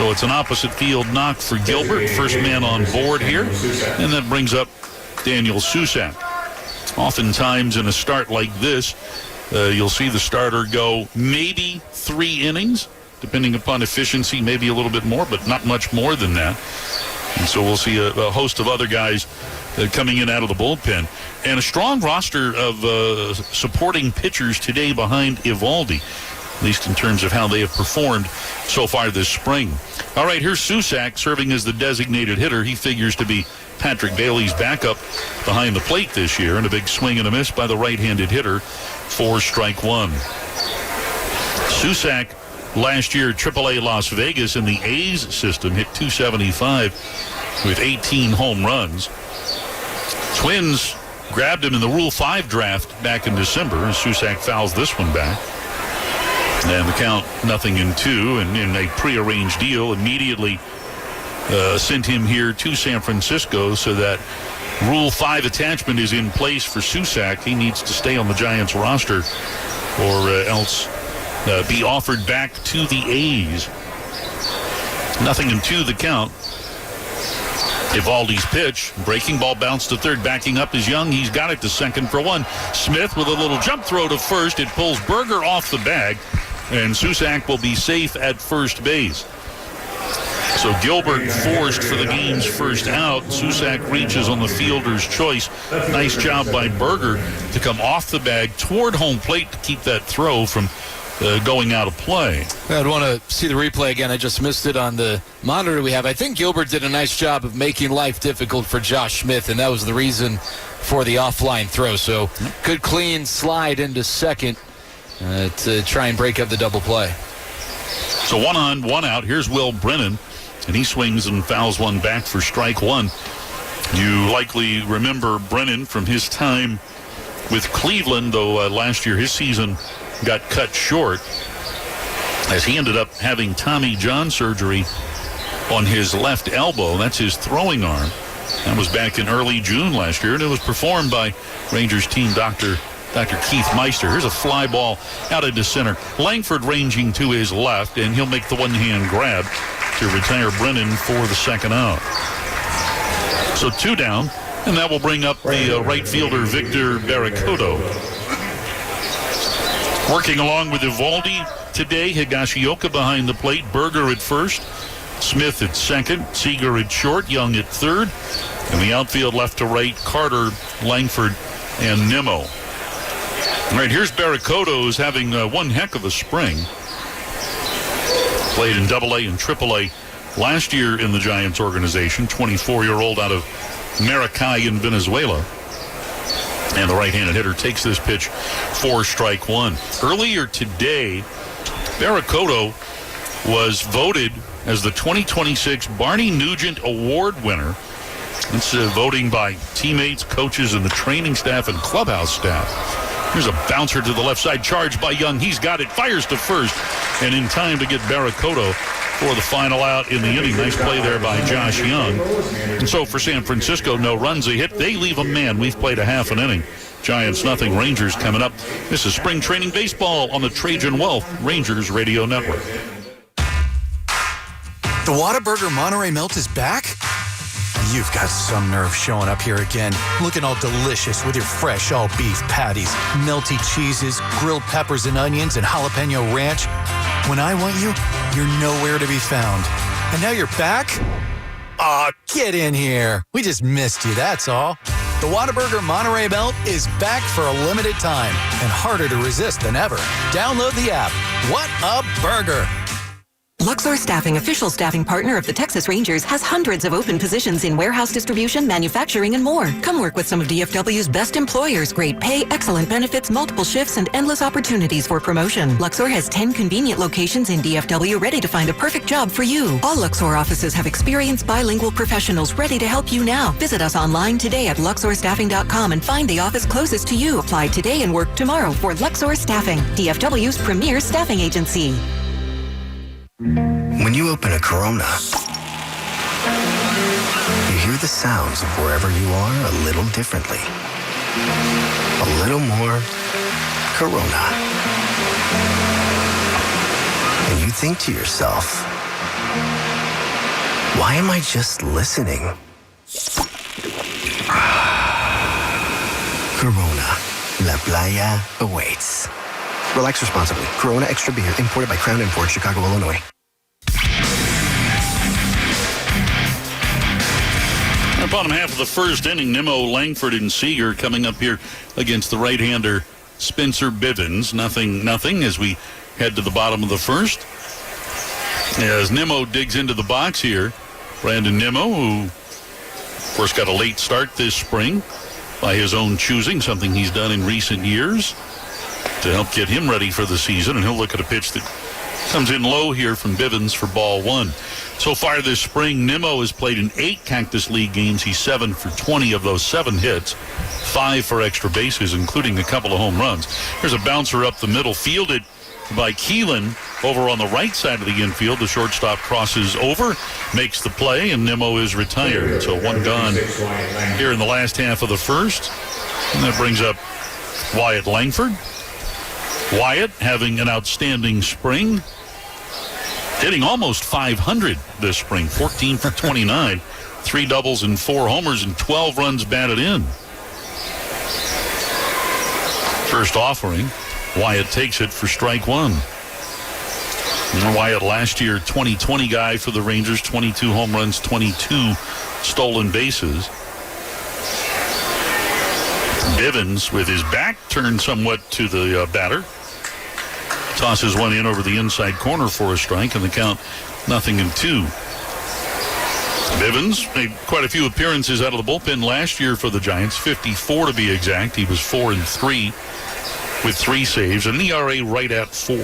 So it's an opposite field knock for Gilbert, first man on board here, and that brings up Daniel Susak. Oftentimes in a start like this, you'll see the starter go maybe 3 innings, depending upon efficiency, maybe a little bit more, but not much more than that. And so we'll see a host of other guys coming in out of the bullpen. And a strong roster of supporting pitchers today behind Eovaldi, at least in terms of how they have performed so far this spring. All right, here's Susak serving as the designated hitter. He figures to be Patrick Bailey's backup behind the plate this year, and a big swing and a miss by the right-handed hitter for strike one. Susak last year, AAA Las Vegas in the A's system, hit .275 with 18 home runs. Twins grabbed him in the Rule 5 draft back in December, and Susak fouls this one back. And the count 0-2, and in a prearranged deal, immediately sent him here to San Francisco so that Rule 5 attachment is in place for Susak. He needs to stay on the Giants roster or else be offered back to the A's. 0-2 the count. Eovaldi's pitch, breaking ball bounced to third, backing up is Young. He's got it to second for one. Smith with a little jump throw to first. It pulls Berger off the bag, and Susak will be safe at first base. So Gilbert forced for the game's first out. Susak reaches on the fielder's choice. Nice job by Berger to come off the bag toward home plate to keep that throw from going out of play. I'd want to see the replay again. I just missed it on the monitor we have. I think Gilbert did a nice job of making life difficult for Josh Smith, and that was the reason for the offline throw. So good clean slide into second to try and break up the double play. So 1 on, 1 out. Here's Will Brennan, and he swings and fouls one back for strike one. You likely remember Brennan from his time with Cleveland, though last year his season got cut short as he ended up having Tommy John surgery on his left elbow. That's his throwing arm. That was back in early June last year, and it was performed by Rangers team Dr. Keith Meister. Here's a fly ball out into center. Langford ranging to his left, and he'll make the one-hand grab to retire Brennan for the second out. So 2 down, and that will bring up the right fielder Victor Barracudo. Working along with Eovaldi today, Higashioka behind the plate, Berger at first, Smith at second, Seager at short, Young at third, and the outfield left to right, Carter, Langford, and Nimmo. All right, here's Barracudo, who's having one heck of a spring. Played in AA and AAA last year in the Giants organization, 24-year-old out of Maracay in Venezuela. And the right-handed hitter takes this pitch for strike one. Earlier today, Barracudo was voted as the 2026 Barney Nugent Award winner. It's voting by teammates, coaches, and the training staff and clubhouse staff. Here's a bouncer to the left side, charged by Young. He's got it, fires to first, and in time to get Barracudo for the final out in the inning. Nice play there by Josh Young. And so for San Francisco, no runs, a hit. They leave a man. We've played a half an inning. Giants nothing, Rangers coming up. This is spring training baseball on the Trajan Wealth Rangers Radio Network. The Whataburger Monterey Melt is back? You've got some nerve showing up here again, looking all delicious with your fresh all-beef patties, melty cheeses, grilled peppers and onions, and jalapeno ranch. When I want you, you're nowhere to be found. And now you're back? Aw, get in here. We just missed you, that's all. The Whataburger Monterey Melt is back for a limited time and harder to resist than ever. Download the app. What a burger! Luxor Staffing, official staffing partner of the Texas Rangers, has hundreds of open positions in warehouse distribution, manufacturing, and more. Come work with some of DFW's best employers. Great pay, excellent benefits, multiple shifts, and endless opportunities for promotion. Luxor has 10 convenient locations in DFW ready to find a perfect job for you. All Luxor offices have experienced bilingual professionals ready to help you now. Visit us online today at luxorstaffing.com and find the office closest to you. Apply today and work tomorrow for Luxor Staffing, DFW's premier staffing agency. When you open a Corona, you hear the sounds of wherever you are a little differently. A little more Corona. And you think to yourself, Why am I just listening? Corona. La Playa awaits. Relax responsibly. Corona Extra Beer, imported by Crown Imports, Chicago, Illinois. In the bottom half of the first inning, Nimmo, Langford, and Seager coming up here against the right-hander Spencer Bivens. Nothing as we head to the bottom of the first. As Nimmo digs into the box here, Brandon Nimmo, who, of course, got a late start this spring by his own choosing, something he's done in recent years to help get him ready for the season. And he'll look at a pitch that comes in low here from Bivens for ball one. So far this spring, Nimmo has played in 8 Cactus League games. He's 7 for 20 of those 7 hits, 5 for extra bases, including a couple of home runs. Here's a bouncer up the middle, fielded by Keelan over on the right side of the infield. The shortstop crosses over, makes the play, and Nimmo is retired. So one gone here in the last half of the first. And that brings up Wyatt Langford. Wyatt having an outstanding spring, hitting almost 500 this spring, 14 for 29, 3 doubles and 4 homers and 12 runs batted in. First offering, Wyatt takes it for strike one. And Wyatt last year, 2020 guy for the Rangers, 22 home runs, 22 stolen bases. Bivens, with his back turned somewhat to the batter, tosses one in over the inside corner for a strike, and the count 0-2. Bivens made quite a few appearances out of the bullpen last year for the Giants, 54 to be exact. He was 4-3 with 3 saves, and an ERA right at 4.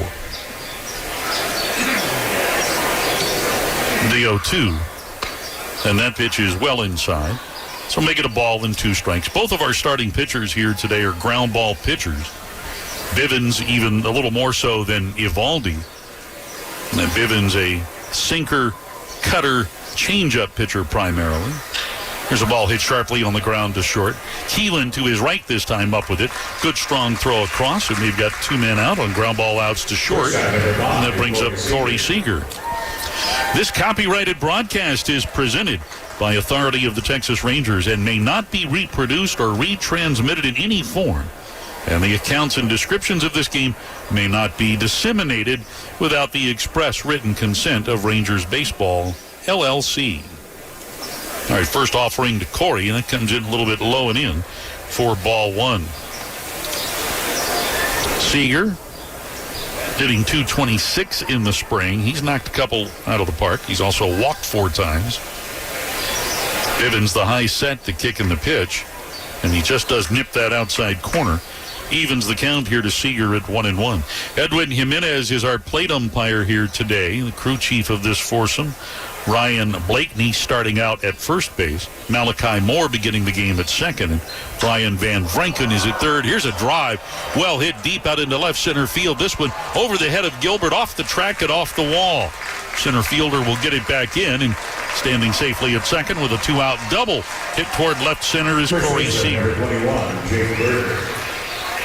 The 0-2, and that pitch is well inside. So make it a ball and 2 strikes. Both of our starting pitchers here today are ground ball pitchers. Bivens even a little more so than Eovaldi. And Bivens a sinker, cutter, changeup pitcher primarily. Here's a ball hit sharply on the ground to short. Keelan to his right this time, up with it. Good strong throw across, and we've got 2 men out on ground ball outs to short. And that brings up Corey Seager. This copyrighted broadcast is presented by authority of the Texas Rangers and may not be reproduced or retransmitted in any form. And the accounts and descriptions of this game may not be disseminated without the express written consent of Rangers Baseball, LLC. All right, first offering to Corey, and that comes in a little bit low and in for ball one. Seager hitting .226 in the spring. He's knocked a couple out of the park. He's also walked 4 times. Bivens the high set to kick in the pitch, and he just does nip that outside corner. Evens the count here to Seager at 1-1. Edwin Jimenez is our plate umpire here today, the crew chief of this foursome. Ryan Blakeney starting out at first base. Malachi Moore beginning the game at second. And Brian Van Vranken is at third. Here's a drive. Well hit deep out into left center field. This one over the head of Gilbert, off the track and off the wall. Center fielder will get it back in, and standing safely at second with a 2-out double hit toward left center is Corey Seager.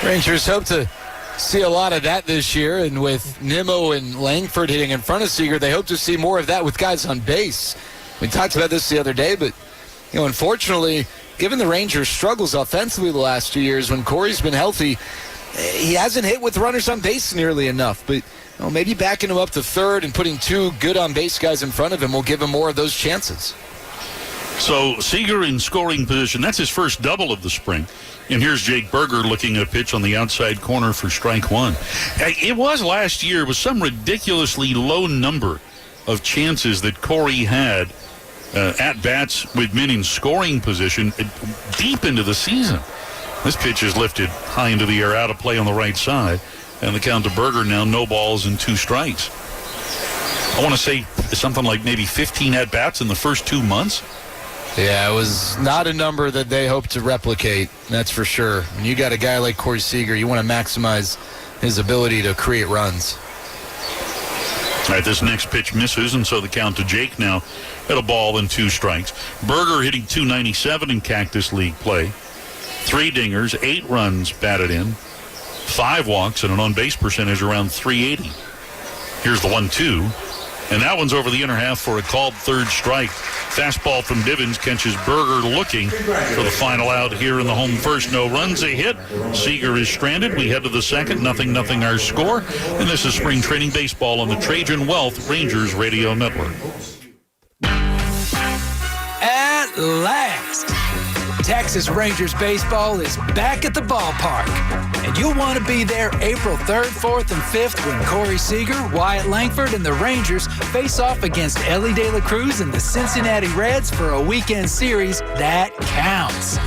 Rangers hope to see a lot of that this year, and with Nimmo and Langford hitting in front of Seager, they hope to see more of that with guys on base. We talked about this the other day, but unfortunately, given the Rangers' struggles offensively the last 2 years, when Corey's been healthy, he hasn't hit with runners on base nearly enough. But maybe backing him up to third and putting 2 good on base guys in front of him will give him more of those chances. So Seager in scoring position. That's his first double of the spring. And here's Jake Berger looking at a pitch on the outside corner for strike one. It was last year with some ridiculously low number of chances that Corey had at bats with men in scoring position deep into the season. This pitch is lifted high into the air, out of play on the right side. And the count to Berger now, no balls and 2 strikes. I want to say something like maybe 15 at bats in the first 2 months. Yeah, it was not a number that they hope to replicate, that's for sure. When you got a guy like Corey Seager, you want to maximize his ability to create runs. All right, this next pitch misses, and so the count to Jake now at a ball and 2 strikes. Berger hitting .297 in Cactus League play. 3 dingers, 8 runs batted in, 5 walks, and an on-base percentage around .380. Here's the 1-2. And that one's over the inner half for a called third strike. Fastball from Divins catches Berger looking for the final out here in the home first. No runs, a hit. Seager is stranded. We head to the second. 0-0 our score. And this is spring training baseball on the Trajan Wealth Rangers Radio Network. At last, Texas Rangers baseball is back at the ballpark. And you'll want to be there April 3rd, 4th, and 5th when Corey Seager, Wyatt Langford, and the Rangers face off against Ellie De La Cruz and the Cincinnati Reds for a weekend series that counts.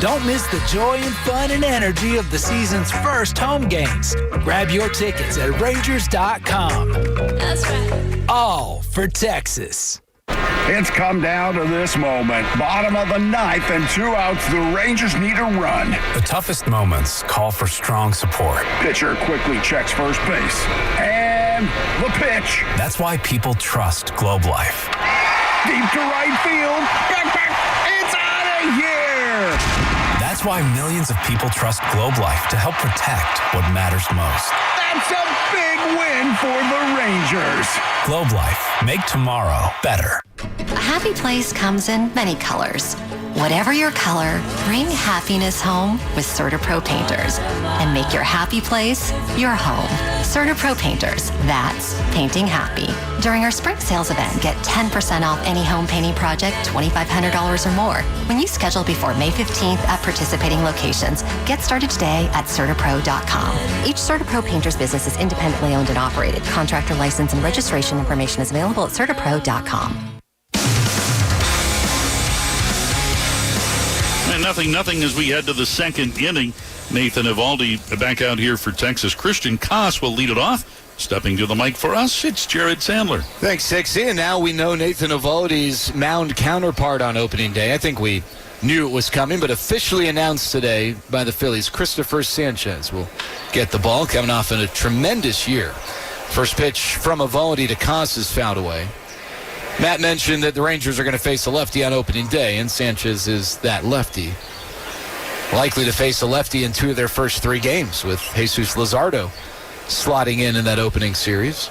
Don't miss the joy and fun and energy of the season's first home games. Grab your tickets at Rangers.com. That's right. All for Texas. It's come down to this moment. Bottom of the ninth and 2 outs. The Rangers need a run. The toughest moments call for strong support. Pitcher quickly checks first base. And the pitch. That's why people trust Globe Life. Deep to right field. Back. It's out of here. That's why millions of people trust Globe Life to help protect what matters most. That's a big win for the Rangers. Globe Life. Make tomorrow better. A happy place comes in many colors. Whatever your color, bring happiness home with CertaPro Painters and make your happy place your home. CertaPro Painters, that's painting happy. During our spring sales event, get 10% off any home painting project, $2,500 or more. When you schedule before May 15th at participating locations, get started today at CertaPro.com. Each CertaPro Painters business is independently owned and operated. Contractor license and registration information is available at CertaPro.com. And 0-0 as we head to the second inning. Nathan Eovaldi back out here for Texas. Christian Koss will lead it off. Stepping to the mic for us, it's Jared Sandler. Thanks, Sixie. And now we know Nathan Eovaldi's mound counterpart on opening day. I think we knew it was coming, but officially announced today by the Phillies, Christopher Sanchez will get the ball, coming off in a tremendous year. First pitch from Eovaldi to Koss is fouled away. Matt mentioned that the Rangers are going to face a lefty on opening day, and Sanchez is that lefty. Likely to face a lefty in 2 of their first 3 games, with Jesus Luzardo slotting in that opening series.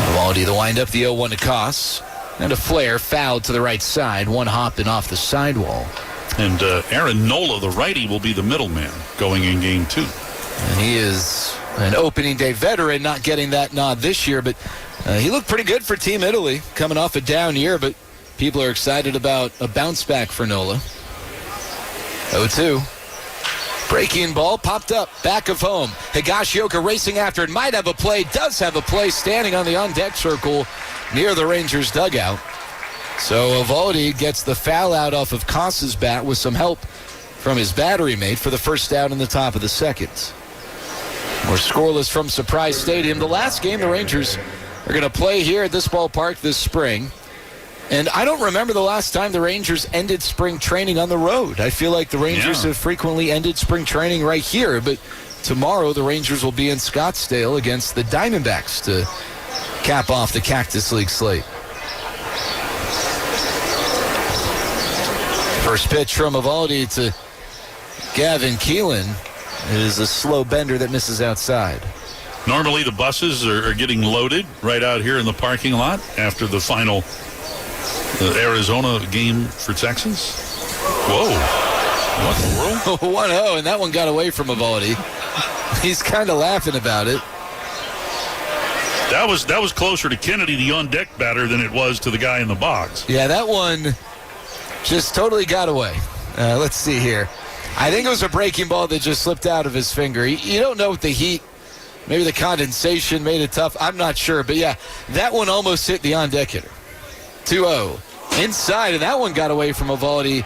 Eovaldi the windup, the 0-1 to Koss, and a flare fouled to the right side, one hopping off the sidewall. And Aaron Nola, the righty, will be the middleman going in game 2. And he is an opening day veteran, not getting that nod this year, but he looked pretty good for Team Italy, coming off a down year, but people are excited about a bounce back for Nola. 0-2. Breaking ball popped up, back of home. Higashioka racing after it, might have a play, does have a play, standing on the on-deck circle near the Rangers dugout. So Eovaldi gets the foul out off of Koss's bat with some help from his battery mate for the first out in the top of the second. We're scoreless from Surprise Stadium. The last game the Rangers are going to play here at this ballpark this spring. And I don't remember the last time the Rangers ended spring training on the road. I feel like the Rangers have frequently ended spring training right here. But tomorrow the Rangers will be in Scottsdale against the Diamondbacks to cap off the Cactus League slate. First pitch from Eovaldi to Gavin Keelan is a slow bender that misses outside. Normally the buses are getting loaded right out here in the parking lot after the final Arizona game for Texas. Whoa. What in the world? 1-0, and that one got away from Eovaldi. He's kind of laughing about it. That was closer to Kennedy, the on-deck batter, than it was to the guy in the box. Yeah, that one just totally got away. Let's see here. I think it was a breaking ball that just slipped out of his finger. You don't know with the heat. Maybe the condensation made it tough. I'm not sure. But, yeah, that one almost hit the on-deck hitter. 2-0. Inside, and that one got away from Eovaldi.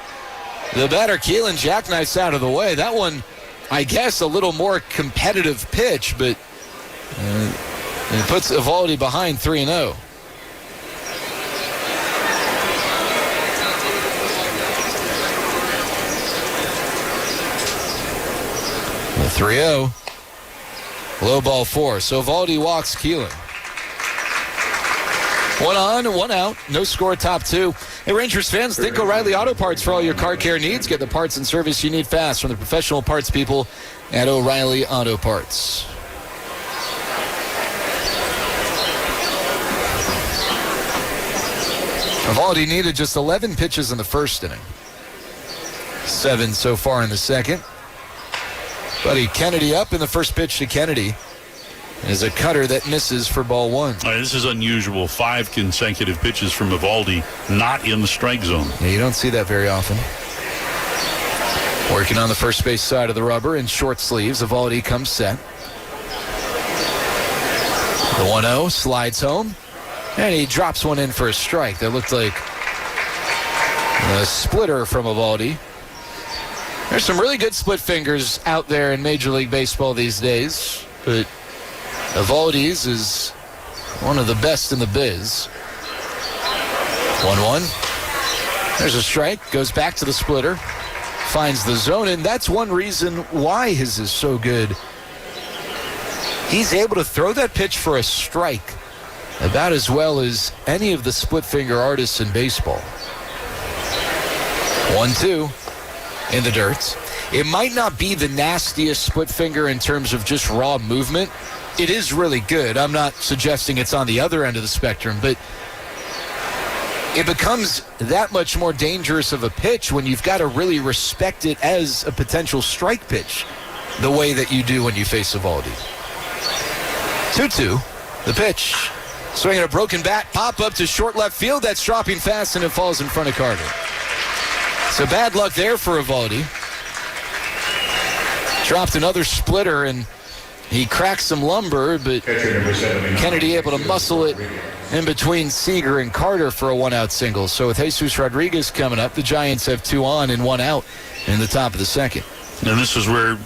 The batter, Keelan, jackknifes out of the way. That one, I guess, a little more competitive pitch, but it puts Eovaldi behind 3-0. The 3-0. Low ball 4. So Eovaldi walks Keelan. 1 on, 1 out. No score, top 2. Hey, Rangers fans, think O'Reilly Auto Parts for all your car care needs. Get the parts and service you need fast from the professional parts people at O'Reilly Auto Parts. Evaldi needed just 11 pitches in the first inning. 7 so far in the second. Buddy Kennedy up, in the first pitch to Kennedy is a cutter that misses for ball 1. This is unusual. 5 consecutive pitches from Evaldi not in the strike zone. Yeah, you don't see that very often. Working on the first base side of the rubber in short sleeves. Evaldi comes set. The 1-0 slides home, and he drops one in for a strike. That looked like a splitter from Evaldi. There's some really good split fingers out there in Major League Baseball these days, but Evaldi's is one of the best in the biz. 1-1. There's a strike. Goes back to the splitter. Finds the zone, and that's one reason why his is so good. He's able to throw that pitch for a strike about as well as any of the split finger artists in baseball. 1-2 in the dirt. It might not be the nastiest split finger in terms of just raw movement. It is really good. I'm not suggesting it's on the other end of the spectrum, but it becomes that much more dangerous of a pitch when you've got to really respect it as a potential strike pitch the way that you do when you face Evaldi. 2-2, the pitch. Swinging a broken bat, pop up to short left field. That's dropping fast, and it falls in front of Carter. So bad luck there for Evaldi. Dropped another splitter, and he cracked some lumber, but Kennedy able to muscle it in between Seager and Carter for a one-out single. So with Jesus Rodriguez coming up, the Giants have 2 on and 1 out in the top of the second. And this is where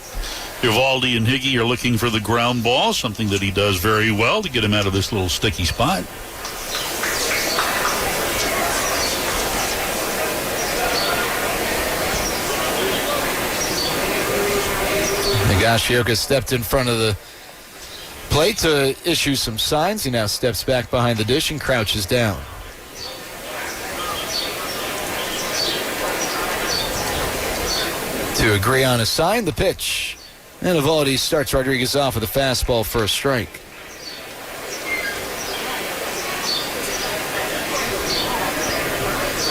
Evaldi and Higgy are looking for the ground ball, something that he does very well to get him out of this little sticky spot. Nagashioka stepped in front of the plate to issue some signs. He now steps back behind the dish and crouches down. To agree on a sign, the pitch. And Evaldi starts Rodriguez off with a fastball for a strike.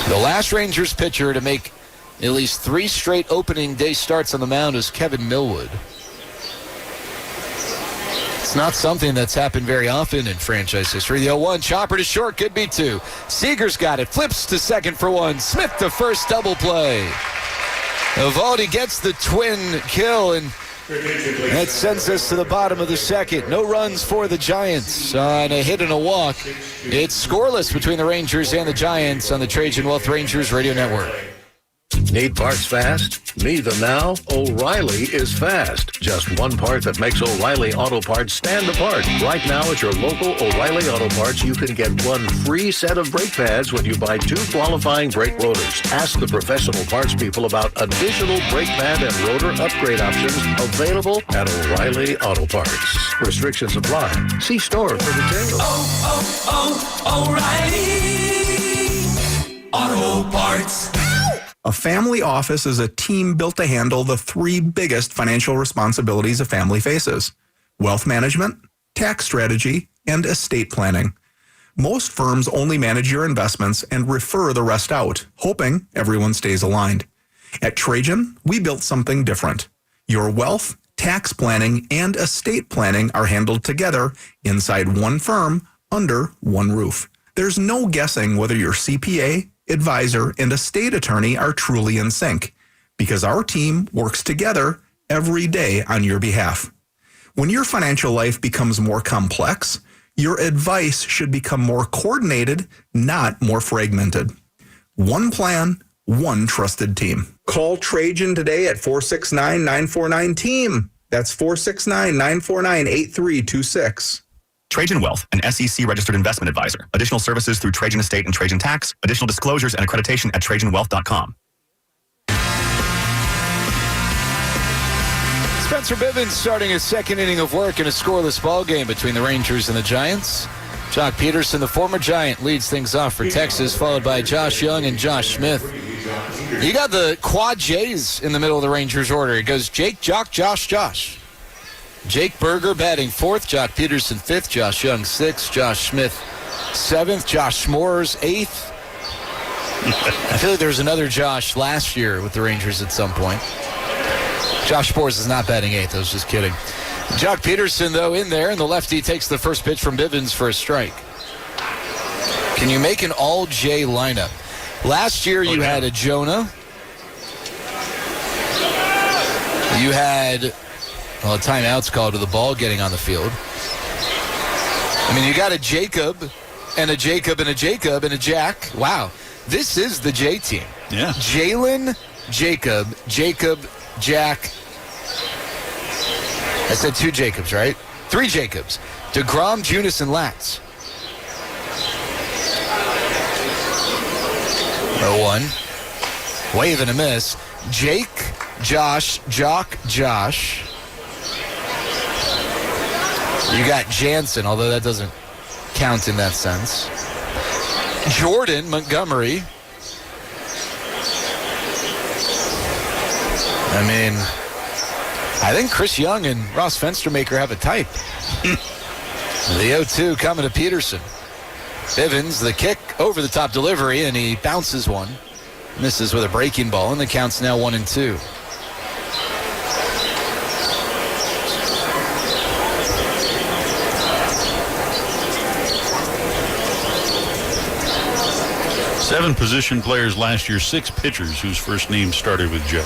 The last Rangers pitcher to make at least 3 straight opening day starts on the mound is Kevin Millwood. It's not something that's happened very often in franchise history. The 0-1 chopper to short, could be 2. Seager's got it, flips to second for 1. Smith to first, double play. Evaldi gets the twin kill, and that sends us to the bottom of the second. No runs for the Giants on a hit and a walk. It's scoreless between the Rangers and the Giants on the Trajan Wealth Rangers Radio Network. Need parts fast? Need them now? O'Reilly is fast. Just one part that makes O'Reilly Auto Parts stand apart. Right now at your local O'Reilly Auto Parts, you can get 1 free set of brake pads when you buy 2 qualifying brake rotors. Ask the professional parts people about additional brake pad and rotor upgrade options available at O'Reilly Auto Parts. Restrictions apply. See store for details. O'Reilly Auto Parts. A family office is a team built to handle the 3 biggest financial responsibilities a family faces: wealth management, tax strategy, and estate planning. Most firms only manage your investments and refer the rest out, hoping everyone stays aligned. At Trajan, we built something different. Your wealth, tax planning, and estate planning are handled together inside one firm under one roof. There's no guessing whether your CPA, advisor, and estate attorney are truly in sync, because our team works together every day on your behalf. When your financial life becomes more complex, your advice should become more coordinated, not more fragmented. One plan, one trusted team. Call Trajan today at 469-949-TEAM. That's 469-949-8326. Trajan Wealth, an SEC-registered investment advisor. Additional services through Trajan Estate and Trajan Tax. Additional disclosures and accreditation at TrajanWealth.com. Spencer Bivens starting his second inning of work in a scoreless ball game between the Rangers and the Giants. Jock Peterson, the former Giant, leads things off for Texas, followed by Josh Young and Josh Smith. You got the quad J's in the middle of the Rangers order. It goes Jake, Jock, Josh, Josh. Jake Berger batting 4th, Jock Peterson 5th, Josh Young 6th, Josh Smith 7th, Josh S'mores 8th, I feel like there was another Josh last year with the Rangers at some point. Josh Spores is not batting eighth. I was just kidding. Jock Peterson, though, in there, and the lefty takes the first pitch from Bivens for a strike. Can you make an all-J lineup? Last year you had a Jonah. You had, a timeout's called to the ball getting on the field. I mean, you got a Jacob and a Jacob and a Jacob and a Jack. Wow. This is the J team. Yeah. Jalen, Jacob, Jack. I said 2 Jacobs, right? 3 Jacobs. DeGrom, Junis, and Latz. 0-1. Wave and a miss. Jake, Josh, Jock, Josh. You got Jansen, although that doesn't count in that sense. Jordan, Montgomery. I mean, I think Chris Young and Ross Fenstermaker have a type. The 0-2 coming to Peterson. Bivens, the kick over the top delivery, and he bounces one. Misses with a breaking ball, and the count's now 1-2. Seven position players last year, 6 pitchers whose first name started with J.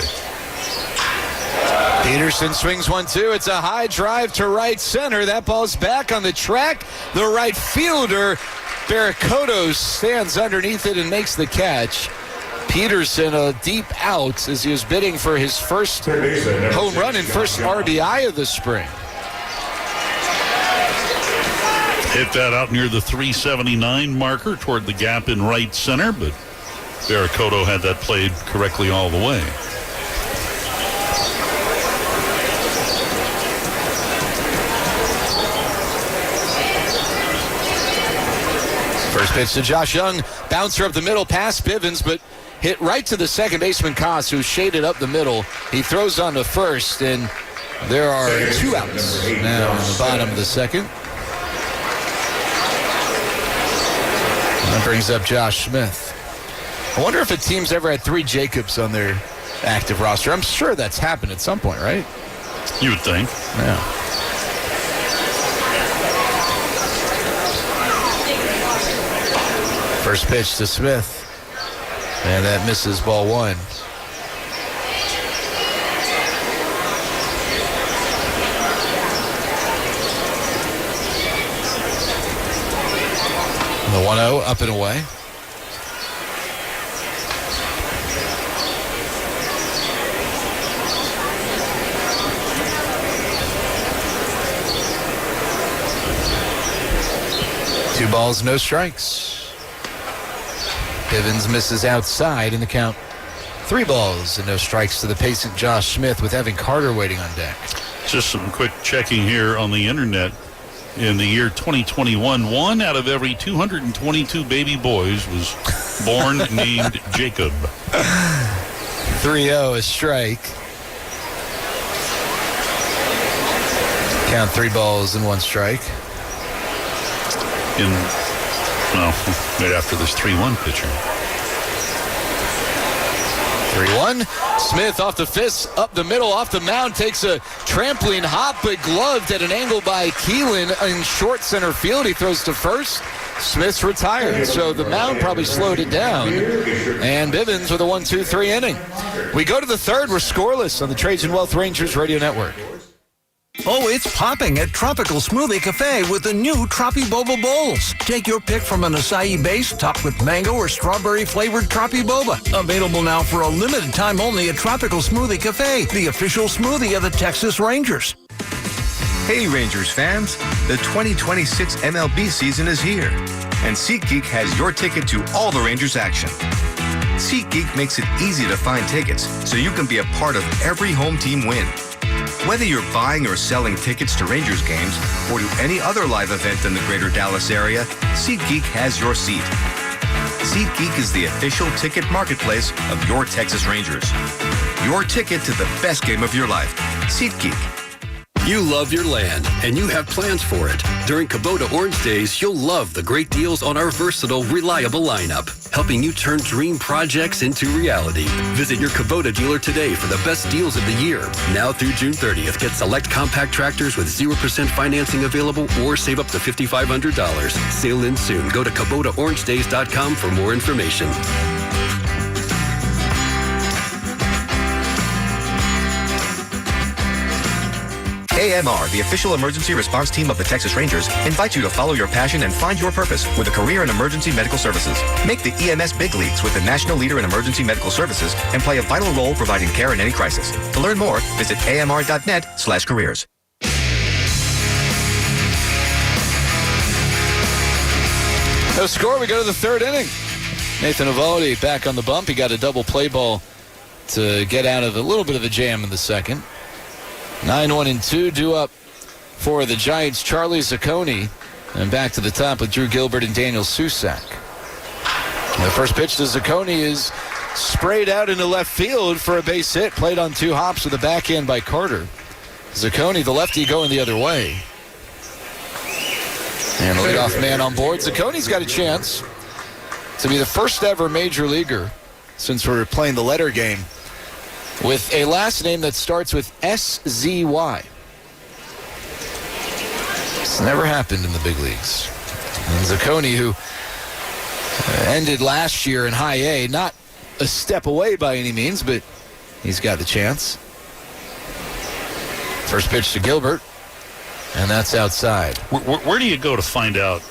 Peterson swings 1-2. It's a high drive to right center. That ball's back on the track. The right fielder, Barracoto, stands underneath it and makes the catch. Peterson, a deep out as he was bidding for his first home run and first RBI of the spring. Hit that out near the 379 marker toward the gap in right center, but Barracoto had that played correctly all the way. First pitch to Josh Young. Bouncer up the middle past Bivens, but hit right to the second baseman Koss, who shaded up the middle. He throws on to first, and there are 2 outs now in the bottom of the second. That brings up Josh Smith. I wonder if a team's ever had 3 Jacobs on their active roster. I'm sure that's happened at some point, right? You would think. Yeah. First pitch to Smith. And that misses ball 1. The 1-0 up and away. Two balls, no strikes. Bivens misses outside in the count. 3 balls and no strikes to the patient Josh Smith with Evan Carter waiting on deck. Just some quick checking here on the internet. In the year 2021, 1 out of every 222 baby boys was born named Jacob. 3-0, a strike. Count 3 balls and 1 strike. Right after this 3-1 pitcher. 3-1. Smith off the fist, up the middle, off the mound, takes a trampoline hop, but gloved at an angle by Keelan in short center field. He throws to first. Smith's retired, so the mound probably slowed it down. And Bivens with a 1-2-3 inning. We go to the third. We're scoreless on the Trajan Wealth Rangers Radio Network. Oh, it's popping at Tropical Smoothie Cafe with the new Tropi Boba Bowls. Take your pick from an acai base topped with mango or strawberry-flavored Tropi Boba. Available now for a limited time only at Tropical Smoothie Cafe, the official smoothie of the Texas Rangers. Hey, Rangers fans. The 2026 MLB season is here, and SeatGeek has your ticket to all the Rangers action. SeatGeek makes it easy to find tickets so you can be a part of every home team win. Whether you're buying or selling tickets to Rangers games or to any other live event in the greater Dallas area, SeatGeek has your seat. SeatGeek is the official ticket marketplace of your Texas Rangers. Your ticket to the best game of your life. SeatGeek. You love your land, and you have plans for it. During Kubota Orange Days, you'll love the great deals on our versatile, reliable lineup, helping you turn dream projects into reality. Visit your Kubota dealer today for the best deals of the year. Now through June 30th, get select compact tractors with 0% financing available or save up to $5,500. Sale ends soon. Go to KubotaOrangeDays.com for more information. AMR, the official emergency response team of the Texas Rangers, invites you to follow your passion and find your purpose with a career in emergency medical services. Make the EMS big leagues with the national leader in emergency medical services and play a vital role providing care in any crisis. To learn more, visit amr.net/careers. No score, we go to the third inning. Nathan Eovaldi back on the bump. He got a double play ball to get out of a little bit of a jam in the second. 9-1-2 due up for the Giants. Charlie Zacconi, and back to the top with Drew Gilbert and Daniel Susac. The first pitch to Zacconi is sprayed out into left field for a base hit, played on 2 hops with a backhand by Carter. Zacconi, the lefty, going the other way. And the leadoff man on board. Zacconi's got a chance to be the first ever major leaguer, since we're playing the letter game, with a last name that starts with S-Z-Y. It's never happened in the big leagues. And Zacconi, who ended last year in high A, not a step away by any means, but he's got the chance. First pitch to Gilbert, and that's outside. Where do you go to find out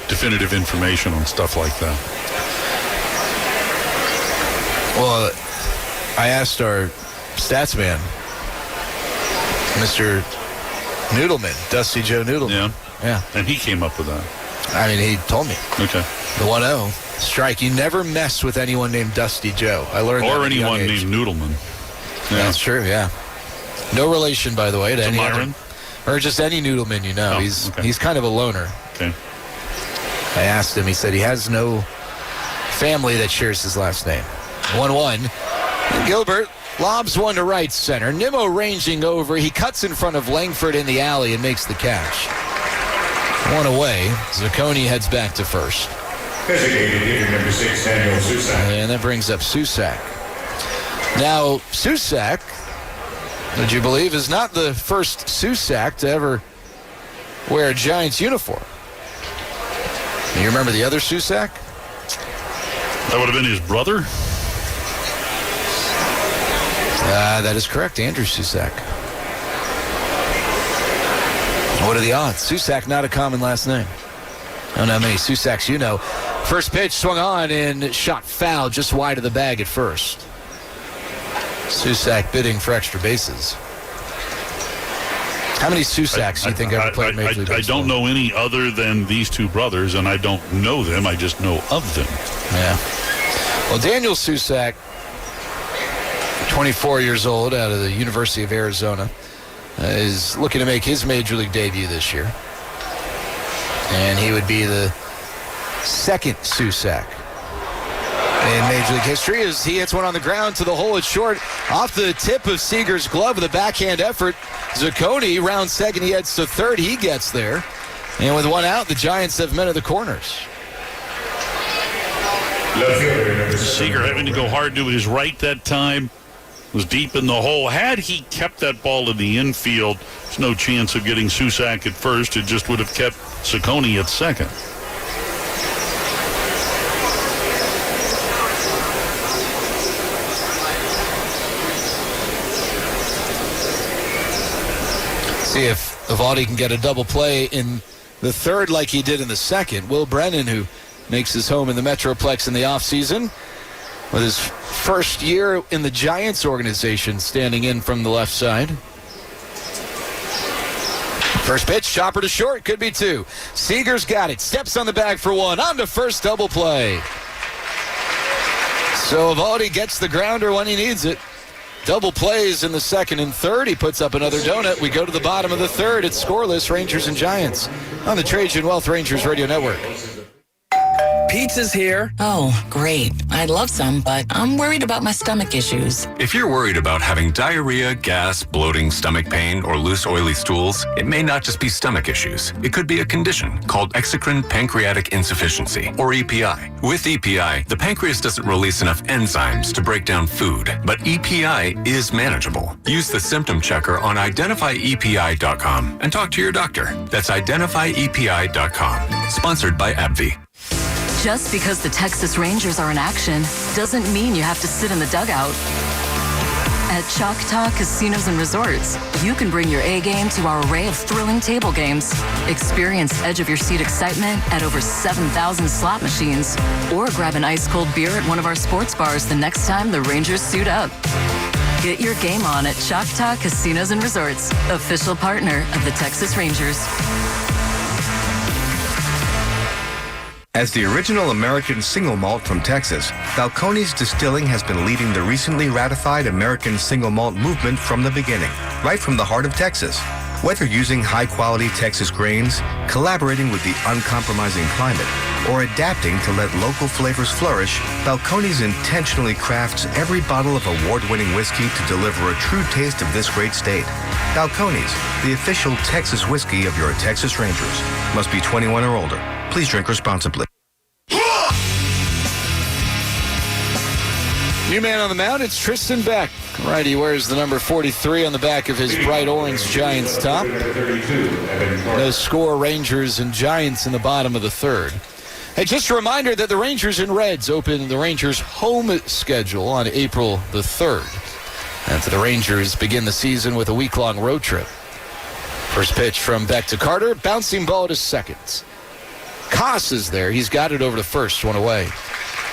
definitive information on stuff like that? Well, I asked our stats man, Mr. Noodleman, Dusty Joe Noodleman. Yeah. And he came up with that. I mean, he told me. Okay. The 1-0 strike. You never mess with anyone named Dusty Joe. I learned that. Or anyone named Noodleman. Yeah. That's true, yeah. No relation, by the way, to any Myron? other, or just any Noodleman you know. He's kind of a loner. Okay. I asked him. He said he has no family that shares his last name. 1-1. And Gilbert lobs one to right center. Nimmo ranging over. He cuts in front of Langford in the alley and makes the catch. One away. Zacconi heads back to first. Designated hitter number 6, Daniel Susac. And that brings up Susac. Now, Susac, would you believe, is not the first Susac to ever wear a Giants uniform. You remember the other Susac? That would have been his brother? That is correct, Andrew Susac. What are the odds? Susac, not a common last name. I don't know how many Susacs you know. First pitch swung on and shot foul just wide of the bag at first. Susac bidding for extra bases. How many Susacs do you think ever played Major League Baseball? I don't know any other than these two brothers, and I don't know them. I just know of them. Yeah. Well, Daniel Susac, 24 years old, out of the University of Arizona, is looking to make his Major League debut this year. And he would be the second Susac in Major League history as he hits one on the ground to the hole. It's short off the tip of Seager's glove with a backhand effort. Zacconi, round second, he heads to third. He gets there. And with one out, the Giants have men at the corners. Seager having to go hard to his right that time. Was deep in the hole. Had he kept that ball in the infield, there's no chance of getting Susac at first. It just would have kept Zacconi at second. See if Eovaldi can get a double play in the third like he did in the second. Will Brennan, who makes his home in the Metroplex in the offseason, with his first year in the Giants organization, standing in from the left side. First pitch, chopper to short, could be two. Seager's got it, steps on the bag for one, on to first, double play. So Eovaldi gets the grounder when he needs it. Double plays in the second and third. He puts up another donut. We go to the bottom of the third. It's scoreless, Rangers and Giants on the Trajan Wealth Rangers Radio Network. Pizza's here. Oh, great. I'd love some, but I'm worried about my stomach issues. If you're worried about having diarrhea, gas, bloating, stomach pain, or loose oily stools, it may not just be stomach issues. It could be a condition called exocrine pancreatic insufficiency, or EPI. With EPI, the pancreas doesn't release enough enzymes to break down food, but EPI is manageable. Use the symptom checker on identifyepi.com and talk to your doctor. That's identifyepi.com. Sponsored by AbbVie. Just because the Texas Rangers are in action doesn't mean you have to sit in the dugout. At Choctaw Casinos and Resorts, you can bring your A game to our array of thrilling table games. Experience edge-of-your-seat excitement at over 7,000 slot machines, or grab an ice-cold beer at one of our sports bars the next time the Rangers suit up. Get your game on at Choctaw Casinos and Resorts, official partner of the Texas Rangers. As the original American single malt from Texas, Balcones Distilling has been leading the recently ratified American single malt movement from the beginning, right from the heart of Texas. Whether using high-quality Texas grains, collaborating with the uncompromising climate, or adapting to let local flavors flourish, Balcones intentionally crafts every bottle of award-winning whiskey to deliver a true taste of this great state. Balcones, the official Texas whiskey of your Texas Rangers. Must be 21 or older. Please drink responsibly. New man on the mound, it's Tristan Beck. Righty wears the number 43 on the back of his bright orange Giants top. No score, Rangers and Giants in the bottom of the third. Hey, just a reminder that the Rangers and Reds open the Rangers' home schedule on April the 3rd. After the Rangers begin the season with a week-long road trip. First pitch from Beck to Carter, bouncing ball to second. Koss is there. He's got it over to first, one away.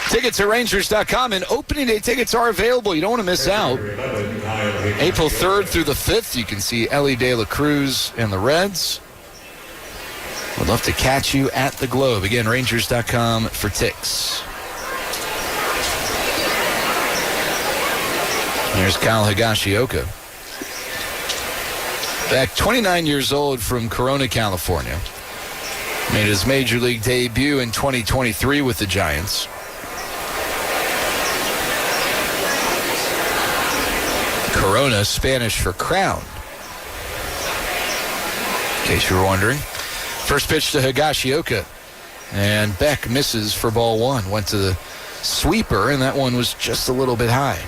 Tickets at Rangers.com, and opening day tickets are available. You don't want to miss out. April 3rd through the 5th, you can see Ellie De La Cruz and the Reds. Would love to catch you at the Globe. Again, Rangers.com for ticks. Here's Kyle Higashioka. Back 29 years old from Corona, California. Made his major league debut in 2023 with the Giants. Corona, Spanish for crown, in case you were wondering. First pitch to Higashioka, and Beck misses for ball one. Went to the sweeper, and that one was just a little bit high.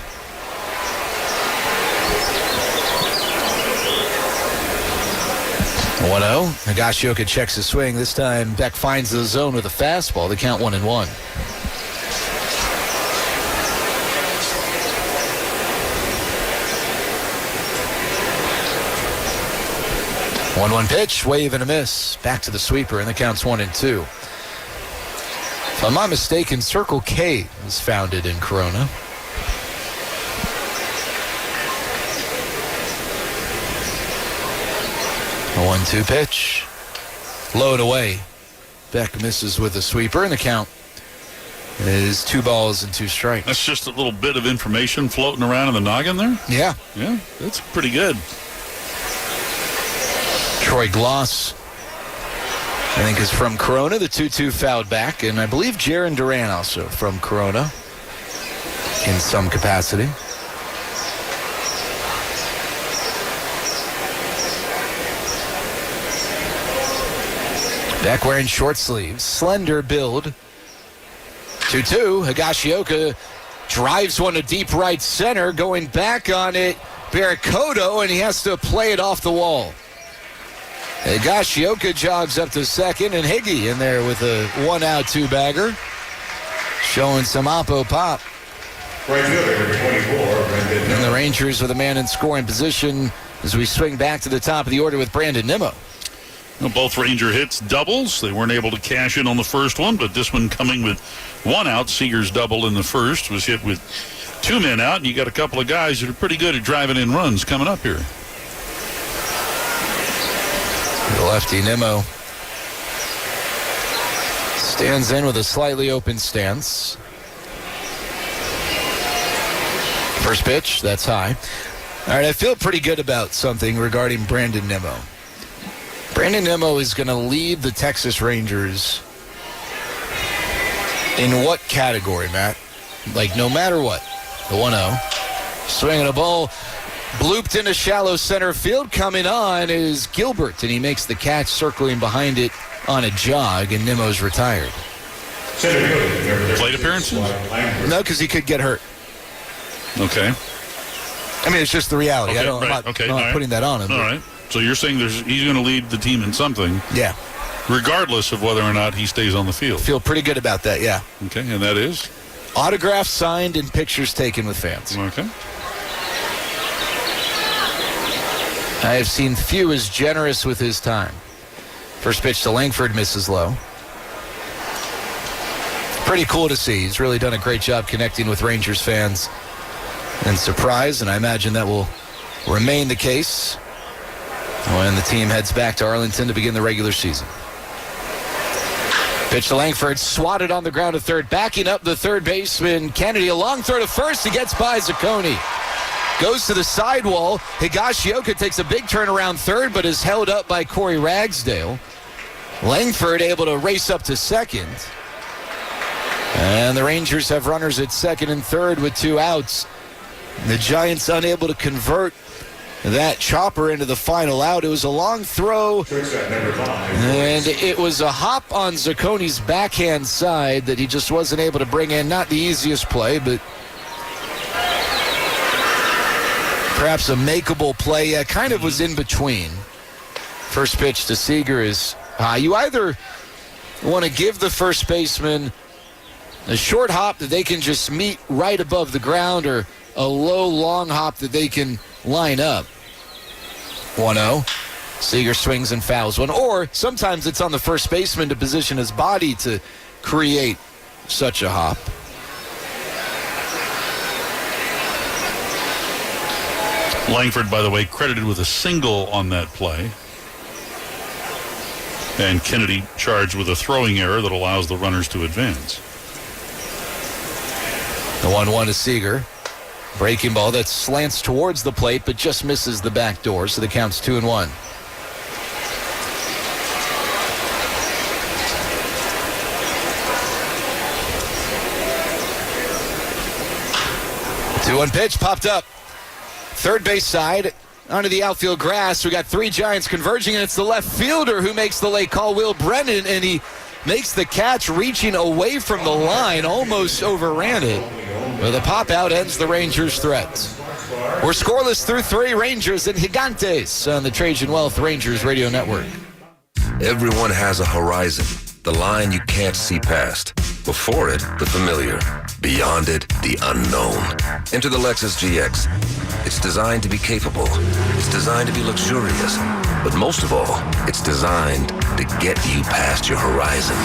1-0. Higashioka checks his swing. This time, Beck finds the zone with a fastball. They count 1-1. 1-1 pitch, wave and a miss. Back to the sweeper, and the count's 1-2. If I'm not mistaken, Circle K was founded in Corona. A 1-2 pitch. Low and away. Beck misses with a sweeper, and the count is 2 balls and 2 strikes. That's just a little bit of information floating around in the noggin there? Yeah. Yeah, that's pretty good. Troy Gloss, I think, is from Corona. The 2-2 fouled back. And I believe Jaron Duran also from Corona in some capacity. Beck wearing short sleeves. Slender build. 2-2. Higashioka drives one to deep right center. Going back on it, Barracoto, and he has to play it off the wall. Higashioka jogs up to second, and Higgy in there with a 1-out 2-bagger. Showing some oppo pop. Right fielder, number 24, Brandon. And the Rangers with a man in scoring position as we swing back to the top of the order with Brandon Nimmo. Well, both Ranger hits doubles. They weren't able to cash in on the first one, but this one coming with 1 out. Seager's double in the first was hit with 2 men out, and you got a couple of guys that are pretty good at driving in runs coming up here. The lefty Nimmo stands in with a slightly open stance. First pitch, that's high. All right, I feel pretty good about something regarding Brandon Nimmo. Brandon Nimmo is going to lead the Texas Rangers In what category, Matt? Like, no matter what. The 1-0. Swinging a ball. Blooped into shallow center field. Coming on is Gilbert, and he makes the catch, circling behind it on a jog, and Nimmo's retired. Plate appearances? No, because he could get hurt. Okay. I mean, it's just the reality. Okay, I'm not putting that on him. All right. So you're saying he's going to lead the team in something. Yeah. Regardless of whether or not he stays on the field. Feel pretty good about that, yeah. Okay, and that is? Autographs signed and pictures taken with fans. Okay. I have seen few as generous with his time. First pitch to Langford, misses low. Pretty cool to see. He's really done a great job connecting with Rangers fans and surprise, and I imagine that will remain the case when the team heads back to Arlington to begin the regular season. Pitch to Langford, swatted on the ground to third. Backing up the third baseman, Kennedy. A long throw to first. He gets by Zacconi. Goes to the sidewall. Higashioka takes a big turn around third, but is held up by Corey Ragsdale. Langford able to race up to second. And the Rangers have runners at second and third with 2 outs. The Giants unable to convert that chopper into the final out. It was a long throw, and it was a hop on Zacconi's backhand side that he just wasn't able to bring in. Not the easiest play, but perhaps a makeable play. Yeah, kind of was in between. First pitch to Seager is high. You either want to give the first baseman a short hop that they can just meet right above the ground, or a low, long hop that they can line up. 1-0. Seager swings and fouls one. Or sometimes it's on the first baseman to position his body to create such a hop. Langford, by the way, credited with a single on that play. And Kennedy charged with a throwing error that allows the runners to advance. The 1-1 to Seager. Breaking ball that slants towards the plate but just misses the back door, so the count's 2-1. The 2-1 pitch popped up. Third base side onto the outfield grass. We got 3 Giants converging, and it's the left fielder who makes the late call, Will Brennan, and he makes the catch reaching away from the line, almost overran it. But the pop out ends the Rangers' threat. We're scoreless through 3. Rangers and Gigantes on the Trajan Wealth Rangers Radio Network. Everyone has a horizon, the line you can't see past. Before it, the familiar. Beyond it, the unknown. Enter the Lexus GX. It's designed to be capable. It's designed to be luxurious. But most of all, it's designed to get you past your horizon.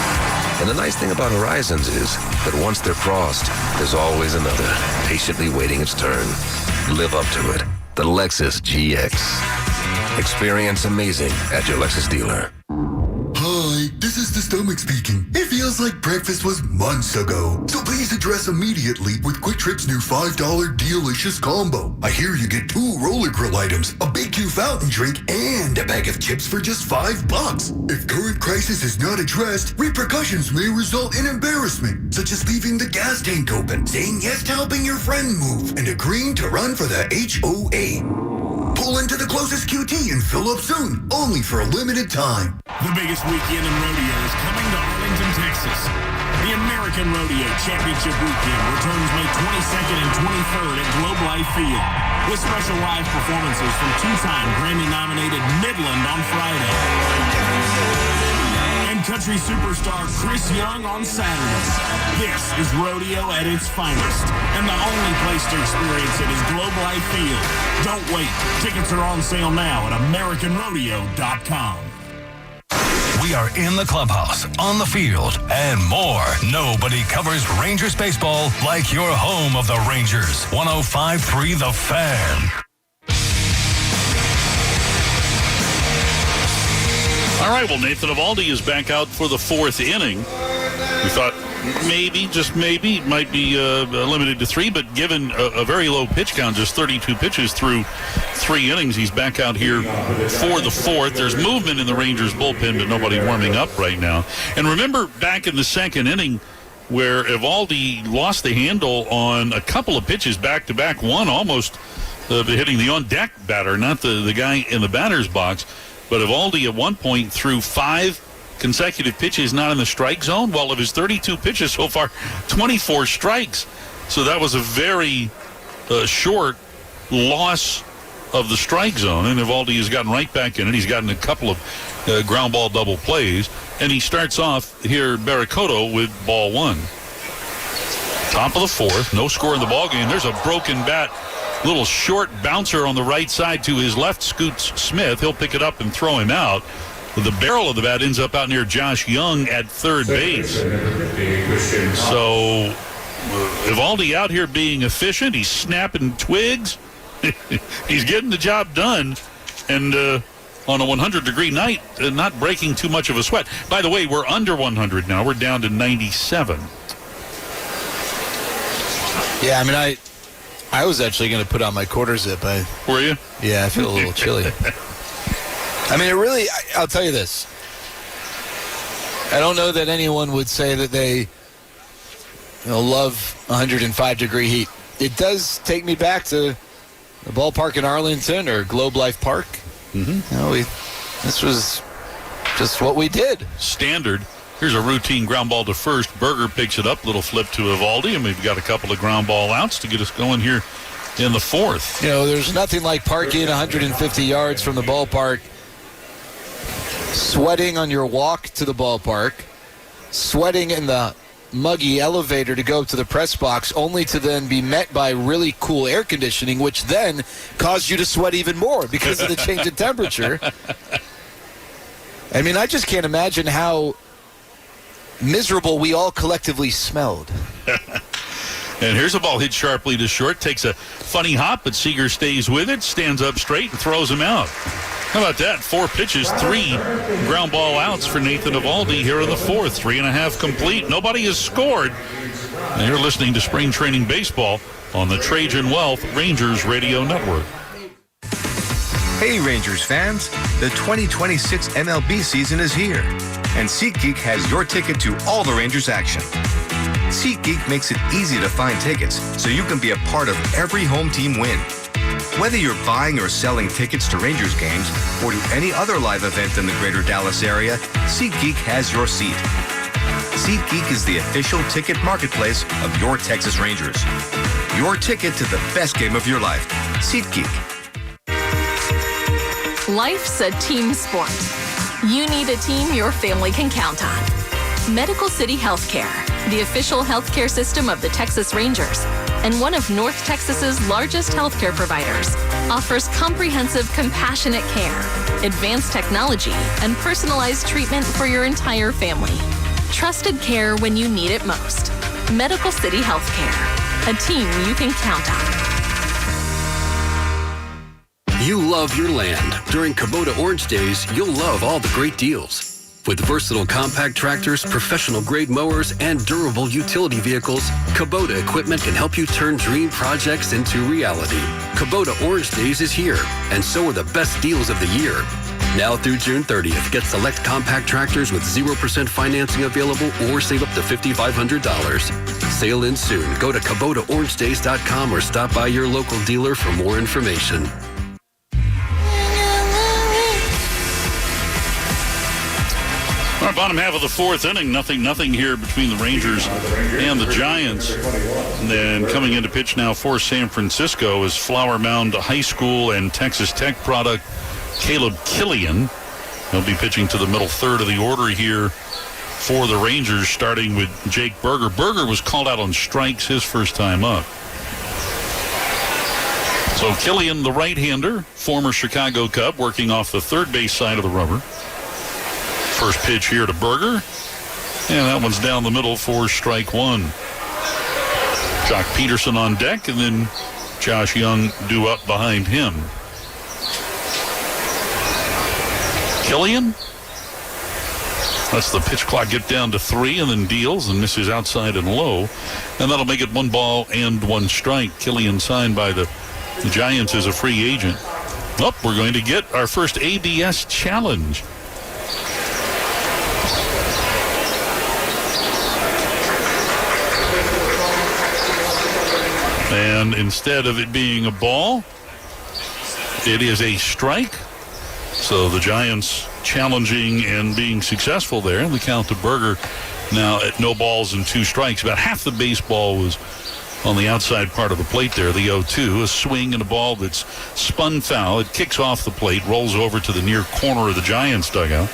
And the nice thing about horizons is that once they're crossed, there's always another, patiently waiting its turn. Live up to it. The Lexus GX. Experience amazing at your Lexus dealer. Hi, this is the stomach speaking. It feels like breakfast was months ago. So please address immediately with Quick Trip's new $5 Delicious Combo. I hear you get 2 Roller Grill items, a Big Q fountain drink, and a bag of chips for just $5. If current crisis is not addressed, repercussions may result in embarrassment, such as leaving the gas tank open, saying yes to helping your friend move, and agreeing to run for the HOA. Pull into the closest QT and fill up soon, only for a limited time. The biggest weekend in rodeo is coming to Arlington, Texas. The American Rodeo Championship Weekend returns May 22nd and 23rd at Globe Life Field, with special live performances from 2-time Grammy-nominated Midland on Friday, and country superstar Chris Young on Saturday. This is rodeo at its finest, and the only place to experience it is Globe Life Field. Don't wait. Tickets are on sale now at AmericanRodeo.com. We are in the clubhouse, on the field, and more. Nobody covers Rangers baseball like your home of the Rangers. 105.3 The Fan. All right, well, Nathan Eovaldi is back out for the 4th inning. We thought maybe, just maybe, it might be limited to 3, but given a very low pitch count, just 32 pitches through 3 innings, he's back out here for the 4th. There's movement in the Rangers bullpen, but nobody warming up right now. And remember, back in the 2nd inning, where Evaldi lost the handle on a couple of pitches back-to-back, one almost hitting the on-deck batter, not the guy in the batter's box. But Evaldi at one point threw 5 consecutive pitches not in the strike zone. Well, of his 32 pitches so far, 24 strikes. So that was a very short loss of the strike zone, and Evaldi has gotten right back in it. He's gotten a couple of ground ball double plays, and he starts off here Barracoto with ball 1. Top of the 4th, no score in the ball game. There's a broken bat, little short bouncer on the right side to his left, scoots Smith. He'll pick it up and throw him out. The barrel of the bat ends up out near Josh Young at third base. So Evaldi out here being efficient. He's snapping twigs. He's getting the job done, and on a 100-degree night, not breaking too much of a sweat. By the way, we're under 100 now. We're down to 97. Yeah, I mean, I was actually going to put on my quarter zip. Were you? Yeah, I feel a little chilly. I mean, it really, I'll tell you this. I don't know that anyone would say that they love 105-degree heat. It does take me back to the ballpark in Arlington or Globe Life Park. Mm-hmm. This was just what we did. Standard. Here's a routine ground ball to first. Berger picks it up, little flip to Evaldi, and we've got a couple of ground ball outs to get us going here in the 4th. There's nothing like parking 150 yards from the ballpark, sweating on your walk to the ballpark, sweating in the muggy elevator to go to the press box, only to then be met by really cool air conditioning, which then caused you to sweat even more because of the change in temperature. I mean, I just can't imagine how miserable we all collectively smelled. And here's a ball hit sharply to short, takes a funny hop, but Seager stays with it, stands up straight, and throws him out. How about that? 4 pitches, 3 ground ball outs for Nathan Evaldi here in the 4th. 3.5 complete. Nobody has scored. And you're listening to Spring Training Baseball on the Trajan Wealth Rangers Radio Network. Hey, Rangers fans. The 2026 MLB season is here, and SeatGeek has your ticket to all the Rangers action. SeatGeek makes it easy to find tickets so you can be a part of every home team win. Whether you're buying or selling tickets to Rangers games or to any other live event in the greater Dallas area, SeatGeek has your seat. SeatGeek is the official ticket marketplace of your Texas Rangers. Your ticket to the best game of your life. SeatGeek. Life's a team sport. You need a team your family can count on. Medical City Healthcare, the official healthcare system of the Texas Rangers, and one of North Texas's largest healthcare providers, offers comprehensive, compassionate care, advanced technology, and personalized treatment for your entire family. Trusted care when you need it most. Medical City Healthcare, a team you can count on. You love your land. During Kubota Orange Days, you'll love all the great deals. With versatile compact tractors, professional-grade mowers, and durable utility vehicles, Kubota equipment can help you turn dream projects into reality. Kubota Orange Days is here, and so are the best deals of the year. Now through June 30th, get select compact tractors with 0% financing available or save up to $5,500. Sale ends soon. Go to KubotaOrangeDays.com or stop by your local dealer for more information. Our bottom half of the 4th inning, nothing here between the Rangers and the Giants. And then coming into pitch now for San Francisco is Flower Mound High School and Texas Tech product Caleb Killian. He'll be pitching to the middle third of the order here for the Rangers, starting with Jake Berger. Berger was called out on strikes his first time up. So Killian, the right-hander, former Chicago Cub, working off the third base side of the rubber. First pitch here to Berger, and that one's down the middle for strike 1. Jock Peterson on deck, and then Josh Young due up behind him. Killian lets the pitch clock get down to 3 and then deals and misses outside and low, and that'll make it 1 ball and 1 strike. Killian signed by the Giants as a free agent. Oh, we're going to get our first ABS challenge. And instead of it being a ball, it is a strike. So the Giants challenging and being successful there. The count to Berger now at no balls and 2 strikes. About half the baseball was on the outside part of the plate there. The 0-2, a swing and a ball that's spun foul. It kicks off the plate, rolls over to the near corner of the Giants dugout.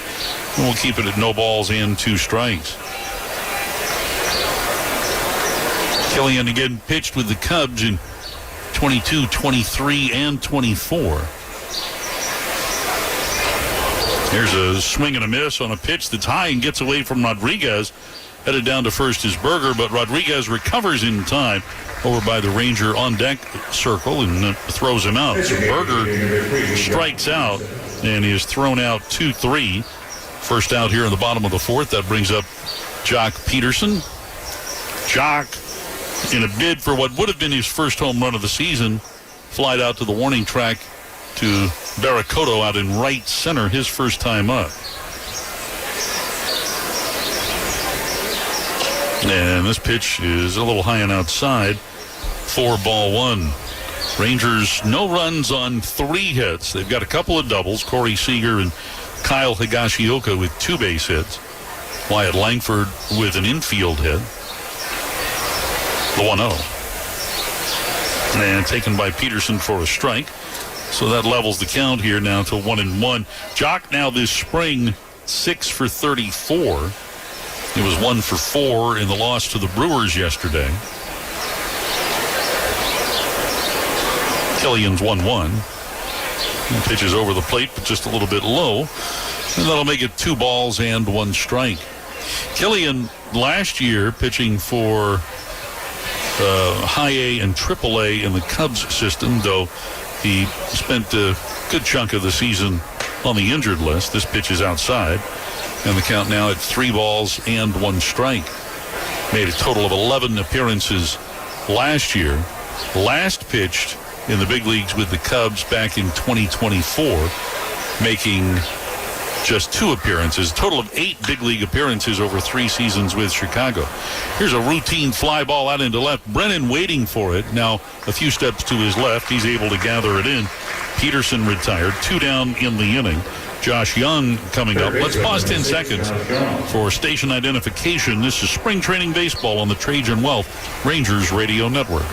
And we'll keep it at no balls and 2 strikes. Killian again pitched with the Cubs in 22, 23, and 24. Here's a swing and a miss on a pitch that's high and gets away from Rodriguez. Headed down to first is Berger, but Rodriguez recovers in time over by the Ranger on deck circle and throws him out. So Berger strikes out and he is thrown out 2-3. First out here in the bottom of the 4th. That brings up Jock Peterson. Jock, in a bid for what would have been his first home run of the season, flied out to the warning track to Barracoto out in right center, his first time up. And this pitch is a little high and outside. 4-1. Rangers no runs on 3 hits. They've got a couple of doubles. Corey Seager and Kyle Higashioka with 2 base hits. Wyatt Langford with an infield hit. The 1-0. And taken by Peterson for a strike. So that levels the count here now to 1-1. Jock now this spring 6 for 34. He was 1 for 4 in the loss to the Brewers yesterday. Killian's 1-1. He pitches over the plate, but just a little bit low. And that'll make it 2 balls and 1 strike. Killian last year pitching for high A and triple A in the Cubs system, though he spent a good chunk of the season on the injured list. This pitch is outside. And the count now at 3 balls and 1 strike. Made a total of 11 appearances last year. Last pitched in the big leagues with the Cubs back in 2024, making just 2 appearances. A total of 8 big league appearances over 3 seasons with Chicago. Here's a routine fly ball out into left. Brennan waiting for it. Now a few steps to his left. He's able to gather it in. Peterson retired. 2 down in the inning. Josh Young coming up. Let's pause 10 seconds for station identification. This is Spring Training Baseball on the Trajan Wealth Rangers Radio Network.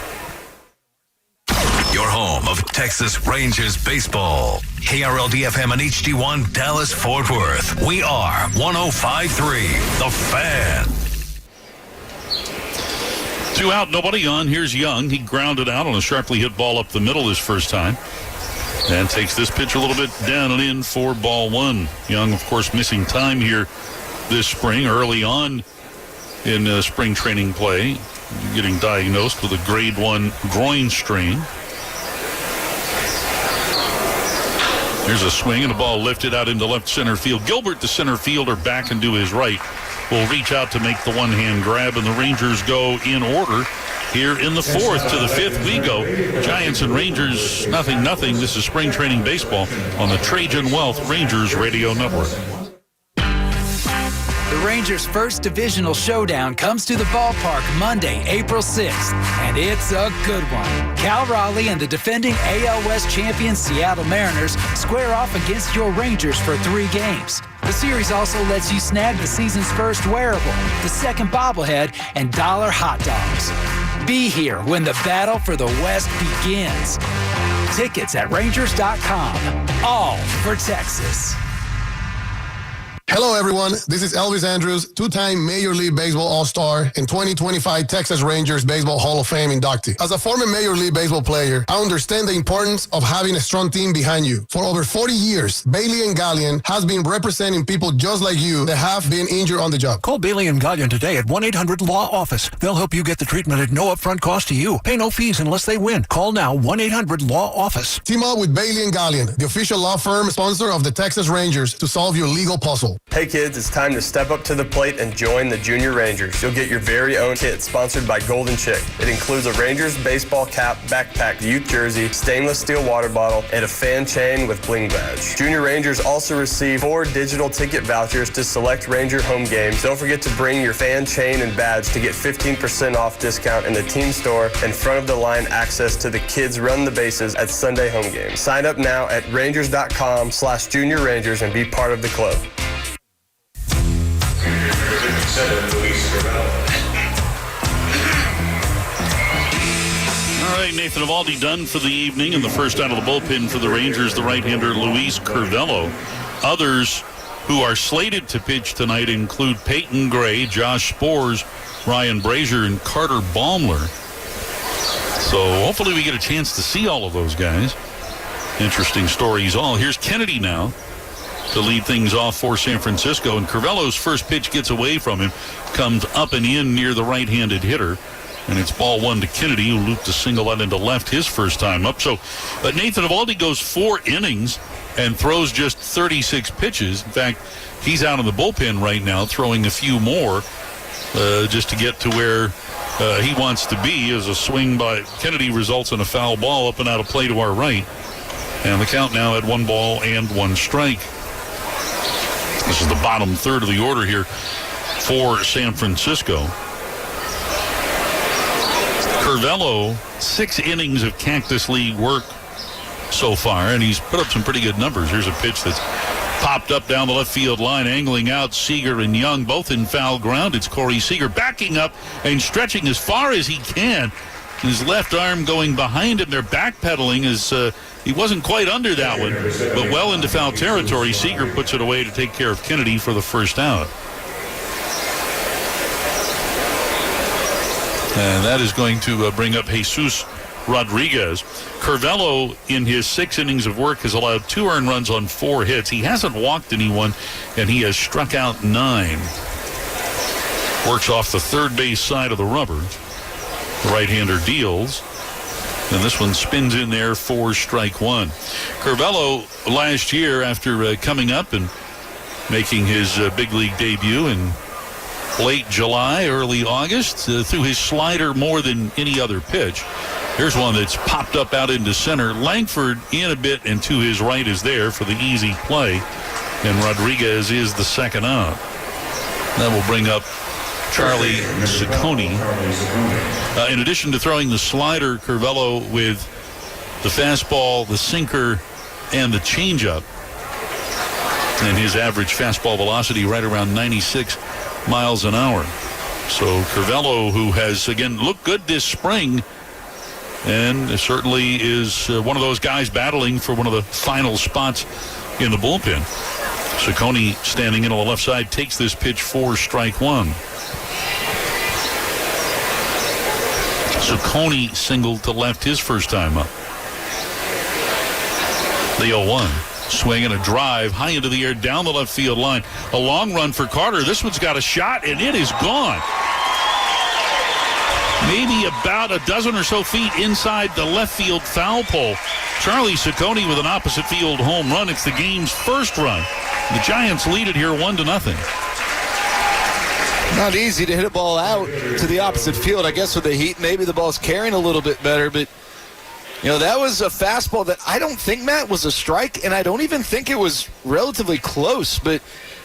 Your home of Texas Rangers baseball. KRLD-FM and HD1 Dallas-Fort Worth. We are 105.3 The Fan. 2 out, nobody on. Here's Young. He grounded out on a sharply hit ball up the middle his first time. And takes this pitch a little bit down and in for ball 1. Young, of course, missing time here this spring, early on in spring training play, getting diagnosed with a grade 1 groin strain. Here's a swing and a ball lifted out into left center field. Gilbert, the center fielder, back and to his right, will reach out to make the one-hand grab, and the Rangers go in order. Here in the 4th to the 5th we go. Giants and Rangers, 0-0. This is Spring Training Baseball on the Trajan Wealth Rangers Radio Network. The Rangers' first divisional showdown comes to the ballpark Monday, April 6th, and it's a good one. Cal Raleigh and the defending AL West champion Seattle Mariners square off against your Rangers for 3 games. The series also lets you snag the season's first wearable, the second bobblehead, and dollar hot dogs. Be here when the battle for the West begins. Tickets at Rangers.com. All for Texas. Hello, everyone. This is Elvis Andrews, 2-time Major League Baseball All-Star and 2025 Texas Rangers Baseball Hall of Fame inductee. As a former Major League Baseball player, I understand the importance of having a strong team behind you. For over 40 years, Bailey & Gallion has been representing people just like you that have been injured on the job. Call Bailey & Gallion today at 1-800-LAW-OFFICE. They'll help you get the treatment at no upfront cost to you. Pay no fees unless they win. Call now, 1-800-LAW-OFFICE. Team up with Bailey & Gallion, the official law firm sponsor of the Texas Rangers, to solve your legal puzzle. Hey kids, it's time to step up to the plate and join the Junior Rangers. You'll get your very own kit sponsored by Golden Chick. It includes a Rangers baseball cap, backpack, youth jersey, stainless steel water bottle, and a fan chain with bling badge. Junior Rangers also receive 4 digital ticket vouchers to select Ranger home games. Don't forget to bring your fan chain and badge to get 15% off discount in the team store and front of the line access to the Kids Run the Bases at Sunday home games. Sign up now at rangers.com/Junior Rangers and be part of the club. All right, Nathan Eovaldi done for the evening, and the first out of the bullpen for the Rangers, the right-hander Luis Curvelo. Others who are slated to pitch tonight include Peyton Gray, Josh Spores, Ryan Brazier, and Carter Baumler. So hopefully we get a chance to see all of those guys. Interesting stories all. Here's Kennedy now to lead things off for San Francisco, and Curvelo's first pitch gets away from him, comes up and in near the right-handed hitter, and it's ball 1 to Kennedy, who looped a single out into left his first time up. So Nathan Eovaldi goes 4 innings and throws just 36 pitches. In fact, he's out in the bullpen right now throwing a few more just to get to where he wants to be, as a swing by Kennedy results in a foul ball up and out of play to our right. And the count now at 1 ball and 1 strike. This is the bottom third of the order here for San Francisco. Curvelo, 6 innings of Cactus League work so far, and he's put up some pretty good numbers. Here's a pitch that's popped up down the left field line, angling out. Seager and Young both in foul ground. It's Corey Seager backing up and stretching as far as he can. His left arm going behind him. They're backpedaling as he wasn't quite under that one, but well into foul territory. Seager puts it away to take care of Kennedy for the first out. And that is going to bring up Jesus Rodriguez. Curvelo, in his 6 innings of work, has allowed 2 earned runs on 4 hits. He hasn't walked anyone, and he has struck out 9. Works off the third base side of the rubber. The right-hander deals, and this one spins in there for strike 1. Curvelo, last year, after coming up and making his big league debut in late July, early August, threw his slider more than any other pitch. Here's one that's popped up out into center. Langford in a bit, and to his right is there for the easy play, and Rodriguez is the second out. That will bring up Charlie Ciccone. In addition to throwing the slider, Curvelo with the fastball, the sinker, and the changeup. And his average fastball velocity right around 96 miles an hour. So Curvelo, who has, again, looked good this spring, and certainly is one of those guys battling for one of the final spots in the bullpen. Ciccone, standing in on the left side, takes this pitch for strike 1. Ciccone singled to left his first time up. The 0-1. Swing and a drive high into the air down the left field line. A long run for Carter. This one's got a shot, and it is gone. Maybe about a dozen or so feet inside the left field foul pole. Charlie Ciccone with an opposite field home run. It's the game's first run. The Giants lead it here 1-0. Not easy to hit a ball out to the opposite field. I guess with the heat, maybe the ball's carrying a little bit better, but you know, that was a fastball that I don't think, Matt, was a strike, and I don't even think it was relatively close, but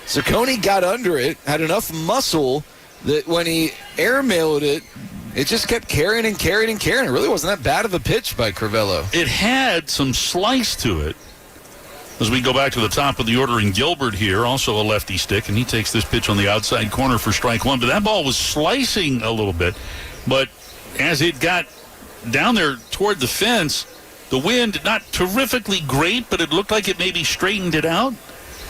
Ciccone got under it, had enough muscle that when he airmailed it, it just kept carrying and carrying and carrying. It really wasn't that bad of a pitch by Curvelo. It had some slice to it. As we go back to the top of the order, in Gilbert here, also a lefty stick, and he takes this pitch on the outside corner for strike 1. But that ball was slicing a little bit. But as it got down there toward the fence, the wind, not terrifically great, but it looked like it maybe straightened it out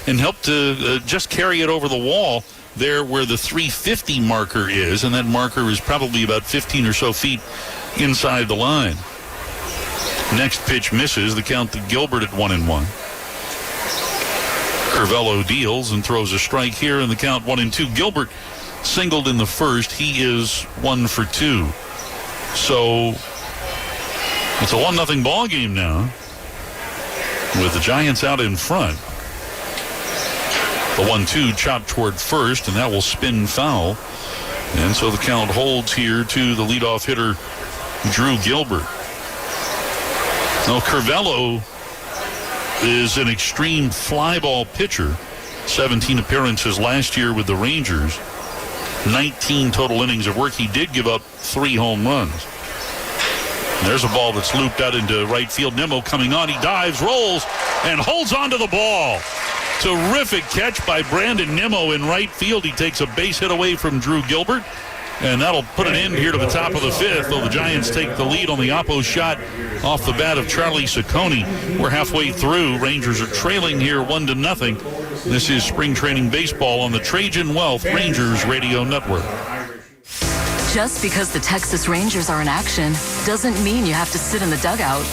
and helped to just carry it over the wall there where the 350 marker is, and that marker is probably about 15 or so feet inside the line. Next pitch misses. The count to Gilbert at 1-1. Curvelo deals and throws a strike here, and the count 1-2. Gilbert singled in the first. He is 1 for 2. So it's a 1-0 ball game now with the Giants out in front. The 1-2 chopped toward first, and that will spin foul. And so the count holds here to the leadoff hitter, Drew Gilbert. Now, Curvello is an extreme fly ball pitcher. 17 appearances last year with the Rangers. 19 total innings of work. He did give up 3 home runs. And there's a ball that's looped out into right field. Nimmo coming on. He dives, rolls, and holds onto the ball. Terrific catch by Brandon Nimmo in right field. He takes a base hit away from Drew Gilbert. And that'll put an end here to the top of the 5th, though the Giants take the lead on the oppo shot off the bat of Charlie Ciccone. We're halfway through. Rangers are trailing here 1-0. This is spring training baseball on the Trajan Wealth Rangers Radio Network. Just because the Texas Rangers are in action doesn't mean you have to sit in the dugout.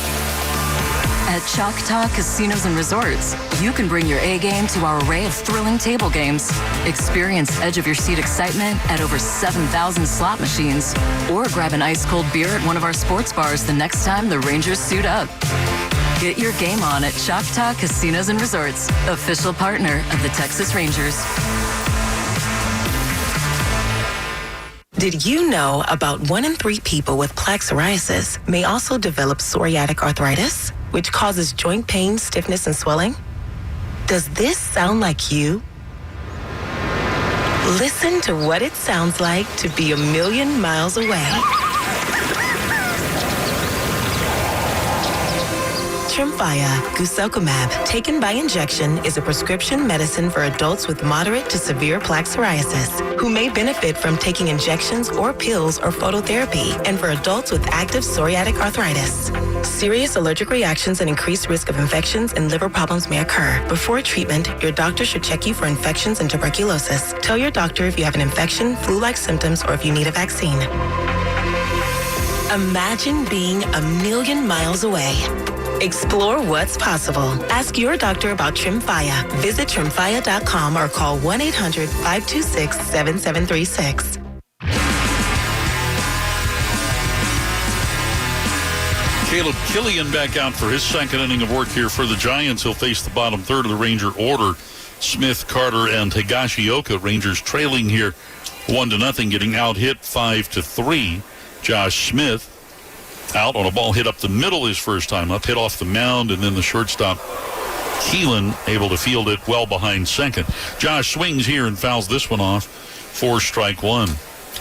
At Choctaw Casinos and Resorts, you can bring your A game to our array of thrilling table games. Experience edge-of-your-seat excitement at over 7,000 slot machines. Or grab an ice-cold beer at one of our sports bars the next time the Rangers suit up. Get your game on at Choctaw Casinos and Resorts, official partner of the Texas Rangers. Did you know about 1 in 3 people with plaque psoriasis may also develop psoriatic arthritis, which causes joint pain, stiffness, and swelling? Does this sound like you? Listen to what it sounds like to be a million miles away. Tremfya guselkumab, taken by injection, is a prescription medicine for adults with moderate to severe plaque psoriasis who may benefit from taking injections or pills or phototherapy, and for adults with active psoriatic arthritis. Serious allergic reactions and increased risk of infections and liver problems may occur. Before treatment, your doctor should check you for infections and tuberculosis. Tell your doctor if you have an infection, flu-like symptoms, or if you need a vaccine. Imagine being a million miles away. Explore what's possible. Ask your doctor about Tremfya. Visit Tremfya.com or call 1-800-526-7736. Caleb Killian back out for his second inning of work here for the Giants. He'll face the bottom third of the Ranger order. Smith, Carter, and Higashioka. Rangers trailing here 1-0, getting out hit 5-3. Josh Smith out on a ball hit up the middle his first time up, hit off the mound, and then the shortstop Keelan able to field it well behind second. Josh swings here and fouls this one off for strike 1.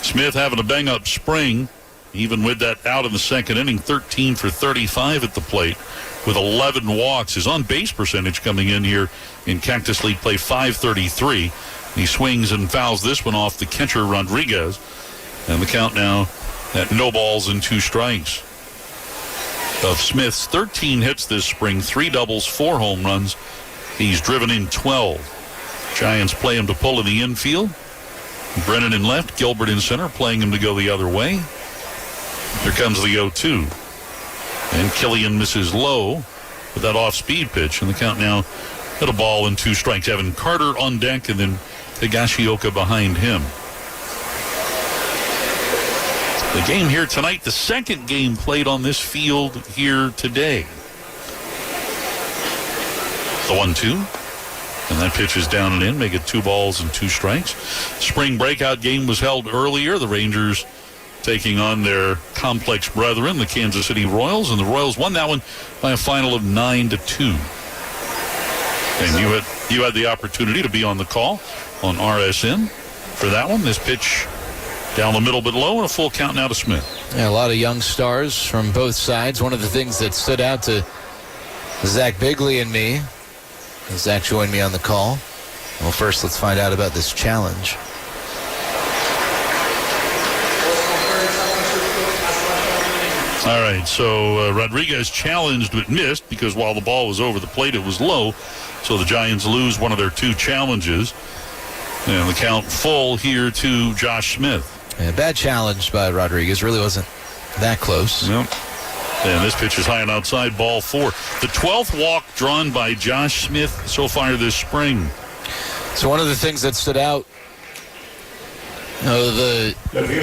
Smith having a bang-up spring, even with that out in the second inning, 13 for 35 at the plate with 11 walks. His on-base percentage coming in here in Cactus League play, .533. He swings and fouls this one off the catcher Rodriguez. And the count now at no balls and 2 strikes. Of Smith's 13 hits this spring, 3 doubles, 4 home runs. He's driven in 12. Giants play him to pull in the infield. Brennan in left, Gilbert in center, playing him to go the other way. Here comes the 0-2. And Killian misses low with that off-speed pitch. And the count now at a ball and 2 strikes. Evan Carter on deck, and then Higashioka behind him. The game here tonight, the second game played on this field here today. The 1-2. And that pitch is down and in, make it 2 balls and 2 strikes. Spring breakout game was held earlier. The Rangers taking on their complex brethren, the Kansas City Royals, and the Royals won that one by a final of 9-2. And you had the opportunity to be on the call on RSN for that one. This pitch down the middle but low, and a full count now to Smith. Yeah, a lot of young stars from both sides. One of the things that stood out to Zach Bigley and me, Zach joined me on the call. Well, first let's find out about this challenge. All right, so Rodriguez challenged but missed because while the ball was over the plate, it was low. So the Giants lose one of their 2 challenges. And the count full here to Josh Smith. Yeah, bad challenge by Rodriguez. Really wasn't that close. Yep. And this pitch is high and outside, ball 4. The 12th walk drawn by Josh Smith so far this spring. So one of the things that stood out, the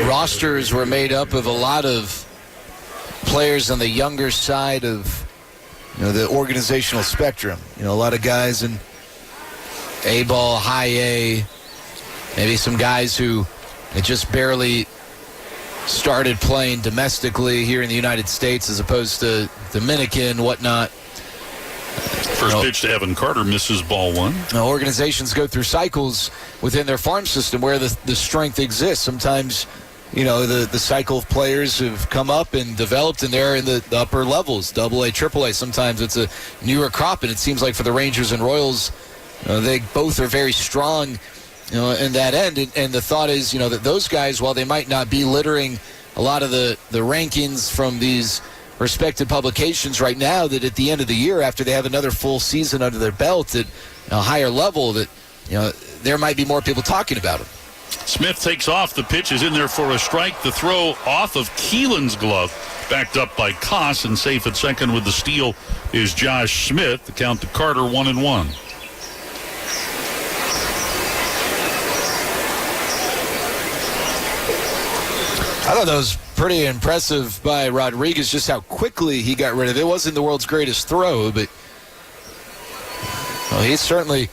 rosters were made up of a lot of players on the younger side of the organizational spectrum. A lot of guys in A-ball, high A, maybe some guys who had just barely started playing domestically here in the United States as opposed to Dominican, whatnot. First pitch to Evan Carter, misses ball one. Organizations go through cycles within their farm system where the strength exists. Sometimes, the cycle of players have come up and developed, and they're in the upper levels, AA, AAA. Sometimes it's a newer crop, and it seems like for the Rangers and Royals, they both are very strong, in that end. And the thought is, that those guys, while they might not be littering a lot of the rankings from these respected publications right now, that at the end of the year, after they have another full season under their belt at a higher level, that there might be more people talking about them. Smith takes off. The pitch is in there for a strike. The throw off of Keelan's glove, backed up by Koss, and safe at second with the steal is Josh Smith. The count to Carter, 1-1. I thought that was pretty impressive by Rodriguez, just how quickly he got rid of it. It wasn't the world's greatest throw, but he certainly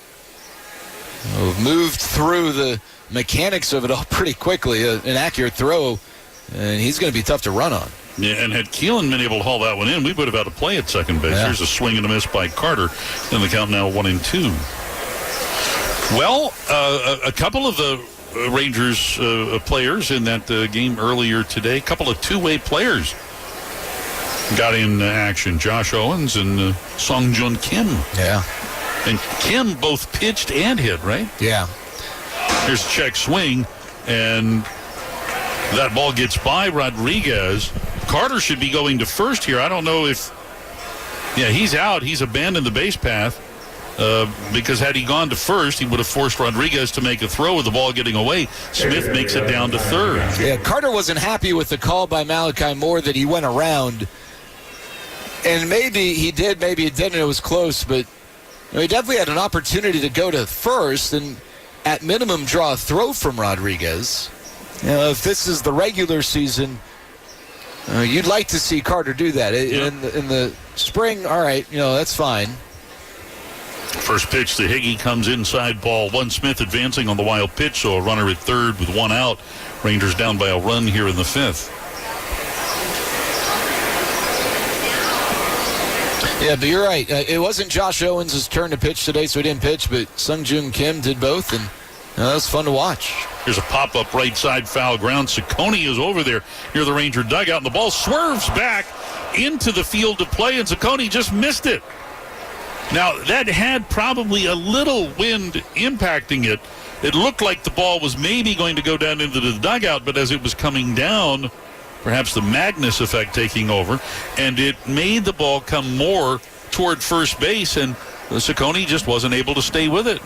moved through the mechanics of it all pretty quickly. An accurate throw, and he's going to be tough to run on. Yeah, and had Keelan been able to haul that one in, we would have had a play at second base. Yeah. Here's a swing and a miss by Carter, and the count now 1-2. Well, a couple of the Rangers players in that game earlier today, a couple of two-way players got in action. Josh Owens and Sung-Jun Kim. Yeah. And Kim both pitched and hit, right? Yeah. Here's a check swing, and that ball gets by Rodriguez. Carter should be going to first here. I don't know if... Yeah, he's out. He's abandoned the base path. Because had he gone to first, he would have forced Rodriguez to make a throw with the ball getting away. Smith makes it down to third. Yeah, Carter wasn't happy with the call by Malachi Moore that he went around. And maybe he did, maybe he didn't. It was close, but he definitely had an opportunity to go to first and at minimum draw a throw from Rodriguez. If this is the regular season, you'd like to see Carter do that. In the spring, all right, that's fine. First pitch to Higgy comes inside, ball one. Smith advancing on the wild pitch, so a runner at third with one out. Rangers down by a run here in the fifth. Yeah, but you're right. It wasn't Josh Owens' turn to pitch today, so he didn't pitch, but Sung-Jun Kim did both, and that was fun to watch. Here's a pop-up right side foul ground. Ciccone is over there near the Ranger dugout, and the ball swerves back into the field of play, and Ciccone just missed it. Now, that had probably a little wind impacting it. It looked like the ball was maybe going to go down into the dugout, but as it was coming down, perhaps the Magnus effect taking over, and it made the ball come more toward first base, and Ciccone just wasn't able to stay with it.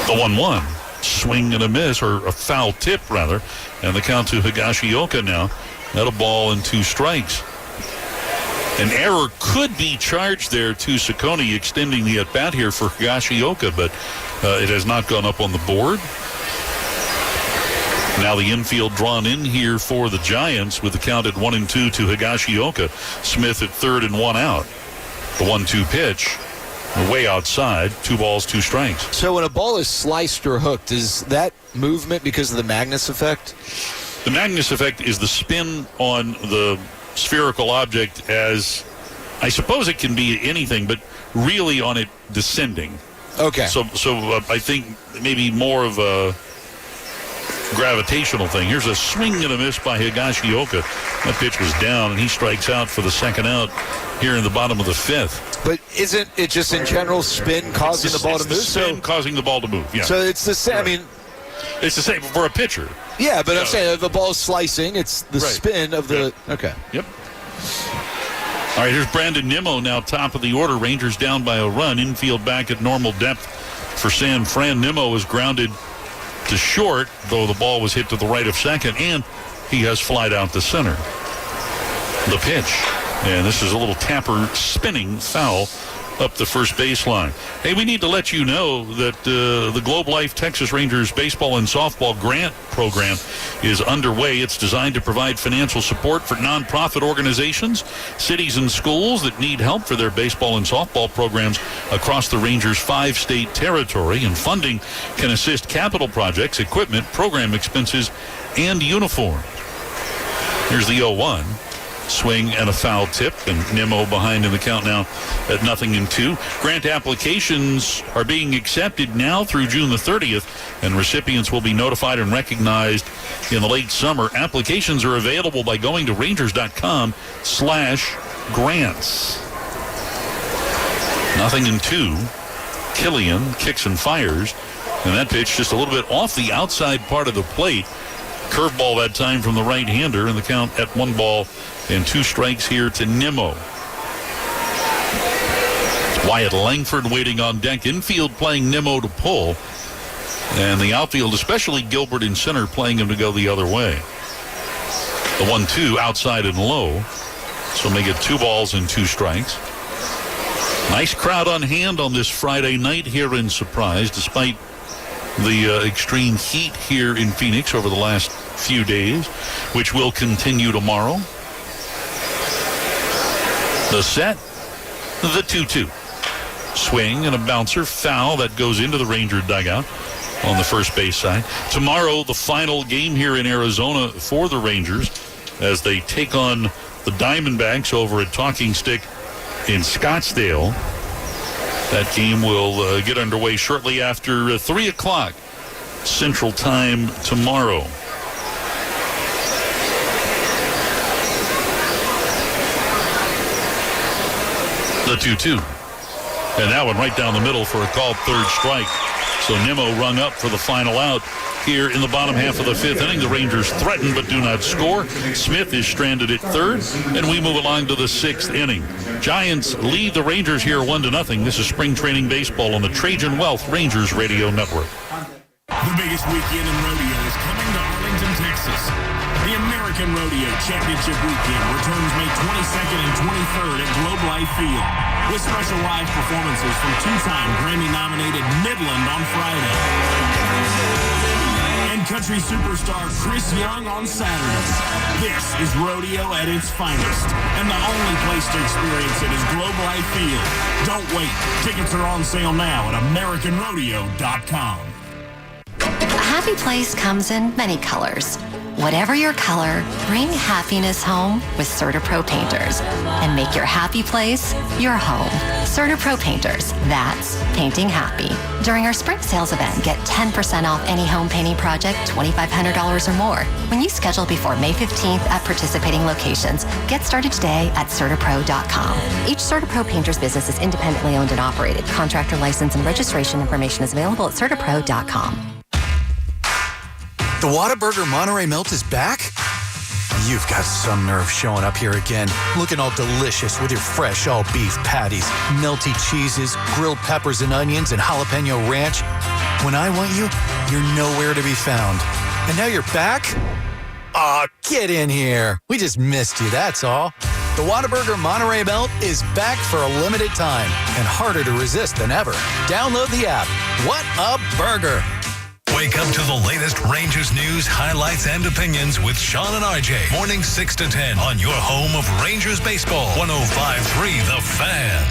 The 1-1. Swing and a miss, or a foul tip, rather. And the count to Higashioka now. Not a ball and two strikes. An error could be charged there to Ciccone, extending the at-bat here for Higashioka, but it has not gone up on the board. Now the infield drawn in here for the Giants with the count at 1-2 to Higashioka. Smith at third and one out. The 1-2 pitch. Way outside, 2 balls, 2 strikes. So when a ball is sliced or hooked, is that movement because of the Magnus effect? The Magnus effect is the spin on the spherical object, as I suppose it can be anything, but really on it descending. Okay. So I think maybe more of a gravitational thing. Here's a swing and a miss by Higashioka. That pitch was down, and he strikes out for the second out here in the bottom of the fifth. But isn't it just in general spin causing the ball to move? Spin causing the ball to move, yeah. So it's the same. Right. I mean, it's the same for a pitcher. Yeah, but I'm saying if the ball's slicing, it's the spin of the... Yep. Okay. Yep. All right, here's Brandon Nimmo now top of the order. Rangers down by a run. Infield back at normal depth for San Fran. Nimmo is grounded to short, though the ball was hit to the right of second, and he has flied out to center. The pitch. And this is a little tapper spinning foul up the first baseline. Hey, we need to let you know that the Globe Life Texas Rangers baseball and softball grant program is underway. It's designed to provide financial support for nonprofit organizations, cities, and schools that need help for their baseball and softball programs across the Rangers' 5-state territory. And funding can assist capital projects, equipment, program expenses, and uniforms. Here's the 0-1. Swing and a foul tip, and Nimmo behind in the count now at 0-2. Grant applications are being accepted now through June the 30th, and recipients will be notified and recognized in the late summer. Applications are available by going to rangers.com/grants. 0-2. Killian kicks and fires, and that pitch just a little bit off the outside part of the plate. Curveball that time from the right-hander, and the count at 1-2 here to Nimmo. Wyatt Langford waiting on deck. Infield playing Nimmo to pull. And the outfield, especially Gilbert in center, playing him to go the other way. The 1-2 outside and low. So make it 2-2. Nice crowd on hand on this Friday night here in Surprise, despite the extreme heat here in Phoenix over the last few days, which will continue tomorrow. The set, the 2-2. Swing and a bouncer, foul that goes into the Ranger dugout on the first base side. Tomorrow, the final game here in Arizona for the Rangers as they take on the Diamondbacks over at Talking Stick in Scottsdale. That game will get underway shortly after 3 o'clock Central Time tomorrow. The 2-2. And that one right down the middle for a called third strike. So Nimmo rung up for the final out here in the bottom half of the 5th inning. The Rangers threaten but do not score. Smith is stranded at third, and we move along to the 6th inning. Giants lead the Rangers here 1-0. This is spring training baseball on the Trajan Wealth Rangers Radio Network. The biggest weekend in rodeo is coming to Arlington, Texas. The American Rodeo Championship Weekend returns May 22nd and 23rd at Globe Life Field, with special live performances from two-time Grammy-nominated Midland on Friday and country superstar Chris Young on Saturday. This is rodeo at its finest, and the only place to experience it is Globe Life Field. Don't wait. Tickets are on sale now at AmericanRodeo.com. A happy place comes in many colors. Whatever your color, bring happiness home with CertaPro Painters and make your happy place your home. CertaPro Painters, that's painting happy. During our spring sales event, get 10% off any home painting project, $2,500 or more. When you schedule before May 15th at participating locations, get started today at CertaPro.com. Each CertaPro Painters business is independently owned and operated. Contractor license and registration information is available at CertaPro.com. The Whataburger Monterey Melt is back? You've got some nerve showing up here again, looking all delicious with your fresh all-beef patties, melty cheeses, grilled peppers and onions, and jalapeno ranch. When I want you, you're nowhere to be found. And now you're back? Aw, get in here. We just missed you, that's all. The Whataburger Monterey Melt is back for a limited time and harder to resist than ever. Download the app. What a burger! Wake up to the latest Rangers news, highlights, and opinions with Sean and RJ. Morning 6 to 10 on your home of Rangers baseball. 105.3 The Fan.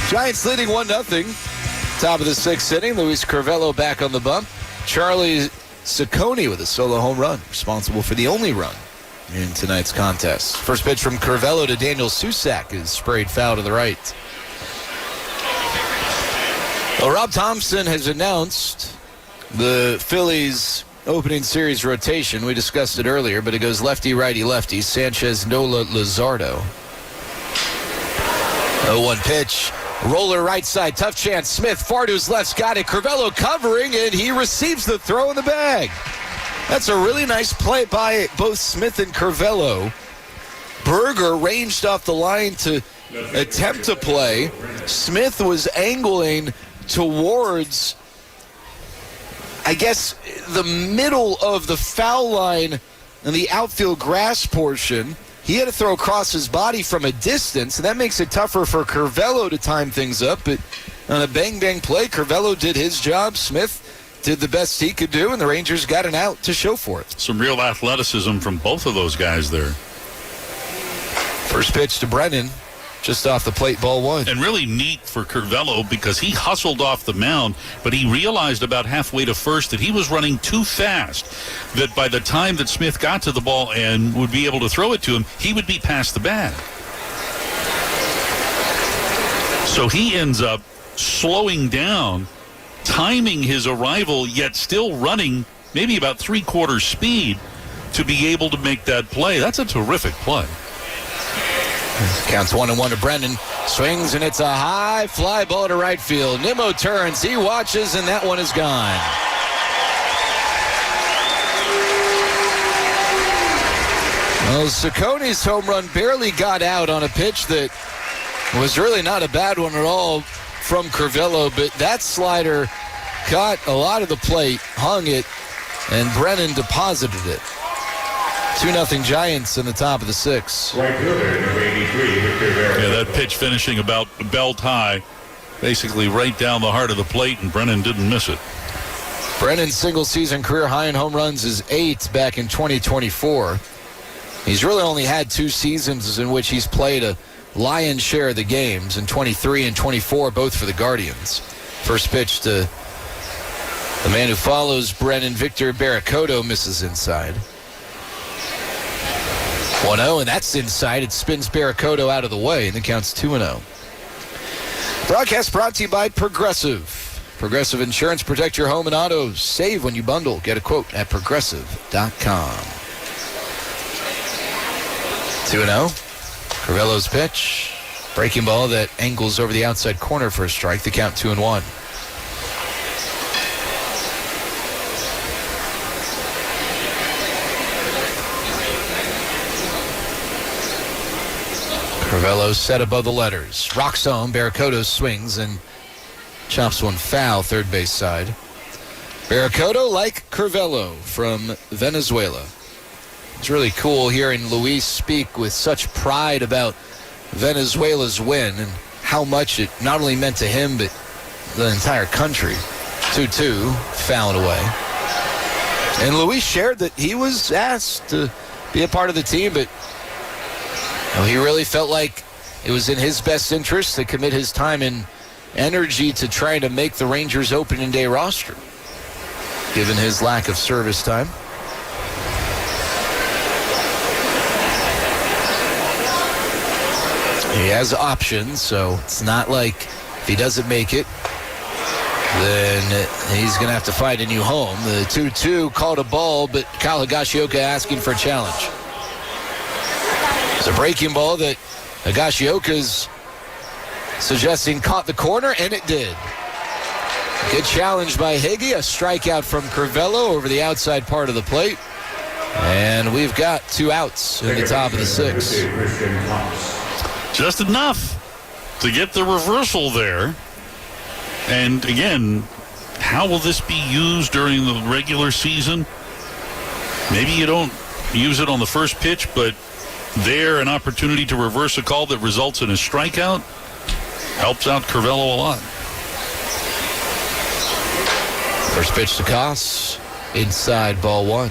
Giants leading 1-0. Top of the 6th inning. Luis Curvelo back on the bump. Charlie Ciccone with a solo home run, responsible for the only run in tonight's contest. First pitch from Curvelo to Daniel Susak is sprayed foul to the right. Well, Rob Thompson has announced the Phillies' opening series rotation. We discussed it earlier, but it goes lefty, righty, lefty. Sanchez, Nola, Luzardo. 0-1 pitch. Roller right side. Tough chance. Smith far to his left's got it. Curvelo covering, and he receives the throw in the bag. That's a really nice play by both Smith and Curvelo. Berger ranged off the line to attempt to play. Smith was angling towards, I guess, the middle of the foul line in the outfield grass portion, he had to throw across his body from a distance, and that makes it tougher for Curvelo to time things up. But on a bang-bang play, Curvelo did his job. Smith did the best he could do, and the Rangers got an out to show for it. Some real athleticism from both of those guys there. First pitch to Brennan, just off the plate, ball one. And really neat for Curvelo because he hustled off the mound, but he realized about halfway to first that he was running too fast, that by the time that Smith got to the ball and would be able to throw it to him, he would be past the bag. So he ends up slowing down, timing his arrival, yet still running maybe about three-quarters speed to be able to make that play. That's a terrific play. Counts 1-1 to Brennan. Swings, and it's a high fly ball to right field. Nimmo turns, he watches, and that one is gone. Well, Ciccone's home run barely got out on a pitch that was really not a bad one at all from Curvelo, but that slider caught a lot of the plate, hung it, and Brennan deposited it. 2-0 Giants in the top of the sixth. Right fielder, number 83, Victor Vera. Yeah, that pitch finishing about belt high, basically right down the heart of the plate, and Brennan didn't miss it. Brennan's single-season career high in home runs is 8 back in 2024. He's really only had 2 seasons in which he's played a lion's share of the games, in 23 and 24, both for the Guardians. First pitch to the man who follows Brennan, Victor Barracoto, misses inside. 1-0, and that's inside. It spins Barracoto out of the way, and the count's 2-0. Broadcast brought to you by Progressive. Progressive Insurance. Protect your home and auto. Save when you bundle. Get a quote at Progressive.com. 2-0. Curvelo's pitch. Breaking ball that angles over the outside corner for a strike. The count 2-1. Curvelo set above the letters. Rocks home. Barracoto swings and chops one foul, third base side. Barracoto, like Curvelo, from Venezuela. It's really cool hearing Luis speak with such pride about Venezuela's win and how much it not only meant to him, but the entire country. 2-2, fouled away. And Luis shared that he was asked to be a part of the team, but he really felt like it was in his best interest to commit his time and energy to trying to make the Rangers opening day roster, given his lack of service time. He has options, so it's not like if he doesn't make it, then he's going to have to find a new home. The 2-2 called a ball, but Kyle Higashioka asking for a challenge. It's a breaking ball that Higashioka's suggesting caught the corner, and it did. Good challenge by Higgy. A strikeout from Curvelo over the outside part of the plate. And we've got 2 outs in the top of the sixth. Just enough to get the reversal there. And again, how will this be used during the regular season? Maybe you don't use it on the first pitch, but there, an opportunity to reverse a call that results in a strikeout helps out Curvelo a lot. First pitch to Koss, inside, ball 1.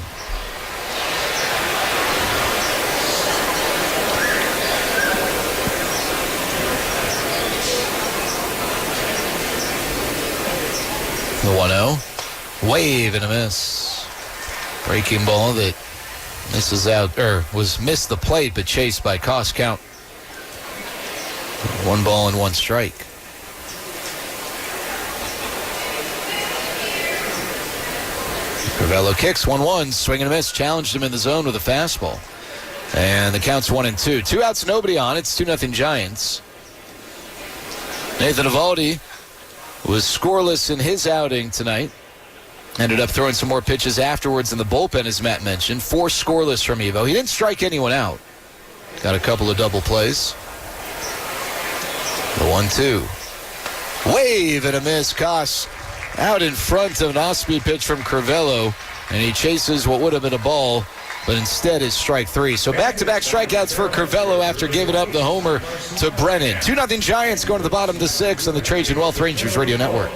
The 1-0, wave and a miss. Breaking ball that misses out, or was missed the plate, but chased by Koss. Count 1 ball and 1 strike. Curvelo kicks 1-1, swing and a miss, challenged him in the zone with a fastball. And the count's 1-2. 2 outs, nobody on. It's 2-0 Giants. Nathan Eovaldi was scoreless in his outing tonight. Ended up throwing some more pitches afterwards in the bullpen, as Matt mentioned. 4 scoreless from Evo. He didn't strike anyone out. Got a couple of double plays. The 1-2. Wave and a miss. Koss out in front of an off-speed pitch from Curvelo, and he chases what would have been a ball but instead is strike 3. So back-to-back strikeouts for Curvello after giving up the homer to Brennan. 2-0 Giants going to the bottom of the 6th on the Trajan Wealth Rangers Radio Network.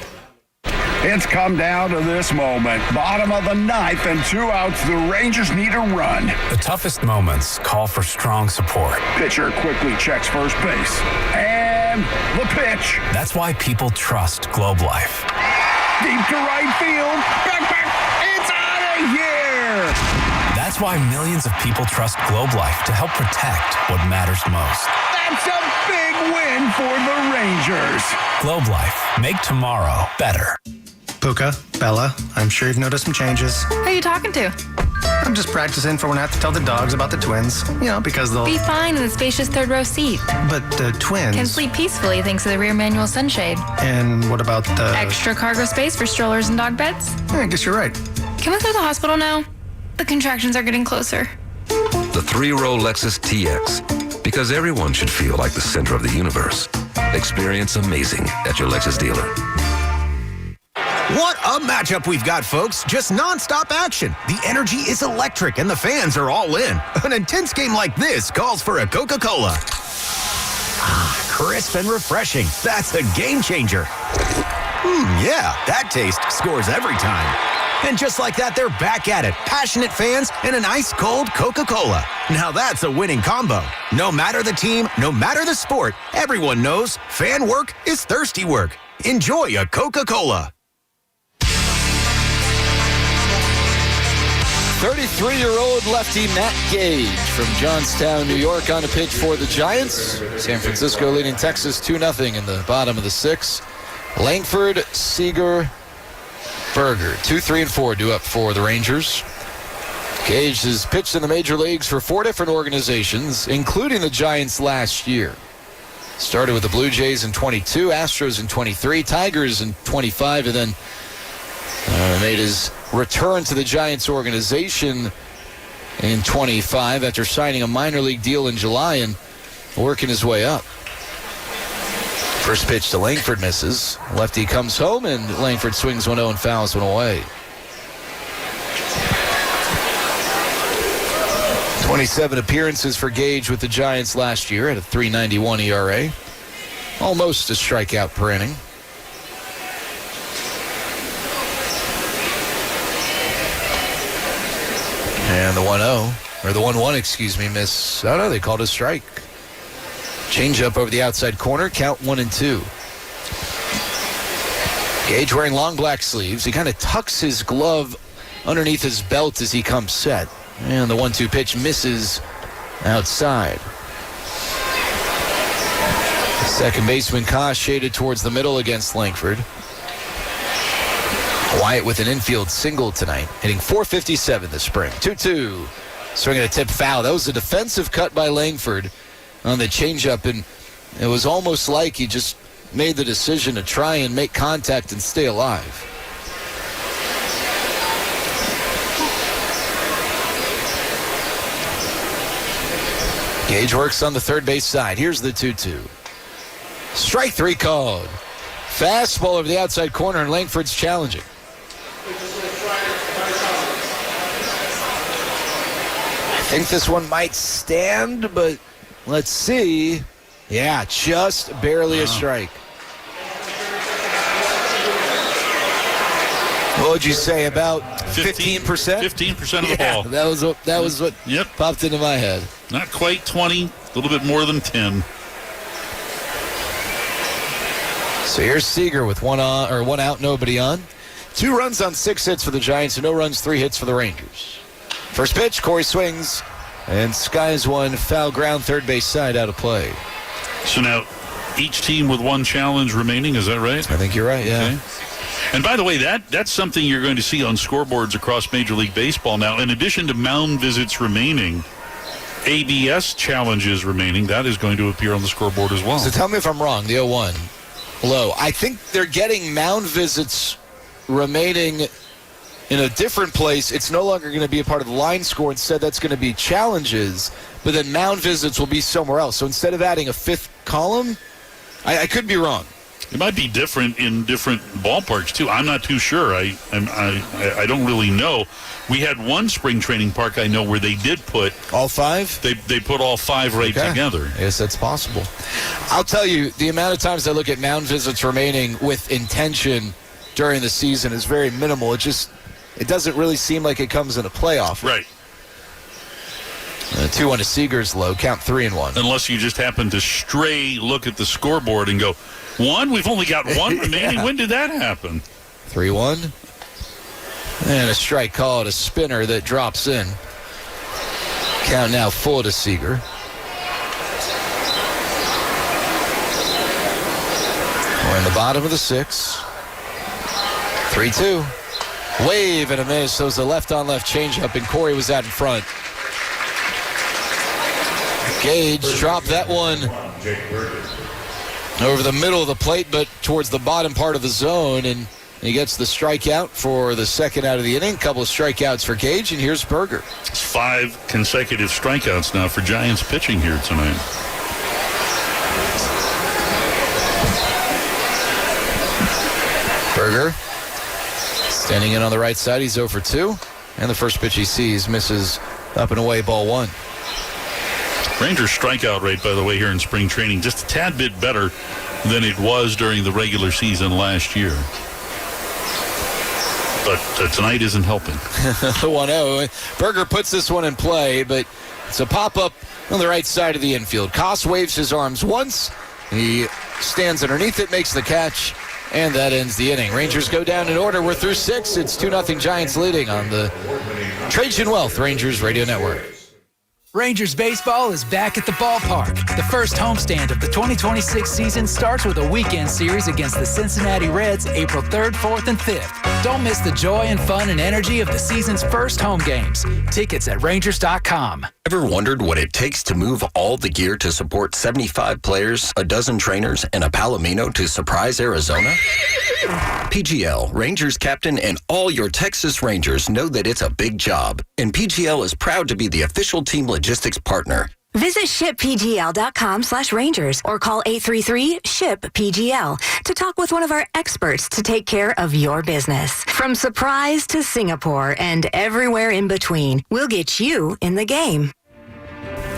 It's come down to this moment. Bottom of the 9th and 2 outs. The Rangers need a run. The toughest moments call for strong support. Pitcher quickly checks first base. And the pitch. That's why people trust Globe Life. Deep to right field. Back. It's out of here. That's why millions of people trust Globe Life to help protect what matters most. That's a big win for the Rangers. Globe Life. Make tomorrow better. Puka, Bella, I'm sure you've noticed some changes. Who are you talking to? I'm just practicing for when I have to tell the dogs about the twins. Because they'll... Be fine in the spacious third row seat. But the twins... Can sleep peacefully thanks to the rear manual sunshade. And what about the... Extra cargo space for strollers and dog beds? I guess you're right. Can we go to the hospital now? The contractions are getting closer. The 3-row Lexus TX. Because everyone should feel like the center of the universe. Experience amazing at your Lexus dealer. What a matchup we've got, folks. Just nonstop action. The energy is electric and the fans are all in. An intense game like this calls for a Coca-Cola. Crisp and refreshing. That's a game changer. Yeah, that taste scores every time. And just like that, they're back at it. Passionate fans and an ice-cold Coca-Cola. Now that's a winning combo. No matter the team, no matter the sport, everyone knows fan work is thirsty work. Enjoy a Coca-Cola. 33-year-old lefty Matt Gage from Johnstown, New York on a pitch for the Giants. San Francisco leading Texas 2-0 in the bottom of the 6th. Langford, Seager, Berger. 2, 3, and 4 due up for the Rangers. Gage has pitched in the major leagues for 4 different organizations, including the Giants last year. Started with the Blue Jays in 22, Astros in 23, Tigers in 25, and then made his return to the Giants organization in 25 after signing a minor league deal in July and working his way up. First pitch to Langford misses. Lefty comes home and Langford swings 1-0 and fouls one away. 27 appearances for Gage with the Giants last year at a 3.91 ERA. Almost a strikeout per inning. And the 1-0, or the 1-1, excuse me, miss. Oh, no, they called a strike. Change-up over the outside corner, count 1-2. Gage wearing long black sleeves. He kind of tucks his glove underneath his belt as he comes set. And the 1-2 pitch misses outside. Second baseman Kosh shaded towards the middle against Langford. Wyatt with an infield single tonight, hitting .457 this spring. 2-2. Swinging a tip foul. That was a defensive cut by Langford on the changeup, and it was almost like he just made the decision to try and make contact and stay alive. Gage works on the third base side. Here's the 2-2. Strike 3 called. Fastball over the outside corner, and Langford's challenging. I think this one might stand, but let's see. Yeah, just barely a strike. What would you say, about 15%? 15% of the ball. That was what popped into my head. Not quite 20, a little bit more than 10. So here's Seager with one out, nobody on. 2 runs on 6 hits for the Giants, and no runs, 3 hits for the Rangers. First pitch, Corey swings, and skies one, foul ground, third base side, out of play. So now, each team with 1 challenge remaining, is that right? I think you're right, yeah. Okay. And by the way, that's something you're going to see on scoreboards across Major League Baseball now. In addition to mound visits remaining, ABS challenges remaining, that is going to appear on the scoreboard as well. So tell me if I'm wrong, the 0-1. Low. I think they're getting mound visits remaining in a different place. It's no longer going to be a part of the line score. Instead, that's going to be challenges, but then mound visits will be somewhere else. So instead of adding a 5th column, I could be wrong. It might be different in different ballparks, too. I'm not too sure. I don't really know. We had one spring training park I know where they did put... All 5? They put all 5 right together. Yes, that's possible. I'll tell you, the amount of times I look at mound visits remaining with intention during the season is very minimal. It doesn't really seem like it comes in a playoff. Right. 2-1 to Seager's low, count 3-1. Unless you just happen to stray look at the scoreboard and go, 1? We've only got 1 remaining? When did that happen? 3-1. And a strike called, a spinner that drops in. Count now full to Seager. We're in the bottom of the 6th. 3-2. Wave and a miss. So it's a left-on-left changeup, and Corey was out in front. Gage dropped that one over the middle of the plate, but towards the bottom part of the zone, and he gets the strikeout for the second out of the inning. Couple of strikeouts for Gage, and here's Berger. It's 5 consecutive strikeouts now for Giants pitching here tonight. Berger standing in on the right side. He's 0 for 2, and the first pitch he sees misses up and away, ball 1. Rangers' strikeout rate, by the way, here in spring training, just a tad bit better than it was during the regular season last year. But tonight isn't helping. 1-0. Berger puts this one in play, but it's a pop-up on the right side of the infield. Koss waves his arms once. He stands underneath it, makes the catch, and that ends the inning. Rangers go down in order. We're through 6. It's 2-0 Giants leading on the Trajan Wealth Rangers Radio Network. Rangers baseball is back at the ballpark. The first homestand of the 2026 season starts with a weekend series against the Cincinnati Reds April 3rd, 4th, and 5th. Don't miss the joy and fun and energy of the season's first home games. Tickets at Rangers.com. Ever wondered what it takes to move all the gear to support 75 players, a dozen trainers, and a Palomino to Surprise, Arizona? PGL, Rangers captain, and all your Texas Rangers know that it's a big job. And PGL is proud to be the official team logistics partner. Visit shippgl.com/Rangers or call 833-SHIP-PGL to talk with one of our experts to take care of your business. From Surprise to Singapore and everywhere in between, we'll get you in the game.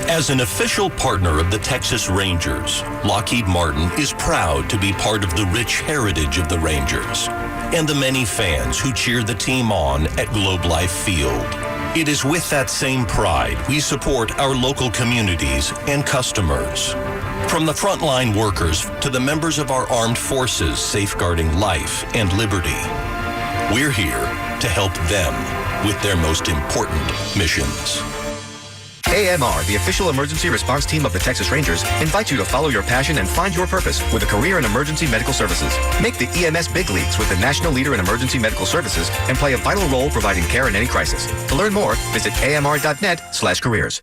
As an official partner of the Texas Rangers, Lockheed Martin is proud to be part of the rich heritage of the Rangers and the many fans who cheer the team on at Globe Life Field. It is with that same pride we support our local communities and customers. From the frontline workers to the members of our armed forces safeguarding life and liberty, we're here to help them with their most important missions. AMR, the official emergency response team of the Texas Rangers, invites you to follow your passion and find your purpose with a career in emergency medical services. Make the EMS big leagues with the national leader in emergency medical services and play a vital role providing care in any crisis. To learn more, visit amr.net/careers.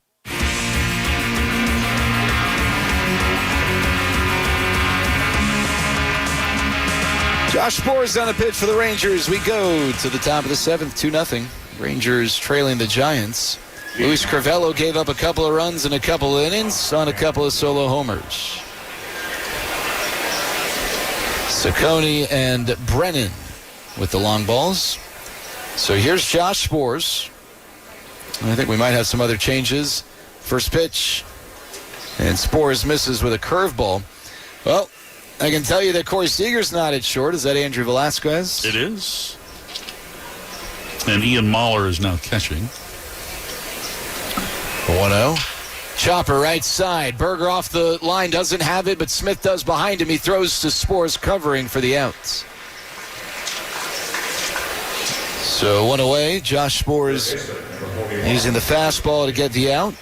Josh Sborz on a pitch for the Rangers. We go to the top of the 7th, 2-0. Rangers trailing the Giants. Luis Crivello gave up a couple of runs in a couple of innings on a couple of solo homers. Saccone and Brennan with the long balls. So here's Josh Sborz. I think we might have some other changes. First pitch, and Sborz misses with a curveball. Well, I can tell you that Corey Seager's not at short. Is that Andrew Velasquez? It is. And Ian Mahler is now catching. 1-0. Chopper right side. Berger off the line, doesn't have it, but Smith does behind him. He throws to Sborz covering for the outs. So 1 away. Josh Sborz using the fastball to get the out.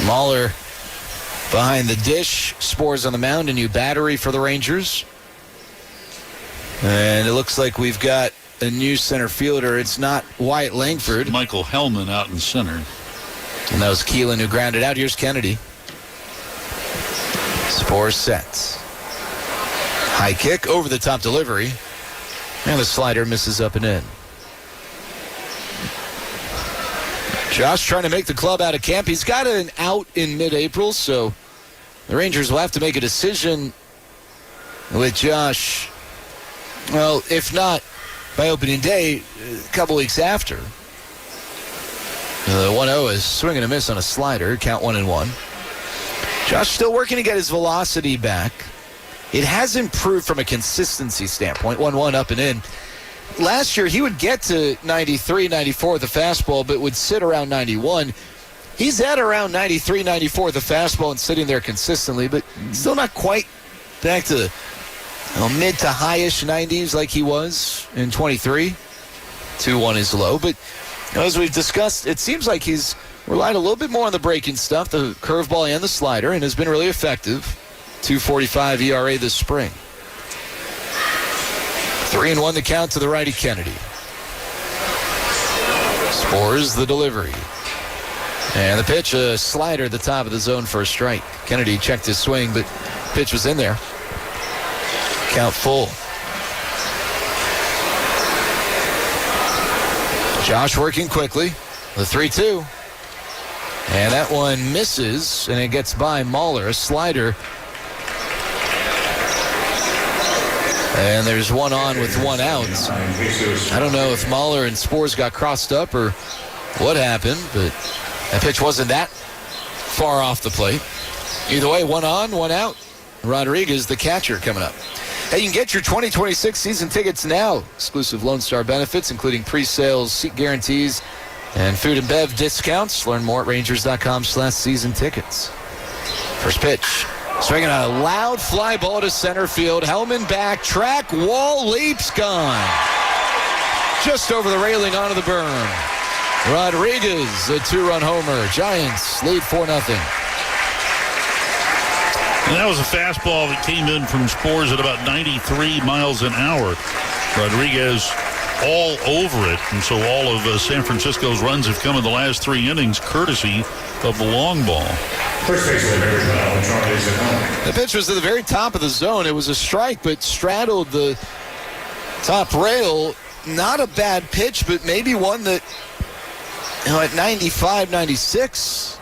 Mahler behind the dish. Sborz on the mound. A new battery for the Rangers. And it looks like we've got a new center fielder. It's not Wyatt Langford. Michael Hellman out in center. And that was Keelan who grounded out. Here's Kennedy. Sborz sets. High kick, over the top delivery. And the slider misses up and in. Josh trying to make the club out of camp. He's got an out in mid-April, so the Rangers will have to make a decision with Josh, well, if not by opening day, a couple weeks after. The 1-0 is swing and a miss on a slider. Count 1-1. Josh still working to get his velocity back. It has improved from a consistency standpoint. 1-1 up and in. Last year, he would get to 93, 94 with the fastball, but would sit around 91. He's at around 93, 94 with the fastball and sitting there consistently, but still not quite back to mid to highish 90s like he was in 23. 2-1 is low, but as we've discussed, it seems like he's relied a little bit more on the breaking stuff, the curveball and the slider, and has been really effective. 2.45 ERA this spring. 3-1 the count to the righty Kennedy. Spores the delivery. And the pitch, a slider at the top of the zone for a strike. Kennedy checked his swing, but pitch was in there. Count full. Josh working quickly. The 3-2. And that one misses, and it gets by Mahler, a slider. And there's one on with one out. I don't know if Mahler and Spores got crossed up or what happened, but that pitch wasn't that far off the plate. Either way, one on, one out. Rodriguez, the catcher, coming up. Hey, you can get your 2026 season tickets now. Exclusive Lone Star benefits, including pre-sales, seat guarantees, and food and bev discounts. Learn more at Rangers.com/season tickets. First pitch. Swinging a loud fly ball to center field. Hellman back, track, wall, leaps, gone. Just over the railing onto the berm. Rodriguez, a 2-run homer. Giants lead 4-0. And that was a fastball that came in from Spores at about 93 miles an hour. Rodriguez all over it, and so all of San Francisco's runs have come in the last 3 innings courtesy of the long ball. First baseman, Charlie Zahone. The pitch was at the very top of the zone. It was a strike, but straddled the top rail. Not a bad pitch, but maybe one that, at 95, 96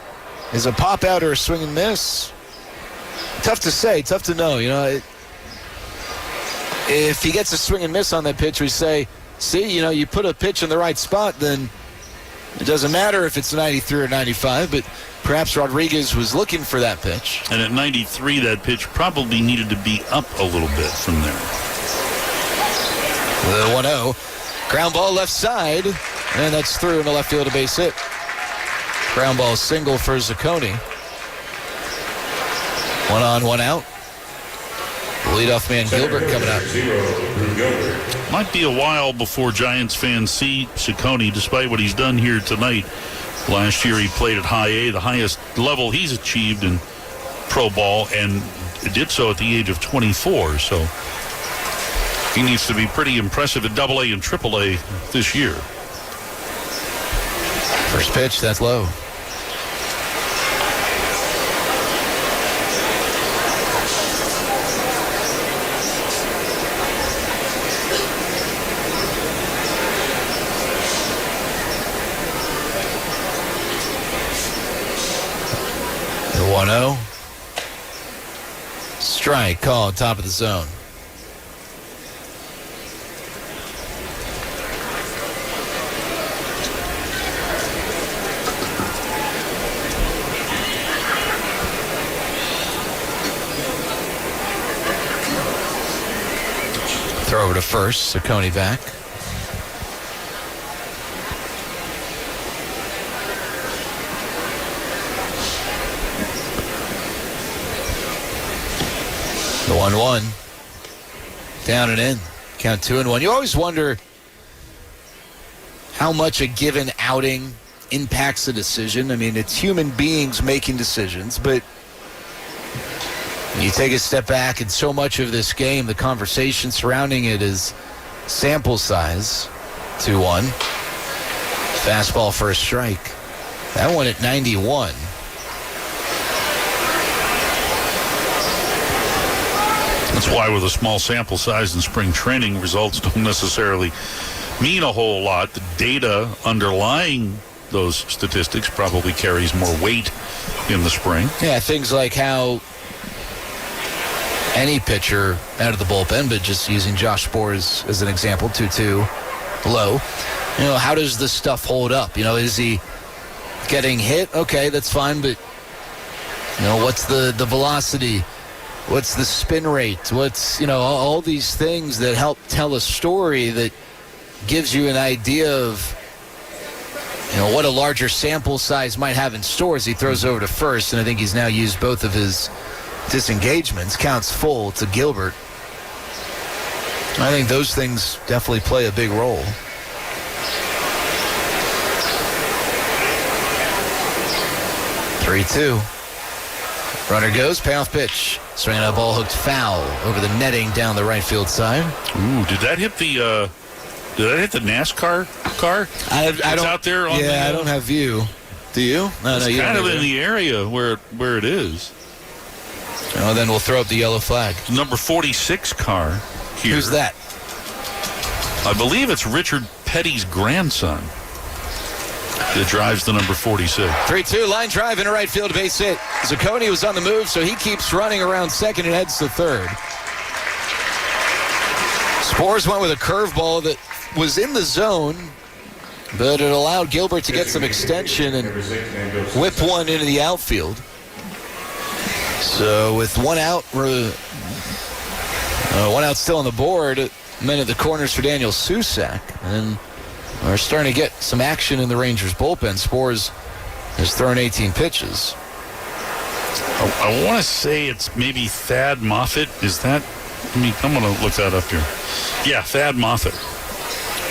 is a pop out or a swing and miss. Tough to say, tough to know. If he gets a swing and miss on that pitch, we say, see, you put a pitch in the right spot, then it doesn't matter if it's 93 or 95, but perhaps Rodriguez was looking for that pitch. And at 93, that pitch probably needed to be up a little bit from there. The 1-0. Ground ball left side, and that's through into left field, a base hit. Ground ball single for Zaccone. 1 on, 1 out. The leadoff man Gilbert coming out. Might be a while before Giants fans see Zaccone, despite what he's done here tonight. Last year he played at high A, the highest level he's achieved in pro ball, and did so at the age of 24. So he needs to be pretty impressive at Double A and Triple A this year. First pitch, that's low. The 1-0. Strike called top of the zone. Throw over to first, Zaccone back. The 1-1. Down and in. Count 2-1. You always wonder how much a given outing impacts a decision. I mean, it's human beings making decisions, but you take a step back, and so much of this game, the conversation surrounding it is sample size. 2-1. Fastball for a strike. That one at 91. That's why with a small sample size in spring training, results don't necessarily mean a whole lot. The data underlying those statistics probably carries more weight in the spring. Yeah, things like how any pitcher out of the bullpen, but just using Josh Sborz as an example, 2-2 low. How does this stuff hold up? Is he getting hit? Okay, that's fine, but what's the velocity? What's the spin rate? What's, all these things that help tell a story that gives you an idea of, what a larger sample size might have in store as he throws over to first. And I think he's now used both of his disengagements. Counts full to Gilbert. I think those things definitely play a big role. 3-2. Runner goes, payoff pitch. Swinging a ball hooked foul over the netting down the right field side. Ooh, did that hit the NASCAR car? I don't, out there on I don't have view. Do you? No, it's you kind of in the area where it is. Then we'll throw up the yellow flag. Number 46 car here. Who's that? I believe it's Richard Petty's grandson that drives the number 46. 3-2, line drive into right field, base hit. Zacconi was on the move, so he keeps running around second and heads to third. Sborz went with a curveball that was in the zone, but it allowed Gilbert to get some extension and whip one into the outfield. So with one out still on the board, men at the corners for Daniel Susac, and we're starting to get some action in the Rangers bullpen. Sborz has thrown 18 pitches. I want to say it's maybe Thad Moffitt. Is that? I'm going to look that up here. Yeah, Thad Moffitt.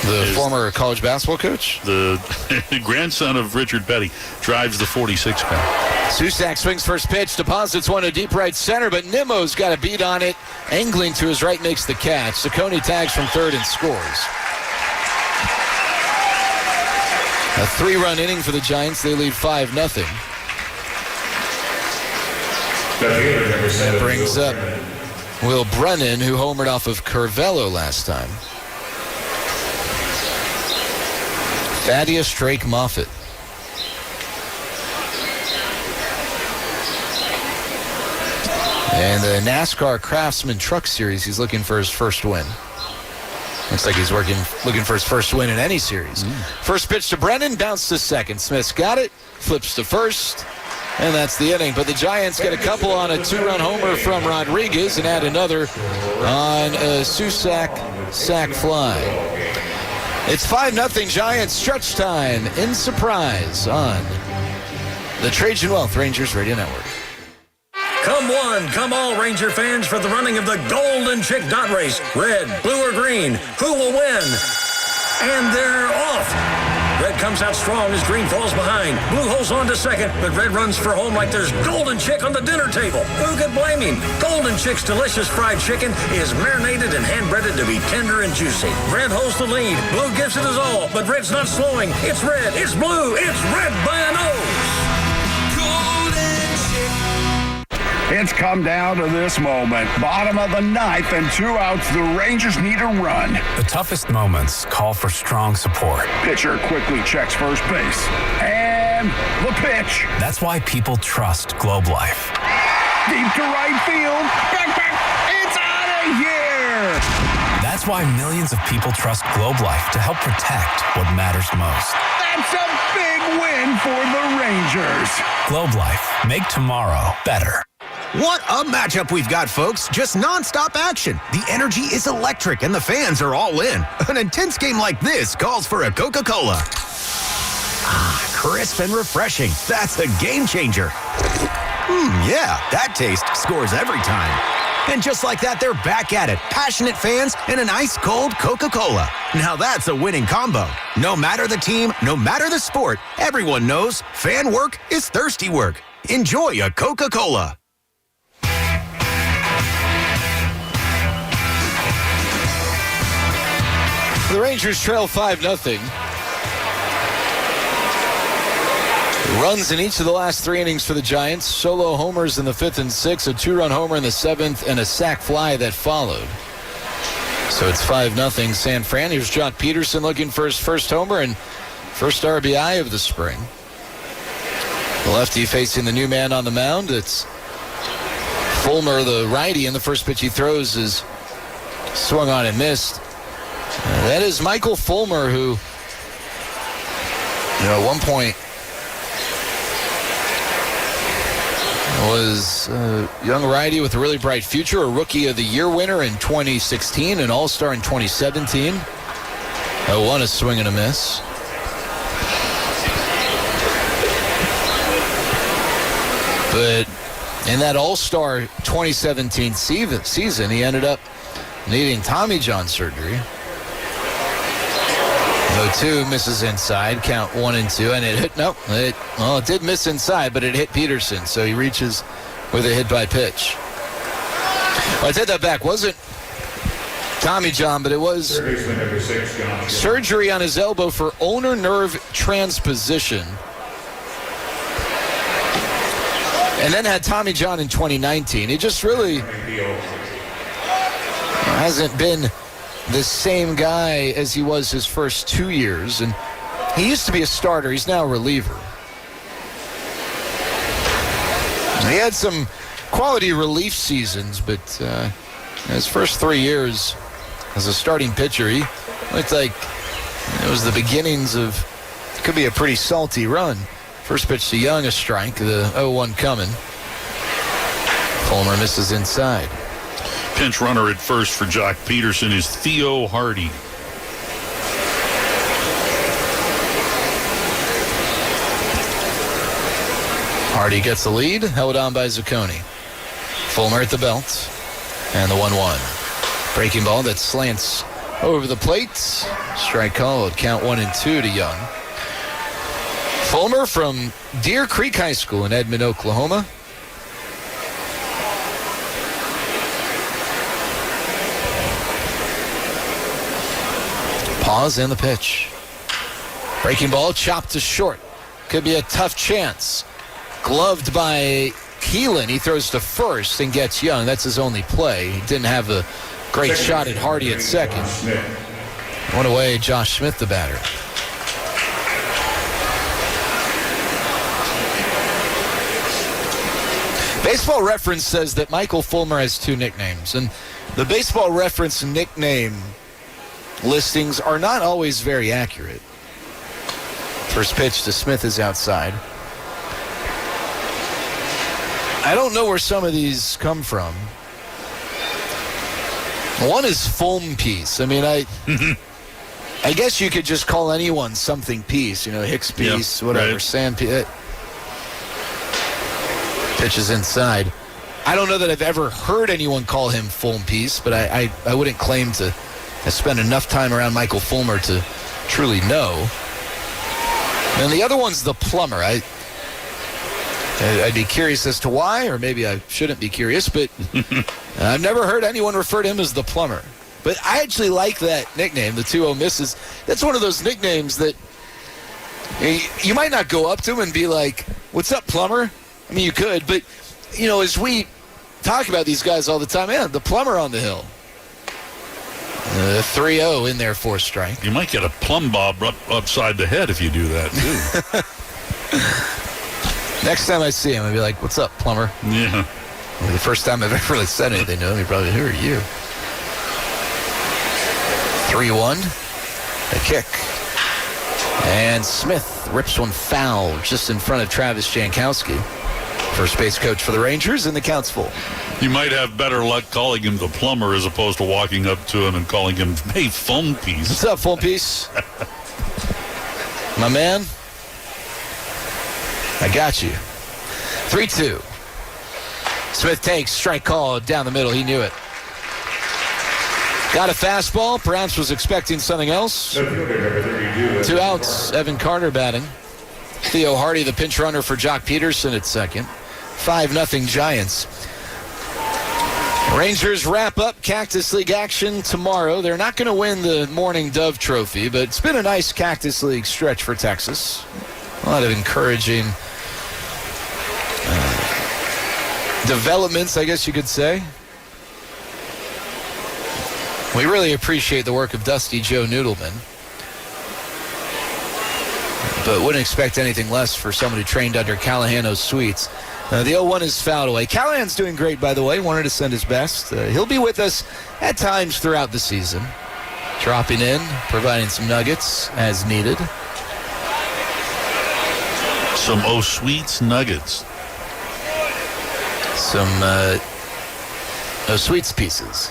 The former college basketball coach? The grandson of Richard Petty drives the 46 car. Susac swings first pitch, deposits one to deep right center, but Nimmo's got a beat on it. Angling to his right makes the catch. Zacconi tags from third and scores. A 3-run inning for the Giants. They lead 5-0. That brings up Will Brennan, who homered off of Curvello last time. Thaddeus Drake Moffitt. And the NASCAR Craftsman Truck Series, he's looking for his first win. Looks like he's looking for his first win in any series. First pitch to Brennan, bounce to second. Smith's got it, flips to first, and that's the inning. But the Giants get a couple on a 2-run homer from Rodriguez and add another on a Susac sac fly. It's 5-0 Giants. Stretch time in Surprise on the Trajan Wealth Rangers Radio Network. Come one, come all Ranger fans for the running of the Golden Chick Dot Race. Red, blue, or green, who will win? And they're off. Red comes out strong as green falls behind. Blue holds on to second, but red runs for home like there's Golden Chick on the dinner table. Who could blame him? Golden Chick's delicious fried chicken is marinated and hand-breaded to be tender and juicy. Red holds the lead. Blue gives it his all, but red's not slowing. It's red, it's blue, it's red by a nose. It's come down to this moment. Bottom of the ninth and 2 outs. The Rangers need a run. The toughest moments call for strong support. Pitcher quickly checks first base. And the pitch. That's why people trust Globe Life. Deep to right field. Back. It's out of here. That's why millions of people trust Globe Life to help protect what matters most. That's a big win for the Rangers. Globe Life. Make tomorrow better. What a matchup we've got, folks. Just nonstop action. The energy is electric and the fans are all in. An intense game like this calls for a Coca-Cola. Ah, crisp and refreshing. That's a game changer. Yeah, that taste scores every time. And just like that, they're back at it. Passionate fans and an ice-cold Coca-Cola. Now that's a winning combo. No matter the team, no matter the sport, everyone knows fan work is thirsty work. Enjoy a Coca-Cola. The Rangers trail 5-0. Runs in each of the last 3 innings for the Giants. Solo homers in the 5th and 6th, a 2-run homer in the 7th, and a sac fly that followed. So it's 5-0 San Fran. Here's Jock Peterson looking for his first homer and first RBI of the spring. The lefty facing the new man on the mound. It's Fulmer, the righty, and the first pitch he throws is swung on and missed. That is Michael Fulmer, who, at one point was a young righty with a really bright future, a Rookie of the Year winner in 2016, an All-Star in 2017. 0-1, a swing and a miss. But in that All-Star 2017 season, he ended up needing Tommy John surgery. 0-2, misses inside, count 1-2, and it hit, it did miss inside, but it hit Peterson, so he reaches with a hit by pitch. Well, I take that back, wasn't Tommy John, but it was surgery on his elbow for ulnar nerve transposition. And then had Tommy John in 2019. He just really hasn't been the same guy as he was his first 2 years. And he used to be a starter. He's now a reliever. He had some quality relief seasons, but his first 3 years as a starting pitcher, he looked like it was the beginnings of, could be a pretty salty run. First pitch to Young, a strike, the 0-1 coming. Fulmer misses inside. Pinch runner at first for Jock Peterson is Theo Hardy. Hardy gets the lead, held on by Zucconi. Fulmer at the belt, and the 1-1. Breaking ball that slants over the plate. Strike called, count 1-2 to Young. Fulmer from Deer Creek High School in Edmond, Oklahoma. Pause and the pitch. Breaking ball chopped to short. Could be a tough chance. Gloved by Keelan. He throws to first and gets Young. That's his only play. He didn't have a great shot at Hardy at second. One away, Josh Smith, the batter. Baseball Reference says that Michael Fulmer has 2 nicknames, and the Baseball Reference nickname listings are not always very accurate. First pitch to Smith is outside. I don't know where some of these come from. One is foam piece. I mean, I guess you could just call anyone something piece, Hicks piece, whatever, right. Sand piece. Pitches inside. I don't know that I've ever heard anyone call him foam piece, but I wouldn't claim to have spent enough time around Michael Fulmer to truly know. And the other one's the plumber. I'd be curious as to why, or maybe I shouldn't be curious, but I've never heard anyone refer to him as the plumber. But I actually like that nickname, the 2-0 misses. That's one of those nicknames that you might not go up to him and be like, "What's up, plumber?" I mean, you could, but, as we talk about these guys all the time, the plumber on the hill. 3-0 in there for a strike. You might get a plumb bob upside the head if you do that, too. Next time I see him, I'll be like, "What's up, plumber?" Yeah. The first time I've ever really said anything to him, he probably, "Who are you?" 3-1, a kick. And Smith rips one foul just in front of Travis Jankowski. First base coach for the Rangers, and the count's full. You might have better luck calling him the plumber as opposed to walking up to him and calling him, "Hey, foam piece." What's up, foam piece? My man, I got you. 3-2. Smith takes, strike call down the middle. He knew it. Got a fastball, perhaps was expecting something else. 2 outs, Evan Carter batting. Theo Hardy, the pinch runner for Jock Peterson at second. 5-0 Giants. Rangers wrap up Cactus League action tomorrow. They're not going to win the Morning Dove Trophy, but it's been a nice Cactus League stretch for Texas. A lot of encouraging developments, I guess you could say. We really appreciate the work of Dusty Joe Noodleman, but wouldn't expect anything less for someone who trained under Callahan O'Sweets. The 0-1 is fouled away. Callahan's doing great, by the way. Wanted to send his best. He'll be with us at times throughout the season. Dropping in, providing some nuggets as needed. Some Sweets nuggets. Some Sweets pieces.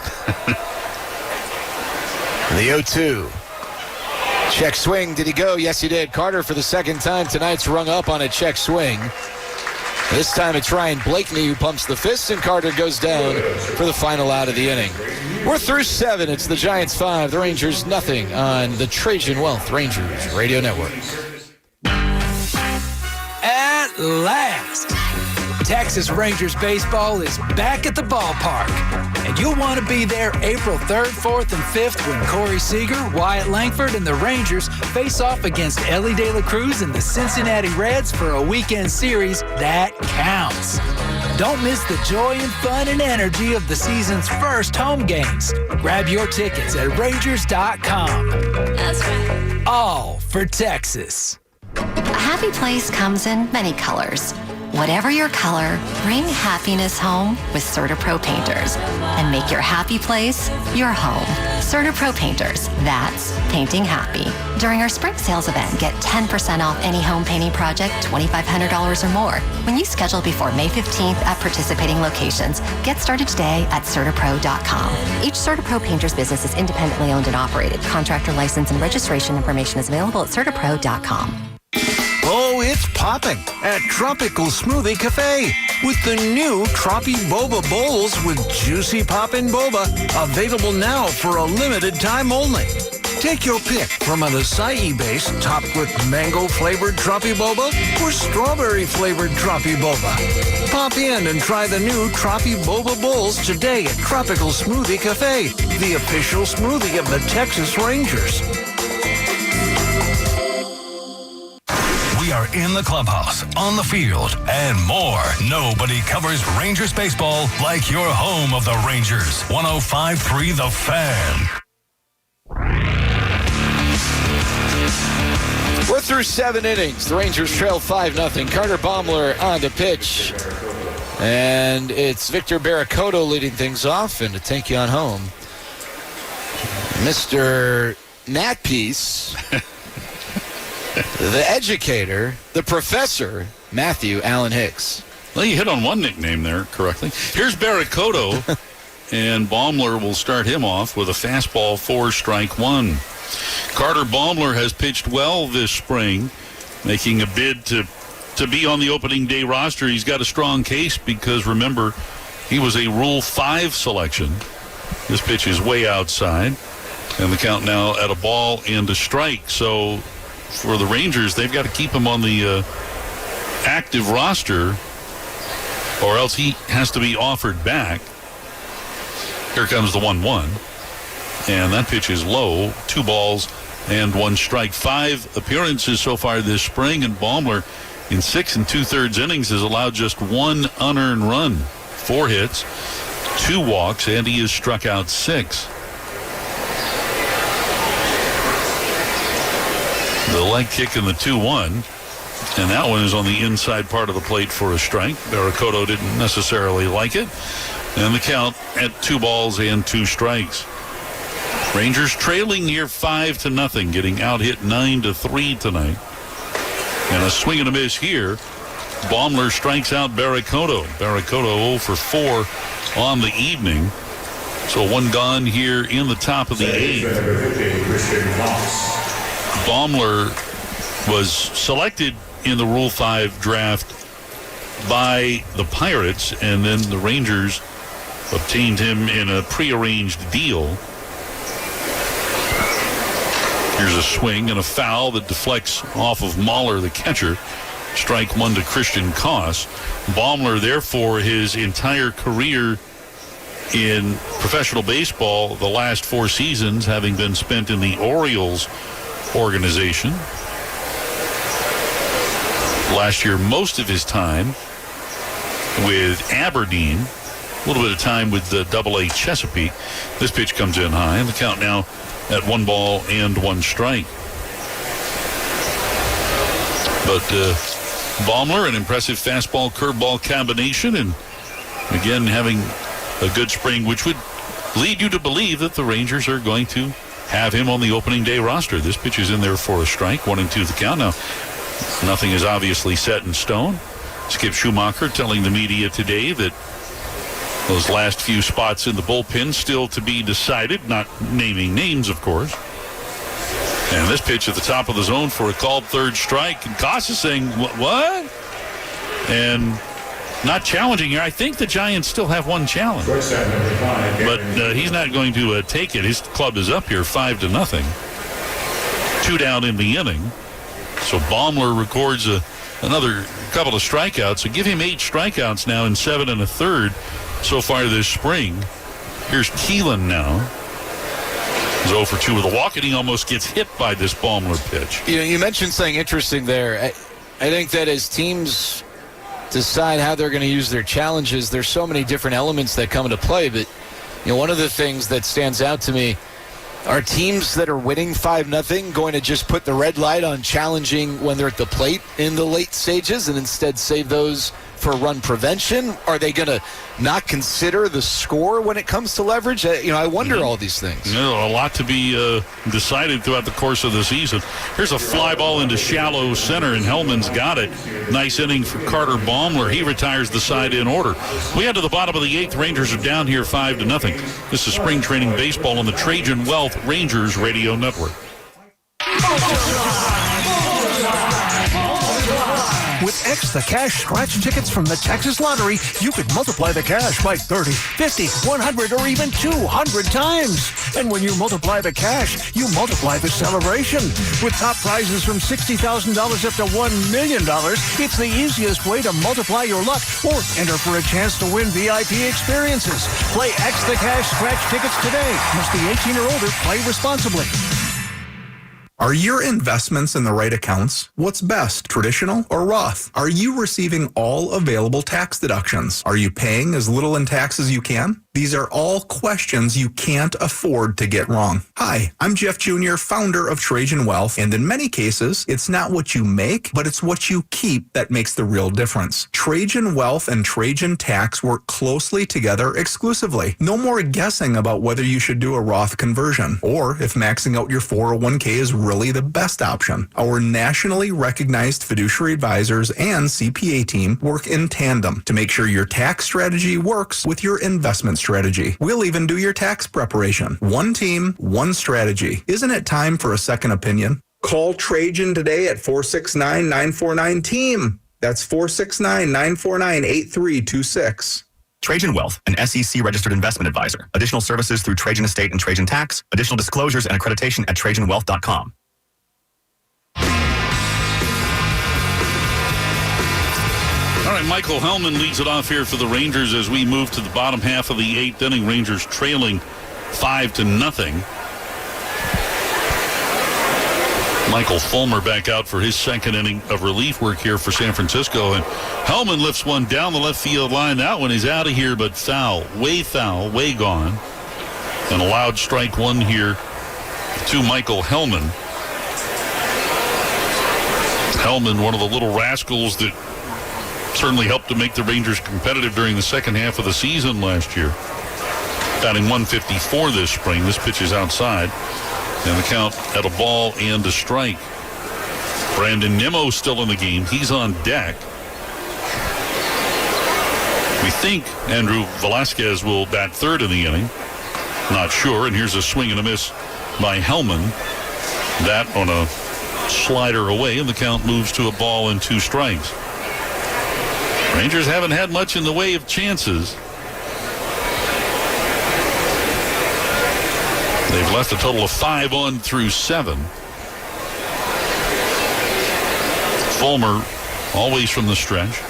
The 0-2. Check swing. Did he go? Yes, he did. Carter, for the second time tonight's rung up on a check swing. This time it's Ryan Blakeney who pumps the fist, and Carter goes down for the final out of the inning. We're through 7. It's the Giants 5, the Rangers nothing on the Trajan Wealth Rangers Radio Network. At last, Texas Rangers baseball is back at the ballpark. And you'll want to be there April 3rd, 4th, and 5th when Corey Seager, Wyatt Langford, and the Rangers face off against Ellie De La Cruz and the Cincinnati Reds for a weekend series that counts. Don't miss the joy and fun and energy of the season's first home games. Grab your tickets at Rangers.com. That's right. All for Texas. A happy place comes in many colors. Whatever your color, bring happiness home with CertaPro Painters and make your happy place your home. CertaPro Painters, that's painting happy. During our spring sales event, get 10% off any home painting project, $2,500 or more. When you schedule before May 15th at participating locations, get started today at CertaPro.com. Each CertaPro Painters business is independently owned and operated. Contractor license and registration information is available at CertaPro.com. Oh, it's popping at Tropical Smoothie Cafe with the new Tropi Boba Bowls with juicy poppin' boba, available now for a limited time only. Take your pick from an acai base topped with mango-flavored Tropi Boba or strawberry-flavored Tropi Boba. Pop in and try the new Tropi Boba Bowls today at Tropical Smoothie Cafe, the official smoothie of the Texas Rangers. We are in the clubhouse, on the field, and more. Nobody covers Rangers baseball like your home of the Rangers. 105.3 The Fan. We're through 7 innings. The Rangers trail 5-0. Carter Baumler on to pitch. And it's Victor Barracoto leading things off. And to take you on home, Mr. Nat Peace. The educator, the professor, Matthew Allen Hicks. Well, you hit on one nickname there correctly. Here's Barracoto, and Baumler will start him off with a fastball, 4-1. Carter Baumler has pitched well this spring, making a bid to be on the opening day roster. He's got a strong case because, remember, he was a Rule 5 selection. This pitch is way outside, and the count now at a ball and a strike. So for the Rangers, they've got to keep him on the active roster, or else he has to be offered back. Here comes the 1-1, and that pitch is low. 2 balls and 1 strike. 5 appearances so far this spring, and Baumler in 6 2/3 innings has allowed just 1 unearned run, 4 hits, 2 walks, and he has struck out 6. The leg kick in the 2-1, and that one is on the inside part of the plate for a strike. Barracoto didn't necessarily like it, and the count at 2 balls and 2 strikes. Rangers trailing here 5-0, getting out hit 9-3 tonight. And a swing and a miss here. Baumler strikes out Barracoto. Barracoto 0 for 4 on the evening. So 1 gone here in the top of the 8th. Baumler was selected in the Rule 5 draft by the Pirates, and then the Rangers obtained him in a prearranged deal. Here's a swing and a foul that deflects off of Mahler, the catcher. Strike 1 to Christian Koss. Baumler, therefore, his entire career in professional baseball, the last 4 seasons having been spent in the Orioles organization. Last year, most of his time with Aberdeen. A little bit of time with the AA Chesapeake. This pitch comes in high, and the count now at 1 ball and 1 strike. But Baumler, an impressive fastball curveball combination, and again having a good spring, which would lead you to believe that the Rangers are going to have him on the opening day roster. This pitch is in there for a strike, 1-2 the count. Now, nothing is obviously set in stone. Skip Schumacher telling the media today that those last few spots in the bullpen still to be decided, not naming names, of course. And this pitch at the top of the zone for a called third strike. And Koss is saying, what? And not challenging here. I think the Giants still have one challenge. But he's not going to take it. His club is up here 5-0. 2 down in the inning. So Baumler records another couple of strikeouts. So give him 8 strikeouts now in 7 1/3 so far this spring. Here's Keelan now. He's 0 for 2 with a walk, and he almost gets hit by this Baumler pitch. You mentioned something interesting there. I think that as teams decide how they're going to use their challenges, there's so many different elements that come into play. But one of the things that stands out to me are teams that are winning 5-0 going to just put the red light on challenging when they're at the plate in the late stages and instead save those for run prevention? Are they going to not consider the score when it comes to leverage? I wonder all these things. A lot to be decided throughout the course of the season. Here's a fly ball into shallow center, and Hellman's got it. Nice inning for Carter Baumler. He retires the side in order. We head to the bottom of the 8th. Rangers are down here 5-0. This is spring training baseball on the Trajan Wealth Rangers Radio Network. With X the Cash scratch tickets from the Texas Lottery, you could multiply the cash by 30, 50, 100, or even 200 times. And when you multiply the cash, you multiply the celebration. With top prizes from $60,000 up to $1 million, it's the easiest way to multiply your luck or enter for a chance to win VIP experiences. Play X the Cash scratch tickets today. Must be 18 or older. Play responsibly. Are your investments in the right accounts? What's best, traditional or Roth? Are you receiving all available tax deductions? Are you paying as little in tax as you can? These are all questions you can't afford to get wrong. Hi, I'm Jeff Jr., founder of Trajan Wealth, and in many cases, it's not what you make, but it's what you keep that makes the real difference. Trajan Wealth and Trajan Tax work closely together exclusively. No more guessing about whether you should do a Roth conversion, or if maxing out your 401k is really the best option. Our nationally recognized fiduciary advisors and CPA team work in tandem to make sure your tax strategy works with your investment strategy. We'll even do your tax preparation. One team, one strategy. Isn't it time for a second opinion? Call Trajan today at 469-949-TEAM. That's 469-949-8326. Trajan Wealth, an SEC-registered investment advisor. Additional services through Trajan Estate and Trajan Tax. Additional disclosures and accreditation at TrajanWealth.com. All right, Michael Hellman leads it off here for the Rangers as we move to the bottom half of the 8th inning. Rangers trailing 5-0. Michael Fulmer back out for his second inning of relief work here for San Francisco. And Hellman lifts one down the left field line. That one is out of here, but foul, way gone. And a loud strike one here to Michael Hellman. Hellman, one of the little rascals that certainly helped to make the Rangers competitive during the second half of the season last year. Batting 154 this spring. This pitch is outside. And the count at a ball and a strike. Brandon Nimmo still in the game. He's on deck. We think Andrew Velasquez will bat third in the inning. Not sure. And here's a swing and a miss by Hellman. That on a slider away, and the count moves to a ball and 2 strikes. Rangers haven't had much in the way of chances. They've left a total of 5 on through 7. Fulmer always from the stretch.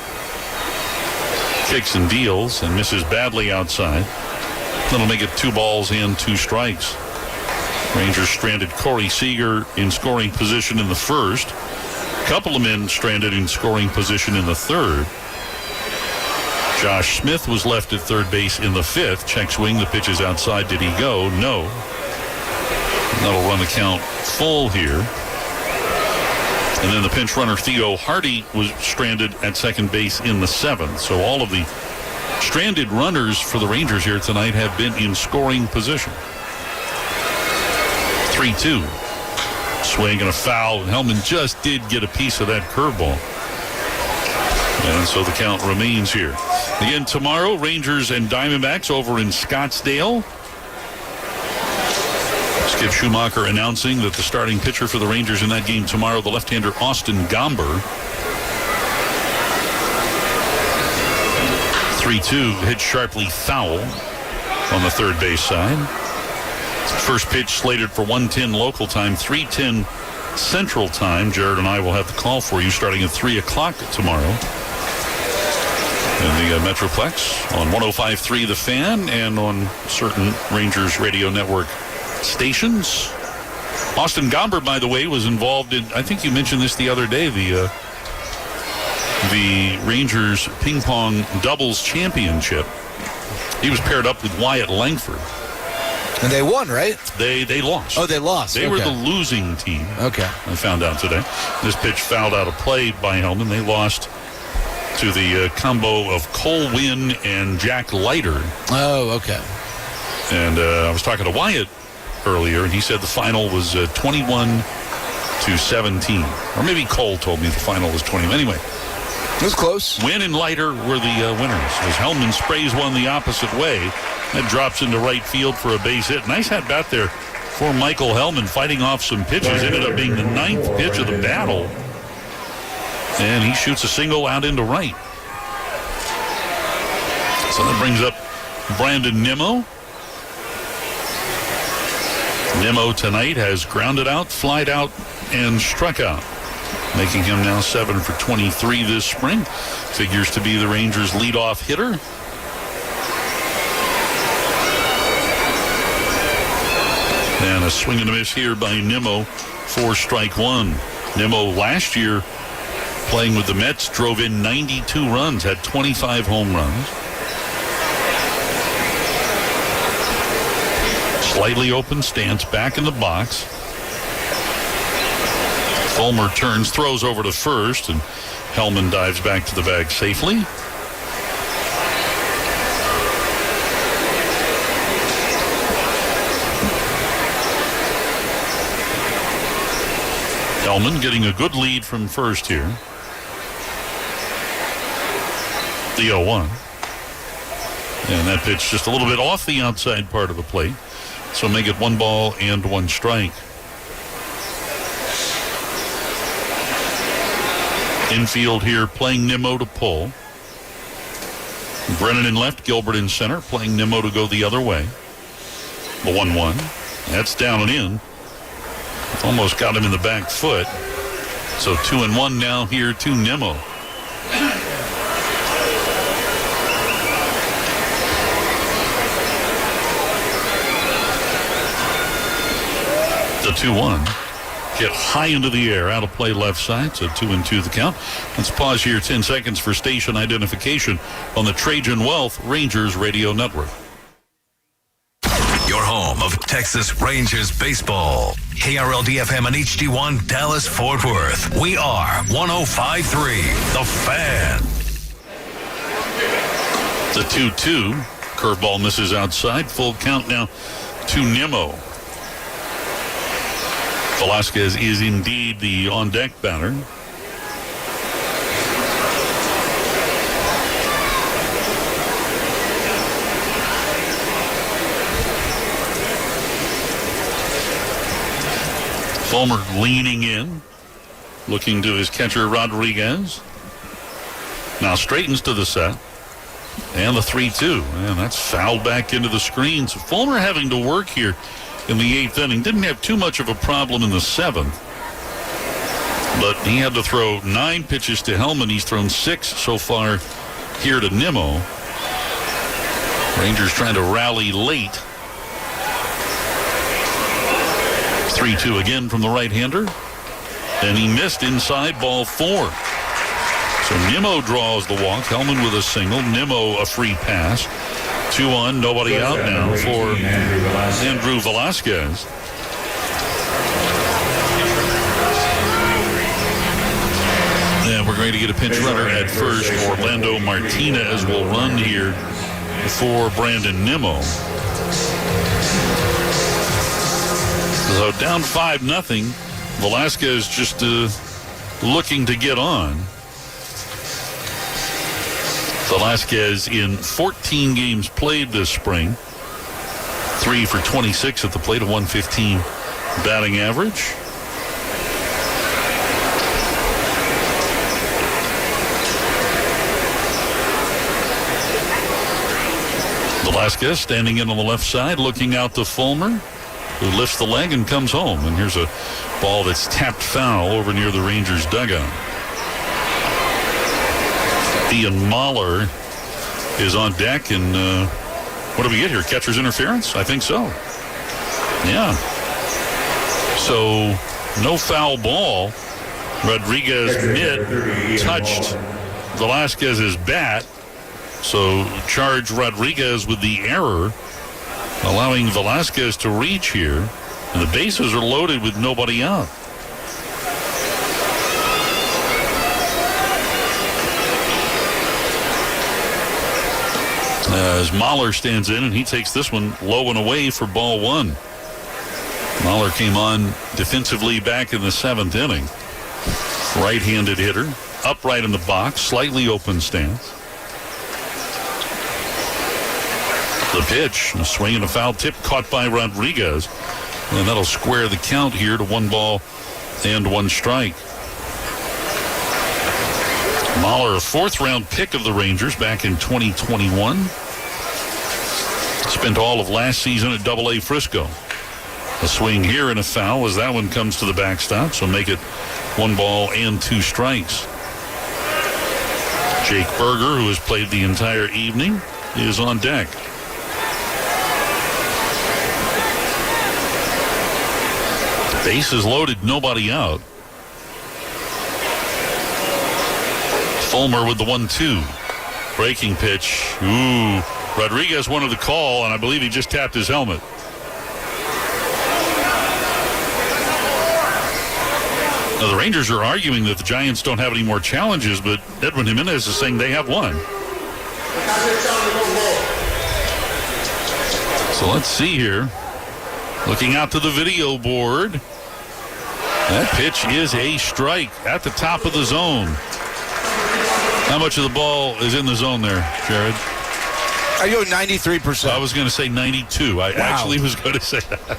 Kicks and deals and misses badly outside. That'll make it 2 balls and 2 strikes. Rangers stranded Corey Seager in scoring position in the first. Couple of men stranded in scoring position in the third. Josh Smith was left at third base in the 5th. Check swing. The pitch is outside. Did he go? No. That'll run the count full here. And then the pinch runner Theo Hardy was stranded at second base in the 7th. So all of the stranded runners for the Rangers here tonight have been in scoring position. 3-2. Swing and a foul. And Hellman just did get a piece of that curveball. And so the count remains here. Again, tomorrow, Rangers and Diamondbacks over in Scottsdale. Skip Schumacher announcing that the starting pitcher for the Rangers in that game tomorrow, the left-hander Austin Gomber. 3-2, hit sharply foul on the third base side. First pitch slated for 1:10 local time, 3:10 Central Time. Jared and I will have the call for you starting at 3 o'clock tomorrow in the Metroplex on 105.3 The Fan and on certain Rangers Radio Network stations. Austin Gomber, by the way, was involved in, I think you mentioned this the other day, the Rangers ping pong doubles championship. He was paired up with Wyatt Langford. And they won, right? They lost. Oh, they lost. They were the losing team. Okay. I found out today. This pitch fouled out of play by Hellman. They lost to the combo of Cole Wynn and Jack Leiter. Oh, okay. And I was talking to Wyatt earlier, and he said the final was 21-17. Or maybe Cole told me the final was 20. Anyway. It was close. Wynn and Leiter were the winners. As Hellman sprays one the opposite way, that drops into right field for a base hit. Nice at bat there for Michael Hellman, fighting off some pitches. Ended up being the 9th pitch of the battle. And he shoots a single out into right. So that brings up Brandon Nimmo. Nimmo tonight has grounded out, flied out, and struck out, making him now 7 for 23 this spring. Figures to be the Rangers' leadoff hitter. And a swing and a miss here by Nimmo for strike one. Nimmo last year, playing with the Mets, drove in 92 runs, had 25 home runs. Slightly open stance, back in the box. Fulmer turns, throws over to first, and Hellman dives back to the bag safely. Hellman getting a good lead from first here. The 0-1. And that pitch just a little bit off the outside part of the plate. So make it 1 ball and 1 strike. Infield here playing Nimmo to pull. Brennan in left, Gilbert in center, playing Nimmo to go the other way. The 1-1. That's down and in. Almost got him in the back foot. So 2-1 now here to Nimmo. The 2-1. Get high into the air, out of play left side, so 2-2 the count. Let's pause here 10 seconds for station identification on the Trajan Wealth Rangers Radio Network. Your home of Texas Rangers baseball. KRLD-FM and HD1 Dallas-Fort Worth. We are 105.3 The Fan. The 2-2. Curveball misses outside. Full count now to Nimmo. Velasquez is indeed the on-deck batter. Fulmer leaning in, looking to his catcher Rodriguez. Now straightens to the set. And the 3-2. And that's fouled back into the screen. So Fulmer having to work here in the 8th inning. Didn't have too much of a problem in the 7th. But he had to throw 9 pitches to Hellman. He's thrown 6 so far here to Nimmo. Rangers trying to rally late. 3-2 again from the right-hander. And he missed inside, ball 4. So Nimmo draws the walk. Hellman with a single. Nimmo a free pass. 2-1, nobody out now for Andrew Velasquez. we're going to get a pinch runner at first. Orlando Martinez will run here for Brandon Nimmo. So down 5-0. Velasquez just looking to get on. Velasquez in 14 games played this spring. 3 for 26 at the plate, a 115 batting average. Velasquez standing in on the left side, looking out to Fulmer, who lifts the leg and comes home. And here's a ball that's tapped foul over near the Rangers dugout. Ian Mahler is on deck, and what do we get here? Catcher's interference? I think so. Yeah. So no foul ball. Rodriguez mitt touched Velasquez's bat. So charge Rodriguez with the error, allowing Velasquez to reach here. And the bases are loaded with nobody out. As Mahler stands in, and he takes this one low and away for ball one. Mahler came on defensively back in the 7th inning. Right-handed hitter, upright in the box, slightly open stance. The pitch, a swing and a foul tip caught by Rodriguez. And that'll square the count here to 1 ball and 1 strike. Mahler, a 4th-round pick of the Rangers back in 2021. Spent all of last season at Double-A Frisco. A swing here and a foul as that one comes to the backstop, so make it 1 ball and 2 strikes. Jake Berger, who has played the entire evening, is on deck. Bases loaded, nobody out. Fulmer with the 1-2. Breaking pitch. Ooh. Rodriguez wanted the call, and I believe he just tapped his helmet. Now, the Rangers are arguing that the Giants don't have any more challenges, but Edwin Jimenez is saying they have one. So let's see here. Looking out to the video board. That pitch is a strike at the top of the zone. How much of the ball is in the zone there, Jared? I go 93%. I was going to say 92. I actually was going to say that.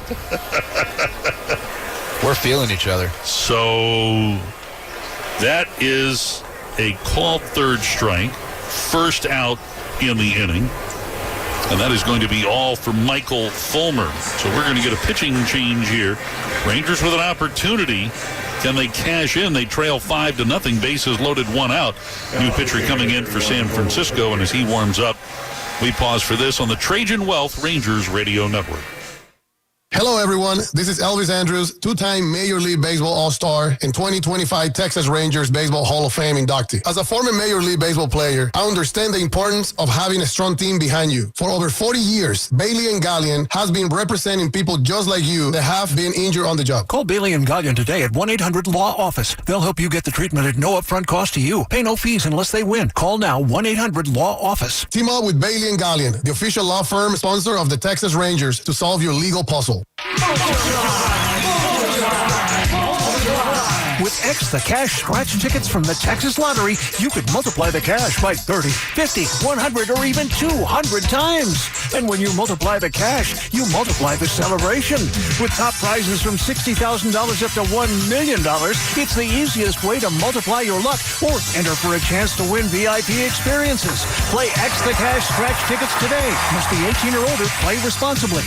We're feeling each other. So that is a called 3rd strike. First out in the inning. And that is going to be all for Michael Fulmer. So we're going to get a pitching change here. Rangers with an opportunity. Can they cash in? They trail 5-0. Bases loaded, 1 out. New pitcher coming in for San Francisco. And as he warms up, we pause for this on the Trajan Wealth Rangers Radio Network. Hello, everyone. This is Elvis Andrews, 2-time Major League Baseball All-Star and 2025 Texas Rangers Baseball Hall of Fame inductee. As a former Major League Baseball player, I understand the importance of having a strong team behind you. For over 40 years, Bailey & Gallion has been representing people just like you that have been injured on the job. Call Bailey & Gallion today at 1-800-LAW-OFFICE. They'll help you get the treatment at no upfront cost to you. Pay no fees unless they win. Call now, 1-800-LAW-OFFICE. Team up with Bailey & Gallion, the official law firm sponsor of the Texas Rangers, to solve your legal puzzle. With X the Cash scratch tickets from the Texas Lottery, you could multiply the cash by 30, 50, 100, or even 200 times. And when you multiply the cash, you multiply the celebration. With top prizes from $60,000 up to $1 million, it's the easiest way to multiply your luck or enter for a chance to win VIP experiences. Play X the Cash scratch tickets today. Must be 18 or older. Play responsibly.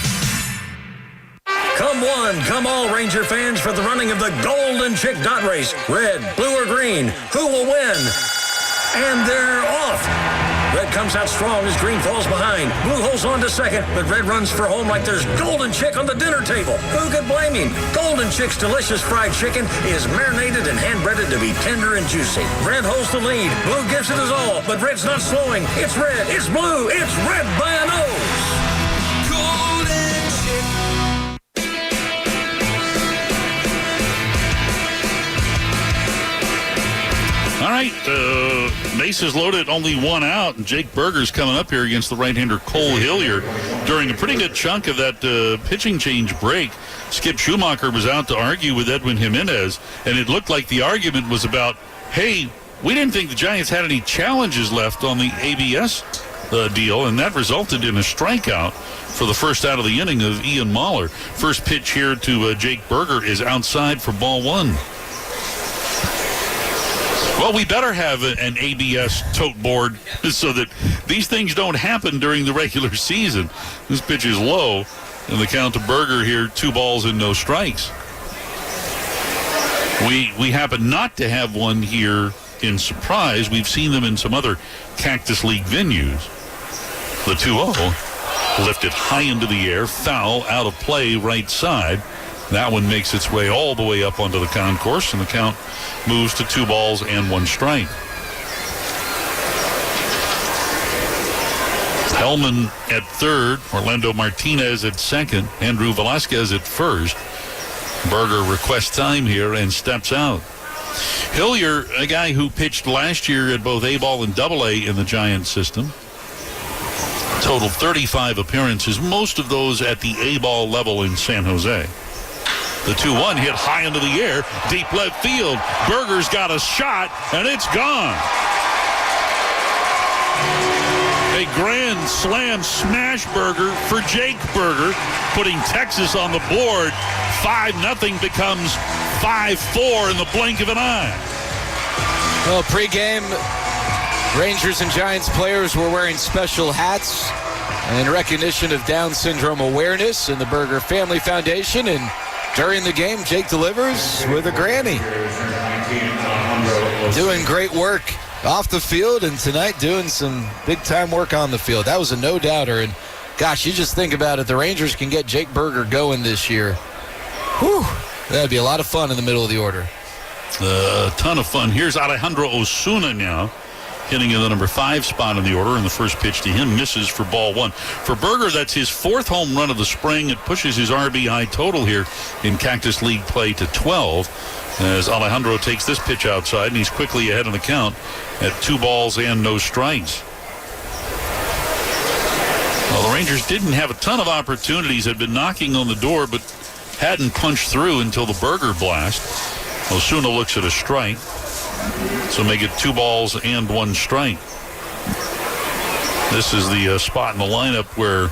Come one, come all Ranger fans for the running of the Golden Chick Dot Race. Red, blue, or green, who will win? And they're off. Red comes out strong as green falls behind. Blue holds on to second, but red runs for home like there's Golden Chick on the dinner table. Who could blame him? Golden Chick's delicious fried chicken is marinated and hand-breaded to be tender and juicy. Red holds the lead. Blue gives it his all, but red's not slowing. It's red, it's blue, it's red by a nose. All right, bases loaded, only one out, and Jake Berger's coming up here against the right-hander Cole Hilliard during a pretty good chunk of that pitching change break. Skip Schumacher was out to argue with Edwin Jimenez, and it looked like the argument was about, hey, we didn't think the Giants had any challenges left on the ABS deal, and that resulted in a strikeout for the first out of the inning of Ian Mahler. First pitch here to Jake Berger is outside for ball one. Well, we better have an ABS tote board so that these things don't happen during the regular season. This pitch is low, and the count to Berger here, 2 balls and no strikes. We happen not to have one here in Surprise. We've seen them in some other Cactus League venues. The 2-0 lifted high into the air, foul, out of play, right side. That one makes its way all the way up onto the concourse, and the count moves to 2 balls and 1 strike. Hellman at third, Orlando Martinez at second, Andrew Velasquez at first. Berger requests time here and steps out. Hilliard, a guy who pitched last year at both A-ball and AA in the Giants system, total 35 appearances, most of those at the A-ball level in San Jose. The 2-1 hit high into the air, deep left field. Berger's got a shot, and it's gone. A grand slam smash burger for Jake Berger, putting Texas on the board. 5-0 becomes 5-4 in the blink of an eye. Well, pregame, Rangers and Giants players were wearing special hats in recognition of Down syndrome awareness and the Berger Family Foundation. And during the game, Jake delivers with a granny. Doing great work off the field, and tonight doing some big-time work on the field. That was a no-doubter, and gosh, you just think about it. The Rangers can get Jake Berger going this year. Whew, that'd be a lot of fun in the middle of the order. A ton of fun. Here's Alejandro Osuna now, hitting in the number 5 spot in the order, and the first pitch to him misses for ball 1. For Berger, that's his 4th home run of the spring. It pushes his RBI total here in Cactus League play to 12. As Alejandro takes this pitch outside, and he's quickly ahead in the count at 2 balls and no strikes. Well, the Rangers didn't have a ton of opportunities, had been knocking on the door, but hadn't punched through until the Berger blast. Osuna looks at a strike, so make it 2 balls and 1 strike. This is the spot in the lineup where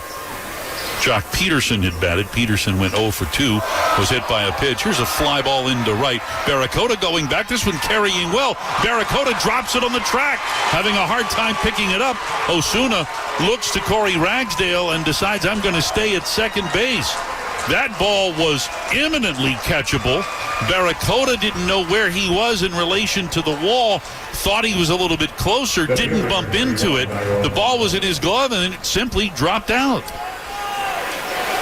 Jock Peterson had batted. Peterson went 0 for 2, was hit by a pitch. Here's a fly ball into right. Barracuda going back, this one carrying well. Barracuda drops it on the track, having a hard time picking it up. Osuna looks to Corey Ragsdale and decides, I'm going to stay at second base. That ball was imminently catchable. Barracuda didn't know where he was in relation to the wall, thought he was a little bit closer, didn't bump into it. The ball was in his glove, and it simply dropped out.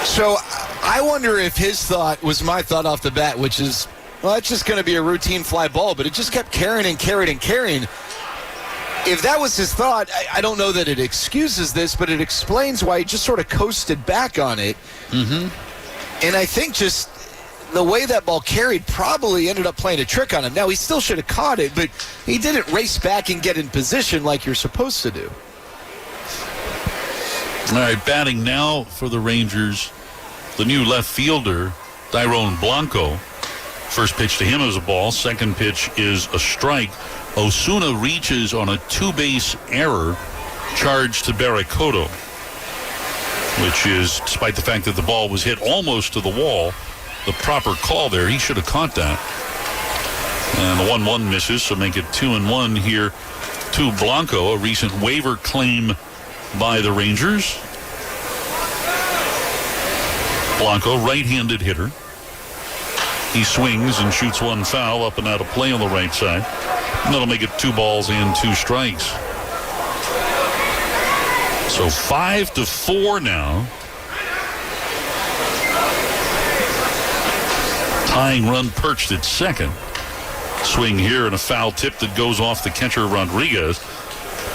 So I wonder if his thought was my thought off the bat, which is, well, it's just going to be a routine fly ball, but it just kept carrying and carrying and carrying. If that was his thought, I don't know that it excuses this, but it explains why he just sort of coasted back on it. Mm-hmm. And I think just the way that ball carried probably ended up playing a trick on him. Now, he still should have caught it, but he didn't race back and get in position like you're supposed to do. All right, batting now for the Rangers, the new left fielder, Tyrone Blanco. First pitch to him is a ball. Second pitch is a strike. Osuna reaches on a 2-base error charged to Barracuda, which is, despite the fact that the ball was hit almost to the wall, the proper call there. He should have caught that. And the 1-1 misses, so make it 2-1 here to Blanco, a recent waiver claim by the Rangers. Blanco, right-handed hitter. He swings and shoots one foul up and out of play on the right side. And that'll make it 2 balls and 2 strikes. So 5-4 now. Tying run perched at second. Swing here and a foul tip that goes off the catcher Rodriguez.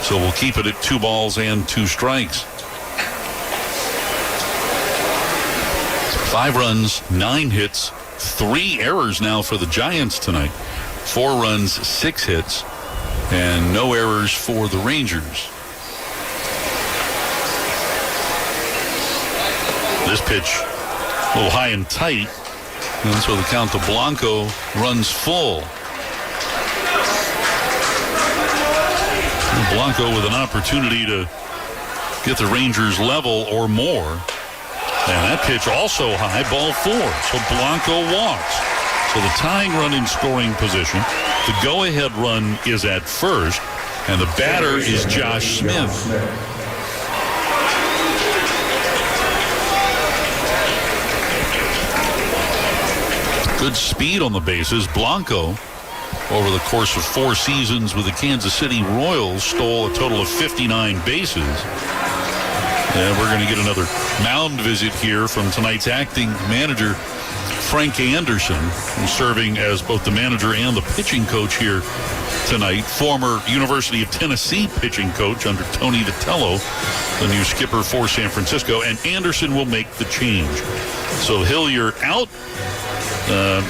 So we'll keep it at 2 balls and 2 strikes. 5 runs, 9 hits, 3 errors now for the Giants tonight. 4 runs, 6 hits. And no errors for the Rangers. This pitch a little high and tight. And so the count to Blanco runs full. And Blanco with an opportunity to get the Rangers level or more. And that pitch also high, ball 4. So Blanco walks. So the tying run in scoring position. The go-ahead run is at first. And the batter is Josh Smith. Good speed on the bases. Blanco, over the course of 4 seasons with the Kansas City Royals, stole a total of 59 bases. And we're going to get another mound visit here from tonight's acting manager, Frank Anderson, who's serving as both the manager and the pitching coach here tonight. Former University of Tennessee pitching coach under Tony Vitello, the new skipper for San Francisco. And Anderson will make the change. So Hillier out.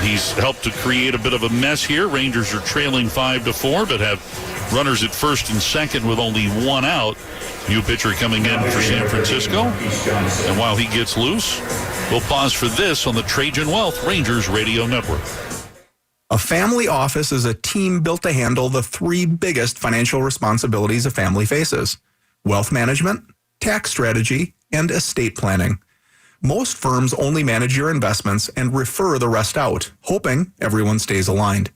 He's helped to create a bit of a mess here. Rangers are trailing 5-4, but have runners at first and second with only 1 out. New pitcher coming in for San Francisco. And while he gets loose, we'll pause for this on the Trajan Wealth Rangers Radio Network. A family office is a team built to handle the 3 biggest financial responsibilities a family faces: wealth management, tax strategy, and estate planning. Most firms only manage your investments and refer the rest out, hoping everyone stays aligned.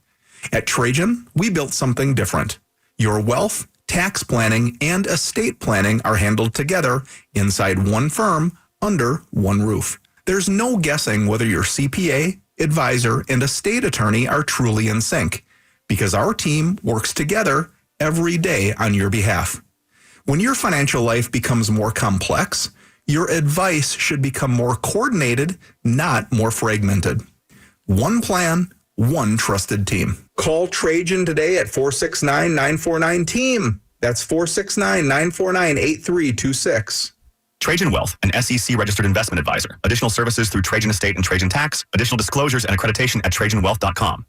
At Trajan, we built something different. Your wealth, tax planning, and estate planning are handled together inside one firm under one roof. There's no guessing whether your CPA, advisor, and estate attorney are truly in sync, because our team works together every day on your behalf. When your financial life becomes more complex, your advice should become more coordinated, not more fragmented. One plan, one trusted team. Call Trajan today at 469-949-TEAM. That's 469-949-8326. Trajan Wealth, an SEC registered investment advisor. Additional services through Trajan Estate and Trajan Tax. Additional disclosures and accreditation at TrajanWealth.com.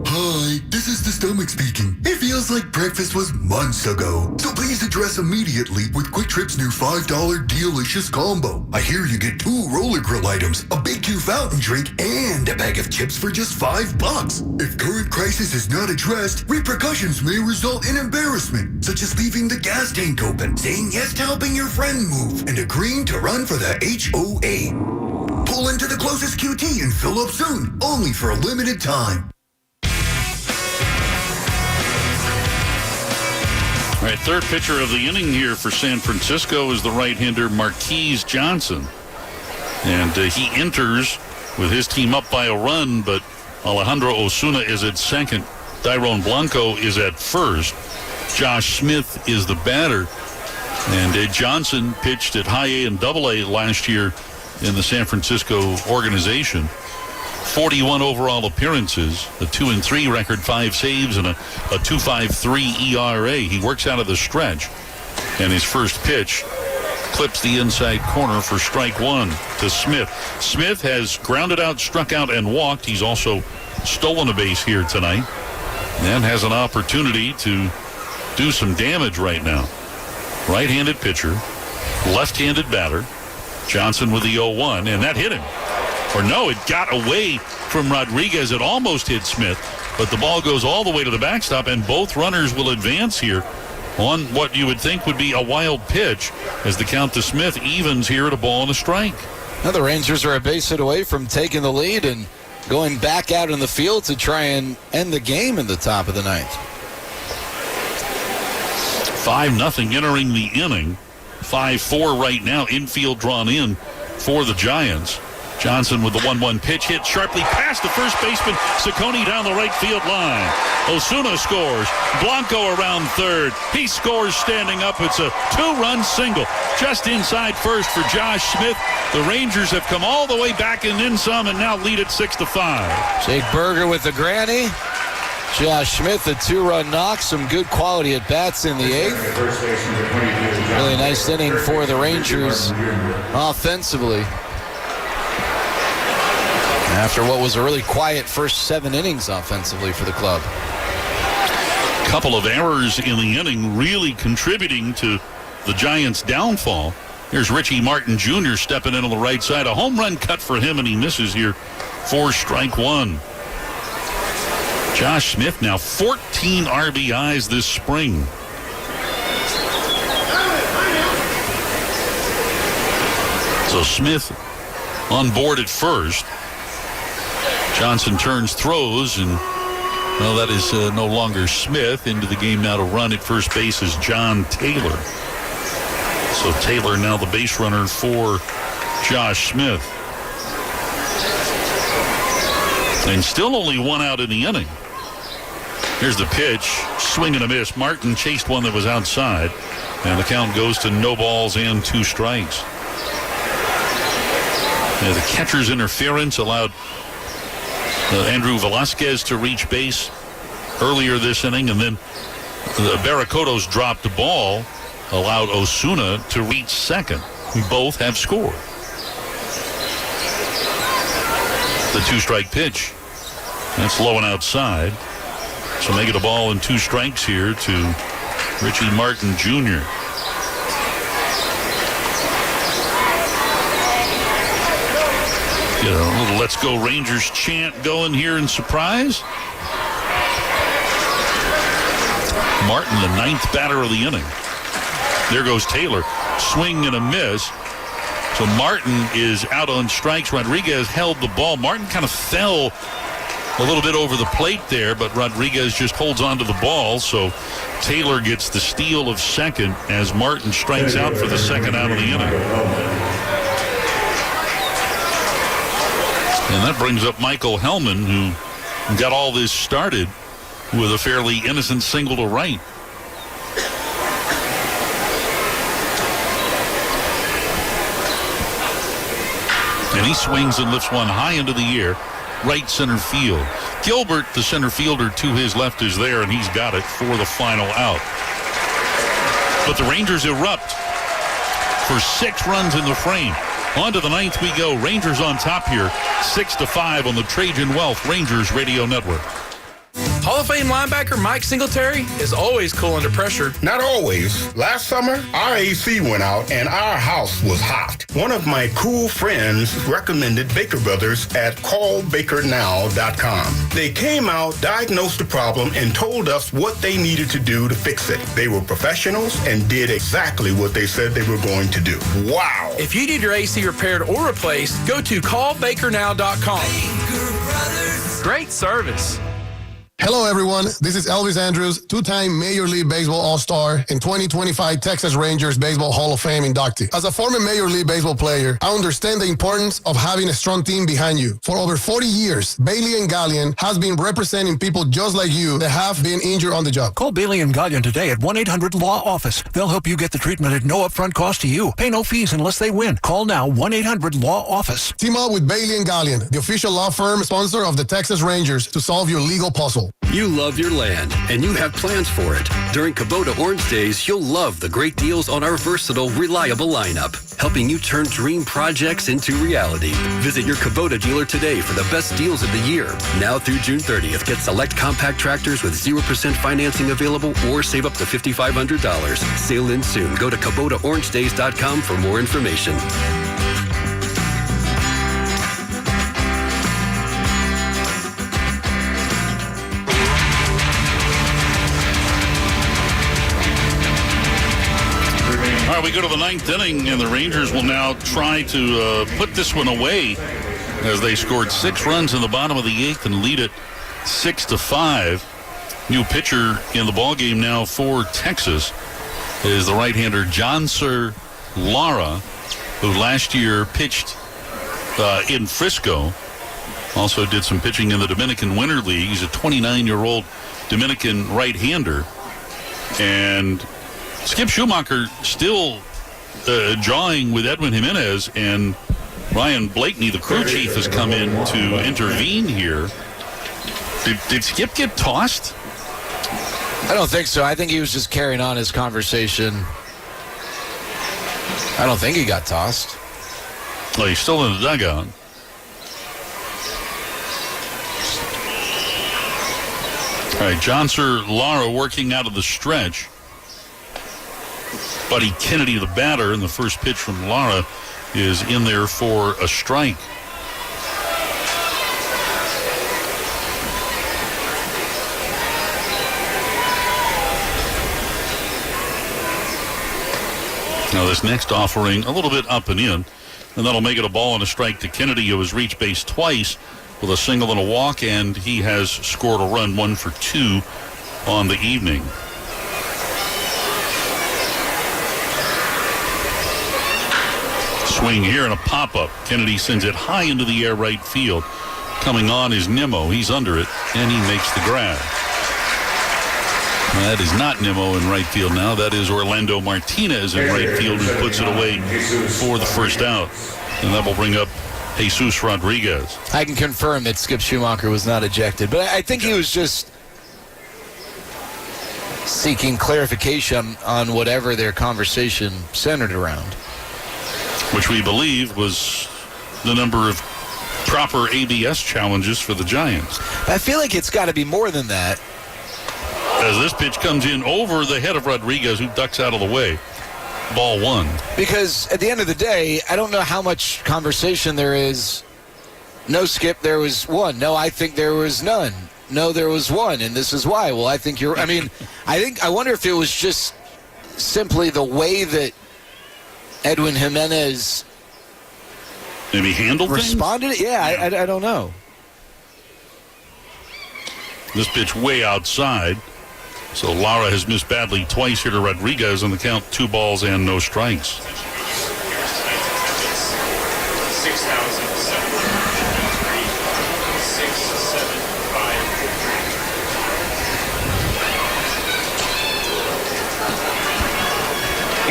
Hi, this is the stomach speaking. It feels like breakfast was months ago. So please address immediately with Quick Trip's new $5 delicious combo. I hear you get 2 roller grill items, a Big Q fountain drink, and a bag of chips for just $5. If current crisis is not addressed, repercussions may result in embarrassment, such as leaving the gas tank open, saying yes to helping your friend move, and agreeing to run for the HOA. Pull into the closest QT and fill up soon, only for a limited time. All right, third pitcher of the inning here for San Francisco is the right-hander Marquise Johnson. And he enters with his team up by a run, but Alejandro Osuna is at second. Dairon Blanco is at first. Josh Smith is the batter. And Johnson pitched at high A and double A last year in the San Francisco organization. 41 overall appearances, a 2-3 record, 5 saves, and a 2.53 ERA. He works out of the stretch, and his first pitch clips the inside corner for strike 1 to Smith. Smith has grounded out, struck out, and walked. He's also stolen a base here tonight and has an opportunity to do some damage right now. Right-handed pitcher, left-handed batter. Johnson with the 0-1, and that hit him. Or no, it got away from Rodriguez. It almost hit Smith, but the ball goes all the way to the backstop, and both runners will advance here on what you would think would be a wild pitch as the count to Smith evens here at a ball and a strike. Now the Rangers are a base hit away from taking the lead and going back out in the field to try and end the game in the top of the ninth. 5-0 entering the inning. 5-4 right now. Infield drawn in for the Giants. Johnson with the 1-1 pitch, hit sharply past the first baseman, Ciccone down the right field line. Osuna scores. Blanco around third. He scores standing up. It's a 2-run single just inside first for Josh Smith. The Rangers have come all the way back and then some and now lead at 6-5. Jake Berger with the granny. Josh Smith, a 2-run knock. Some good quality at bats in the 8th. Really nice inning for the Rangers offensively. After what was a really quiet first 7 innings offensively for the club. couple of errors in the inning really contributing to the Giants' downfall. Here's Richie Martin Jr. stepping in on the right side. A home run cut for him, and he misses here for strike one. Josh Smith now 14 RBIs this spring. So Smith on board at first. Johnson turns, throws, and well, that is no longer Smith. Into the game now to run at first base is John Taylor. So Taylor now the base runner for Josh Smith. And still only one out in the inning. Here's the pitch, swing and a miss. Martin chased one that was outside, and the count goes to no balls and 2 strikes. The catcher's interference allowed Andrew Velasquez to reach base earlier this inning, and then the Barracoto's dropped ball allowed Osuna to reach second. Both have scored. The 2-strike pitch. That's low and outside. So make it a ball and 2 strikes here to Richie Martin Jr. Get a little Let's Go Rangers chant going here in Surprise. Martin, the 9th batter of the inning. There goes Taylor. Swing and a miss. So Martin is out on strikes. Rodriguez held the ball. Martin kind of fell a little bit over the plate there, but Rodriguez just holds on to the ball. So Taylor gets the steal of second as Martin strikes out for the second out of the inning. And that brings up Michael Hellman, who got all this started with a fairly innocent single to right. And he swings and lifts one high into the air, right center field. Gilbert, the center fielder to his left, is there, and he's got it for the final out. But the Rangers erupt for 6 runs in the frame. On to the 9th we go. Rangers on top here, 6-5 on the Trajan Wealth Rangers Radio Network. Hall of Fame linebacker Mike Singletary is always cool under pressure. Not always. Last summer, our AC went out and our house was hot. One of my cool friends recommended Baker Brothers at callbakernow.com. They came out, diagnosed the problem, and told us what they needed to do to fix it. They were professionals and did exactly what they said they were going to do. Wow. If you need your AC repaired or replaced, go to callbakernow.com. Great service. Hello, everyone. This is Elvis Andrews, 2-time Major League Baseball All-Star and 2025 Texas Rangers Baseball Hall of Fame inductee. As a former Major League Baseball player, I understand the importance of having a strong team behind you. For over 40 years, Bailey & Gallion has been representing people just like you that have been injured on the job. Call Bailey & Gallion today at 1-800-LAW-OFFICE. They'll help you get the treatment at no upfront cost to you. Pay no fees unless they win. Call now, 1-800-LAW-OFFICE. Team up with Bailey & Gallion, the official law firm sponsor of the Texas Rangers, to solve your legal puzzle. You love your land, and you have plans for it. During Kubota Orange Days, you'll love the great deals on our versatile, reliable lineup, helping you turn dream projects into reality. Visit your Kubota dealer today for the best deals of the year. Now through June 30th, get select compact tractors with 0% financing available or save up to $5,500. Sale ends soon. Go to KubotaOrangeDays.com for more information. All right, we go to the 9th inning, and the Rangers will now try to put this one away as they scored 6 runs in the bottom of the 8th and lead it 6-5. New pitcher in the ballgame now for Texas is the right-hander Jonser Lara, who last year pitched in Frisco. Also did some pitching in the Dominican Winter League. He's a 29-year-old Dominican right-hander. And Skip Schumacher still jawing with Edwin Jimenez, and Ryan Blakeney, the crew chief, has come in to intervene here. Did Skip get tossed? I don't think so. I think he was just carrying on his conversation. I don't think he got tossed. Well, he's still in the dugout. All right, Johnson Lara working out of the stretch. Buddy Kennedy, the batter, and the first pitch from Lara is in there for a strike. Now this next offering, a little bit up and in, and that'll make it a ball and a strike to Kennedy, who has reached base twice with a single and a walk, and he has scored a run, 1 for 2 on the evening. Swing here and a pop-up. Kennedy sends it high into the air right field. Coming on is Nimmo. He's under it, and he makes the grab. That is not Nimmo in right field now. That is Orlando Martinez in right field, who puts it away for the first out. And that will bring up Jesus Rodriguez. I can confirm that Skip Schumacher was not ejected, but I think he was just seeking clarification on whatever their conversation centered around. Which we believe was the number of proper ABS challenges for the Giants. I feel like it's got to be more than that. As this pitch comes in over the head of Rodriguez, who ducks out of the way. Ball 1. Because at the end of the day, I don't know how much conversation there is. No, Skip, there was one. No, I think there was none. No, there was one, and this is why. Well, I think you're... I mean, I wonder if it was just simply the way that Edwin Jimenez maybe handled responded. Things? Yeah, I don't know. This pitch way outside. So Lara has missed badly twice here to Rodriguez on the count, 2 balls and no strikes.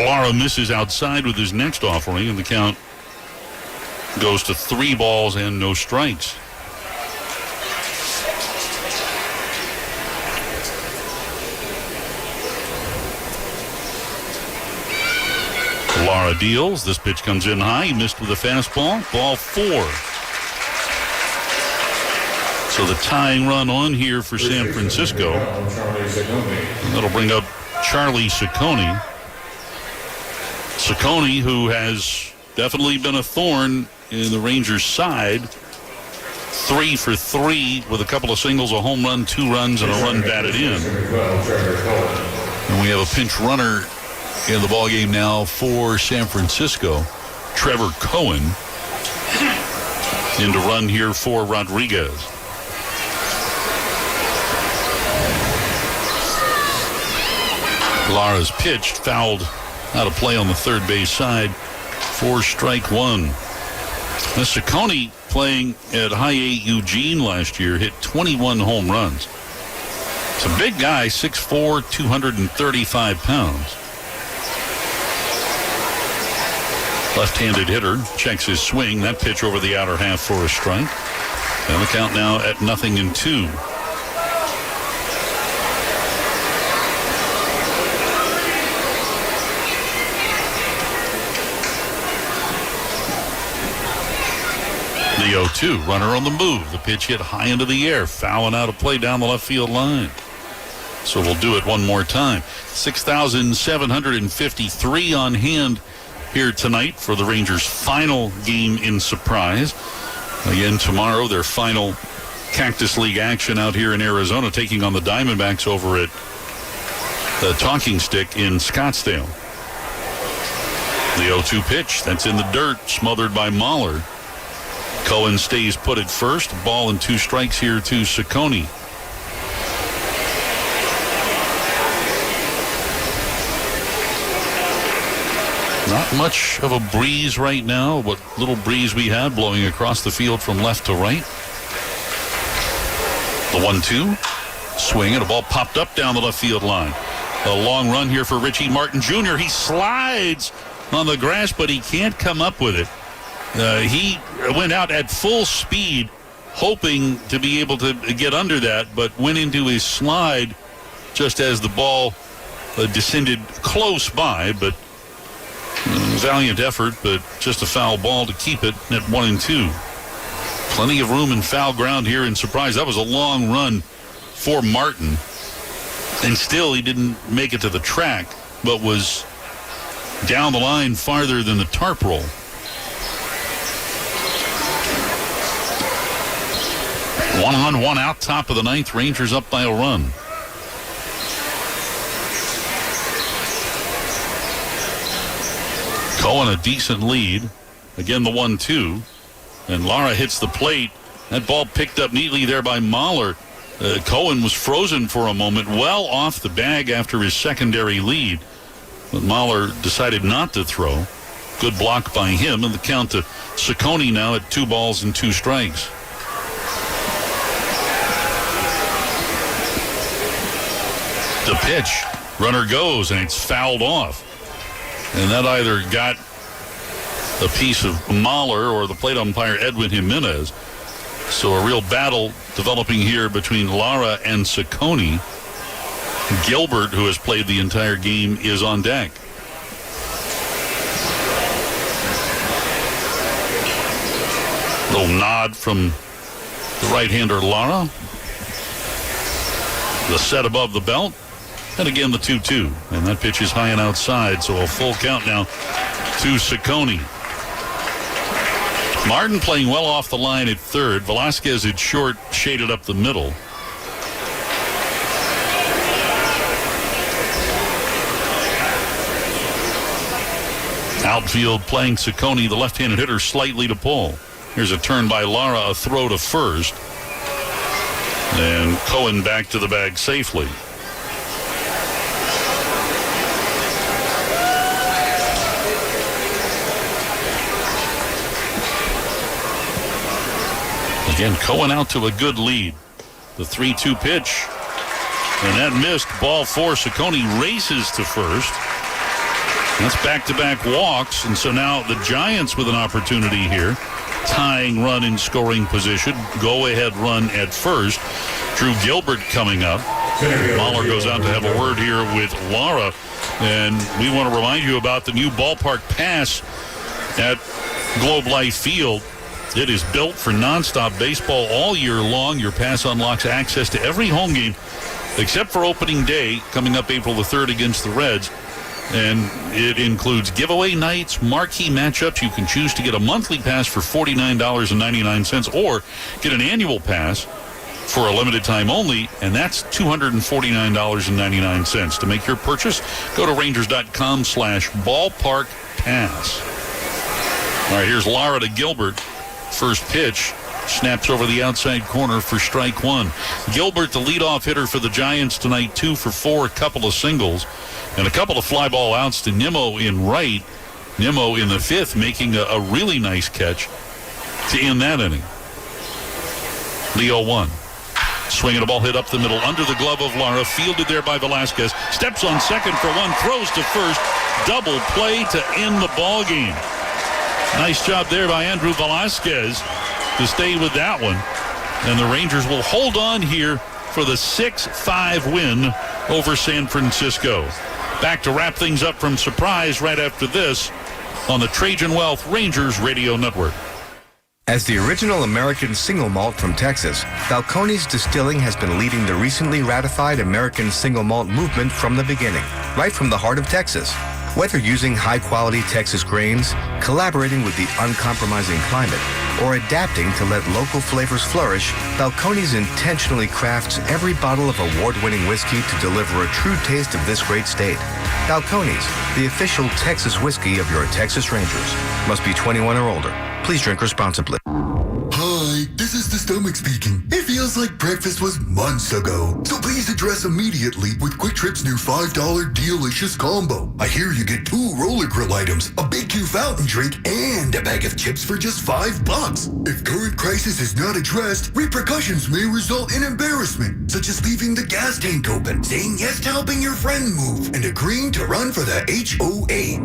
Lara misses outside with his next offering, and the count goes to 3 balls and no strikes. Lara deals. This pitch comes in high. He missed with a fastball. Ball 4. So the tying run on here for San Francisco. That'll bring up Charlie Ciccone. Ciccone, who has definitely been a thorn in the Rangers' side. 3 for 3 with a couple of singles, a home run, 2 runs, and a run batted in. And we have a pinch runner in the ballgame now for San Francisco. Trevor Cohen in to run here for Rodriguez. Lara's pitched, fouled out of play on the third base side for strike 1. Now, Ciccone, playing at High 8 Eugene last year, hit 21 home runs. It's a big guy, 6'4", 235 pounds. Left-handed hitter, checks his swing. That pitch over the outer half for a strike. And the count now at 0-2. The 0-2, runner on the move. The pitch hit high into the air, fouling out of play down the left field line. So we'll do it one more time. 6,753 on hand here tonight for the Rangers' final game in Surprise. Again, tomorrow, their final Cactus League action out here in Arizona, taking on the Diamondbacks over at the Talking Stick in Scottsdale. The 0-2 pitch, that's in the dirt, smothered by Mahler. Cohen stays put at first. Ball and 2 strikes here to Ciccone. Not much of a breeze right now. What little breeze we had blowing across the field from left to right. The 1-2. Swing and a ball popped up down the left field line. A long run here for Richie Martin Jr. He slides on the grass, but he can't come up with it. He went out at full speed, hoping to be able to get under that, but went into his slide just as the ball descended close by. But valiant effort, but just a foul ball to keep it at 1-2. Plenty of room and foul ground here in Surprise. That was a long run for Martin. And still, he didn't make it to the track, but was down the line farther than the tarp roll. One on, one out, top of the ninth. Rangers up by a run. Cohen a decent lead. Again, the 1-2. And Lara hits the plate. That ball picked up neatly there by Mahler. Cohen was frozen for a moment, well off the bag after his secondary lead. But Mahler decided not to throw. Good block by him, and the count to Ciccone now at 2 balls and 2 strikes. The pitch, runner goes, and it's fouled off. And that either got a piece of Mahler or the plate umpire Edwin Jimenez. So a real battle developing here between Lara and Ciccone. Gilbert, who has played the entire game, is on deck. Little nod from the right-hander Lara. The set above the belt. And again, the 2-2. And that pitch is high and outside, so a full count now to Ciccone. Martin playing well off the line at third. Velasquez at short, shaded up the middle. Outfield playing Ciccone, the left-handed hitter, slightly to pull. Here's a turn by Lara, a throw to first. And Cohen back to the bag safely. Again, Cohen out to a good lead. The 3-2 pitch. And that missed. Ball 4. Ciccone races to first. That's back-to-back walks. And so now the Giants with an opportunity here. Tying run in scoring position. Go-ahead run at first. Drew Gilbert coming up. Mahler goes out to have a word here with Lara. And we want to remind you about the new ballpark pass at Globe Life Field. It is built for nonstop baseball all year long. Your pass unlocks access to every home game except for opening day coming up April the 3rd against the Reds. And it includes giveaway nights, marquee matchups. You can choose to get a monthly pass for $49.99 or get an annual pass for a limited time only, and that's $249.99. To make your purchase, go to Rangers.com/ballparkpass. All right, here's Lara to Gilbert. First pitch snaps over the outside corner for strike 1. Gilbert, the leadoff hitter for the Giants tonight, 2 for 4, a couple of singles, and a couple of fly ball outs to Nimmo in right. Nimmo in the 5th making a really nice catch to end that inning. Leo 1. Swinging a ball hit up the middle under the glove of Lara, fielded there by Velasquez. Steps on second for 1, throws to first. Double play to end the ball game. Nice job there by Andrew Velasquez to stay with that one. And the Rangers will hold on here for the 6-5 win over San Francisco. Back to wrap things up from Surprise right after this on the Trajan Wealth Rangers Radio Network. As the original American single malt from Texas, Balcones Distilling has been leading the recently ratified American single malt movement from the beginning, right from the heart of Texas. Whether using high-quality Texas grains, collaborating with the uncompromising climate, or adapting to let local flavors flourish, Balcones intentionally crafts every bottle of award-winning whiskey to deliver a true taste of this great state. Balcones, the official Texas whiskey of your Texas Rangers. Must be 21 or older. Please drink responsibly. Hi, this is the stomach speaking. It feels like breakfast was months ago. So please address immediately with Quick Trip's new $5 delicious combo. I hear you get 2 roller grill items, a Big Q fountain drink, and a bag of chips for just $5. If current crisis is not addressed, repercussions may result in embarrassment, such as leaving the gas tank open, saying yes to helping your friend move, and agreeing to run for the HOA.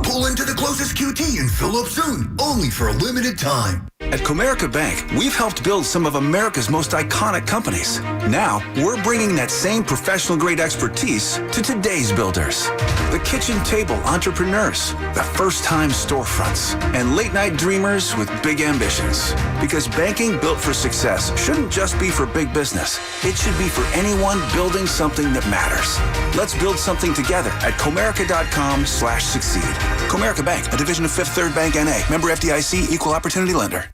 Pull into the closest QT and fill up soon, only for a limited time. At Comerica Bank, we've helped build some of America's most iconic companies. Now, we're bringing that same professional-grade expertise to today's builders. The kitchen table entrepreneurs, the first-time storefronts, and late-night dreamers with big ambitions. Because banking built for success shouldn't just be for big business. It should be for anyone building something that matters. Let's build something together at Comerica.com/succeed. Comerica Bank, a division of Fifth Third Bank N.A. Member FDIC, Equal Opportunity Lender.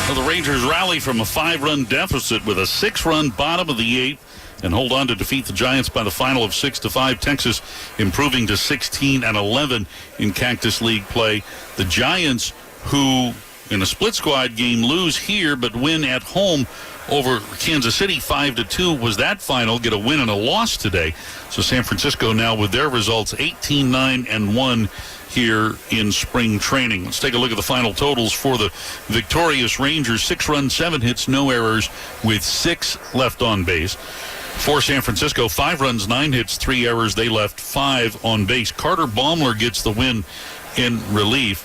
Well, the Rangers rally from a 5-run deficit with a 6-run bottom of the 8th and hold on to defeat the Giants by the final of 6-5. Texas improving to 16-11 in Cactus League play. The Giants, who in a split squad game lose here but win at home over Kansas City 5-2 was that final, get a win and a loss today. So San Francisco now with their results 18-9-1 here in spring training. Let's take a look at the final totals for the victorious Rangers. 6 runs, 7 hits, no errors with 6 left on base. For San Francisco, 5 runs, 9 hits, 3 errors. They left 5 on base. Carter Baumler gets the win in relief.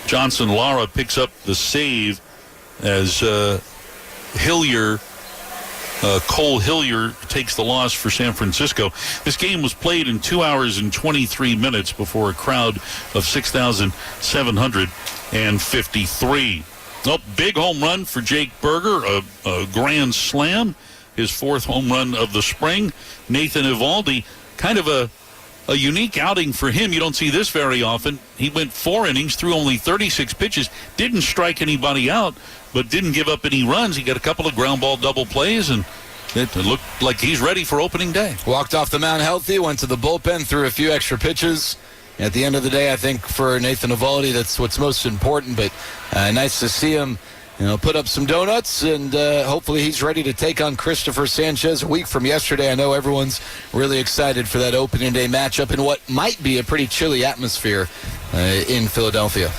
Johnson Lara picks up the save as Cole Hillier takes the loss for San Francisco. This game was played in 2 hours and 23 minutes before a crowd of 6,753. Oh, big home run for Jake Berger, a grand slam, his 4th home run of the spring. Nathan Eovaldi, kind of a unique outing for him. You don't see this very often. He went 4 innings, threw only 36 pitches, didn't strike anybody out, but didn't give up any runs. He got a couple of ground ball double plays, and it looked like he's ready for opening day. Walked off the mound healthy, went to the bullpen, threw a few extra pitches. At the end of the day, I think for Nathan Eovaldi, that's what's most important, but nice to see him put up some donuts, and hopefully he's ready to take on Christopher Sanchez a week from yesterday. I know everyone's really excited for that opening day matchup in what might be a pretty chilly atmosphere in Philadelphia.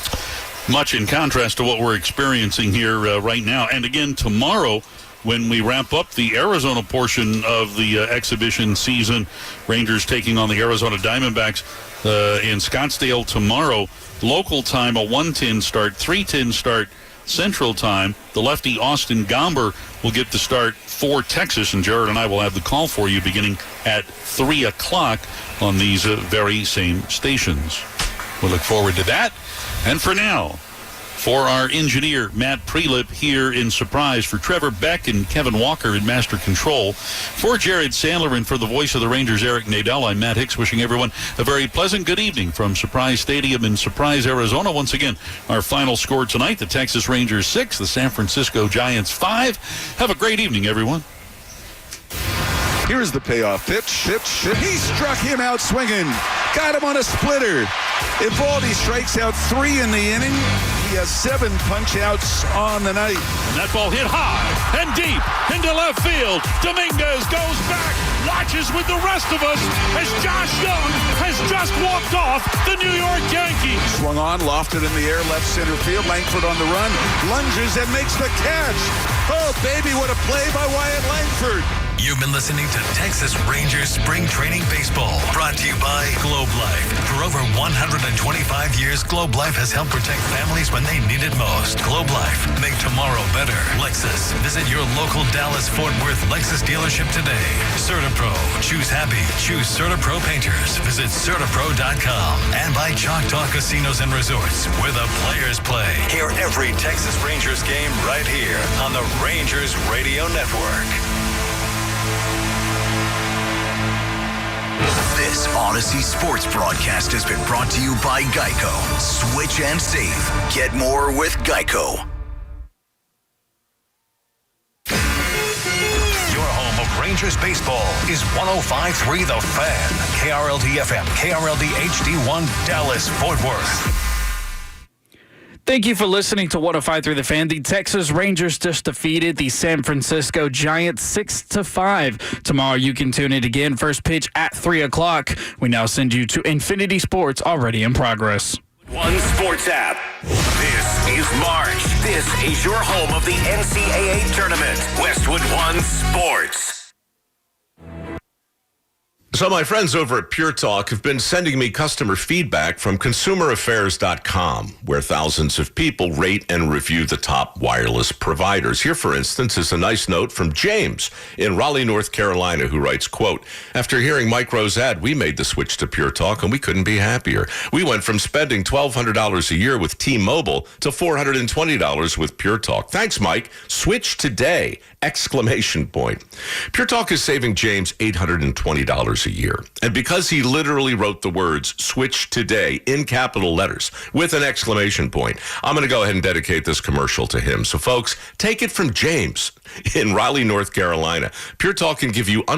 Much in contrast to what we're experiencing here right now. And again, tomorrow, when we wrap up the Arizona portion of the exhibition season, Rangers taking on the Arizona Diamondbacks in Scottsdale tomorrow. Local time, a 1:10 start, 3:10 start Central Time. The lefty Austin Gomber will get the start for Texas, and Jared and I will have the call for you beginning at 3 o'clock on these very same stations. We'll look forward to that. And for now, for our engineer, Matt Prelip, here in Surprise, for Trevor Beck and Kevin Walker in Master Control, for Jared Sandler and for the voice of the Rangers, Eric Nadel, I'm Matt Hicks, wishing everyone a very pleasant good evening from Surprise Stadium in Surprise, Arizona. Once again, our final score tonight, the Texas Rangers 6, the San Francisco Giants 5. Have a great evening, everyone. Here's the payoff pitch. He struck him out swinging. Got him on a splitter. Eovaldi strikes out 3 in the inning. He has 7 punch-outs on the night. And that ball hit high and deep into left field. Dominguez goes back, watches with the rest of us as Josh Young has just walked off the New York Yankees. Swung on, lofted in the air, left center field. Langford on the run, lunges and makes the catch. Oh, baby, what a play by Wyatt Langford. You've been listening to Texas Rangers Spring Training Baseball, brought to you by Globe Life. For over 125 years, Globe Life has helped protect families when they need it most. Globe Life, make tomorrow better. Lexus, visit your local Dallas-Fort Worth Lexus dealership today. CertaPro, choose happy, choose CertaPro painters. Visit CertaPro.com. And by Choctaw Casinos and Resorts, where the players play. Hear every Texas Rangers game right here on the Rangers Radio Network. This Odyssey Sports broadcast has been brought to you by Geico. Switch and save. Get more with Geico. Your home of Rangers baseball is 105.3 The Fan. KRLD FM, KRLD HD1, Dallas, Fort Worth. Thank you for listening to 105.3 The Fan. The Texas Rangers just defeated the San Francisco Giants 6-5. Tomorrow you can tune in again. First pitch at 3 o'clock. We now send you to Infinity Sports, already in progress. One Sports app. This is March. This is your home of the NCAA tournament. Westwood One Sports. So my friends over at Pure Talk have been sending me customer feedback from consumeraffairs.com, where thousands of people rate and review the top wireless providers. Here, for instance, is a nice note from James in Raleigh, North Carolina, who writes, quote, after hearing Mike Rowe's ad, we made the switch to Pure Talk, and we couldn't be happier. We went from spending $1,200 a year with T-Mobile to $420 with Pure Talk. Thanks, Mike. Switch today! Exclamation point. Pure Talk is saving James $820 a year. And because he literally wrote the words switch today in capital letters with an exclamation point, I'm going to go ahead and dedicate this commercial to him. So folks, take it from James in Raleigh, North Carolina. Pure Talk can give you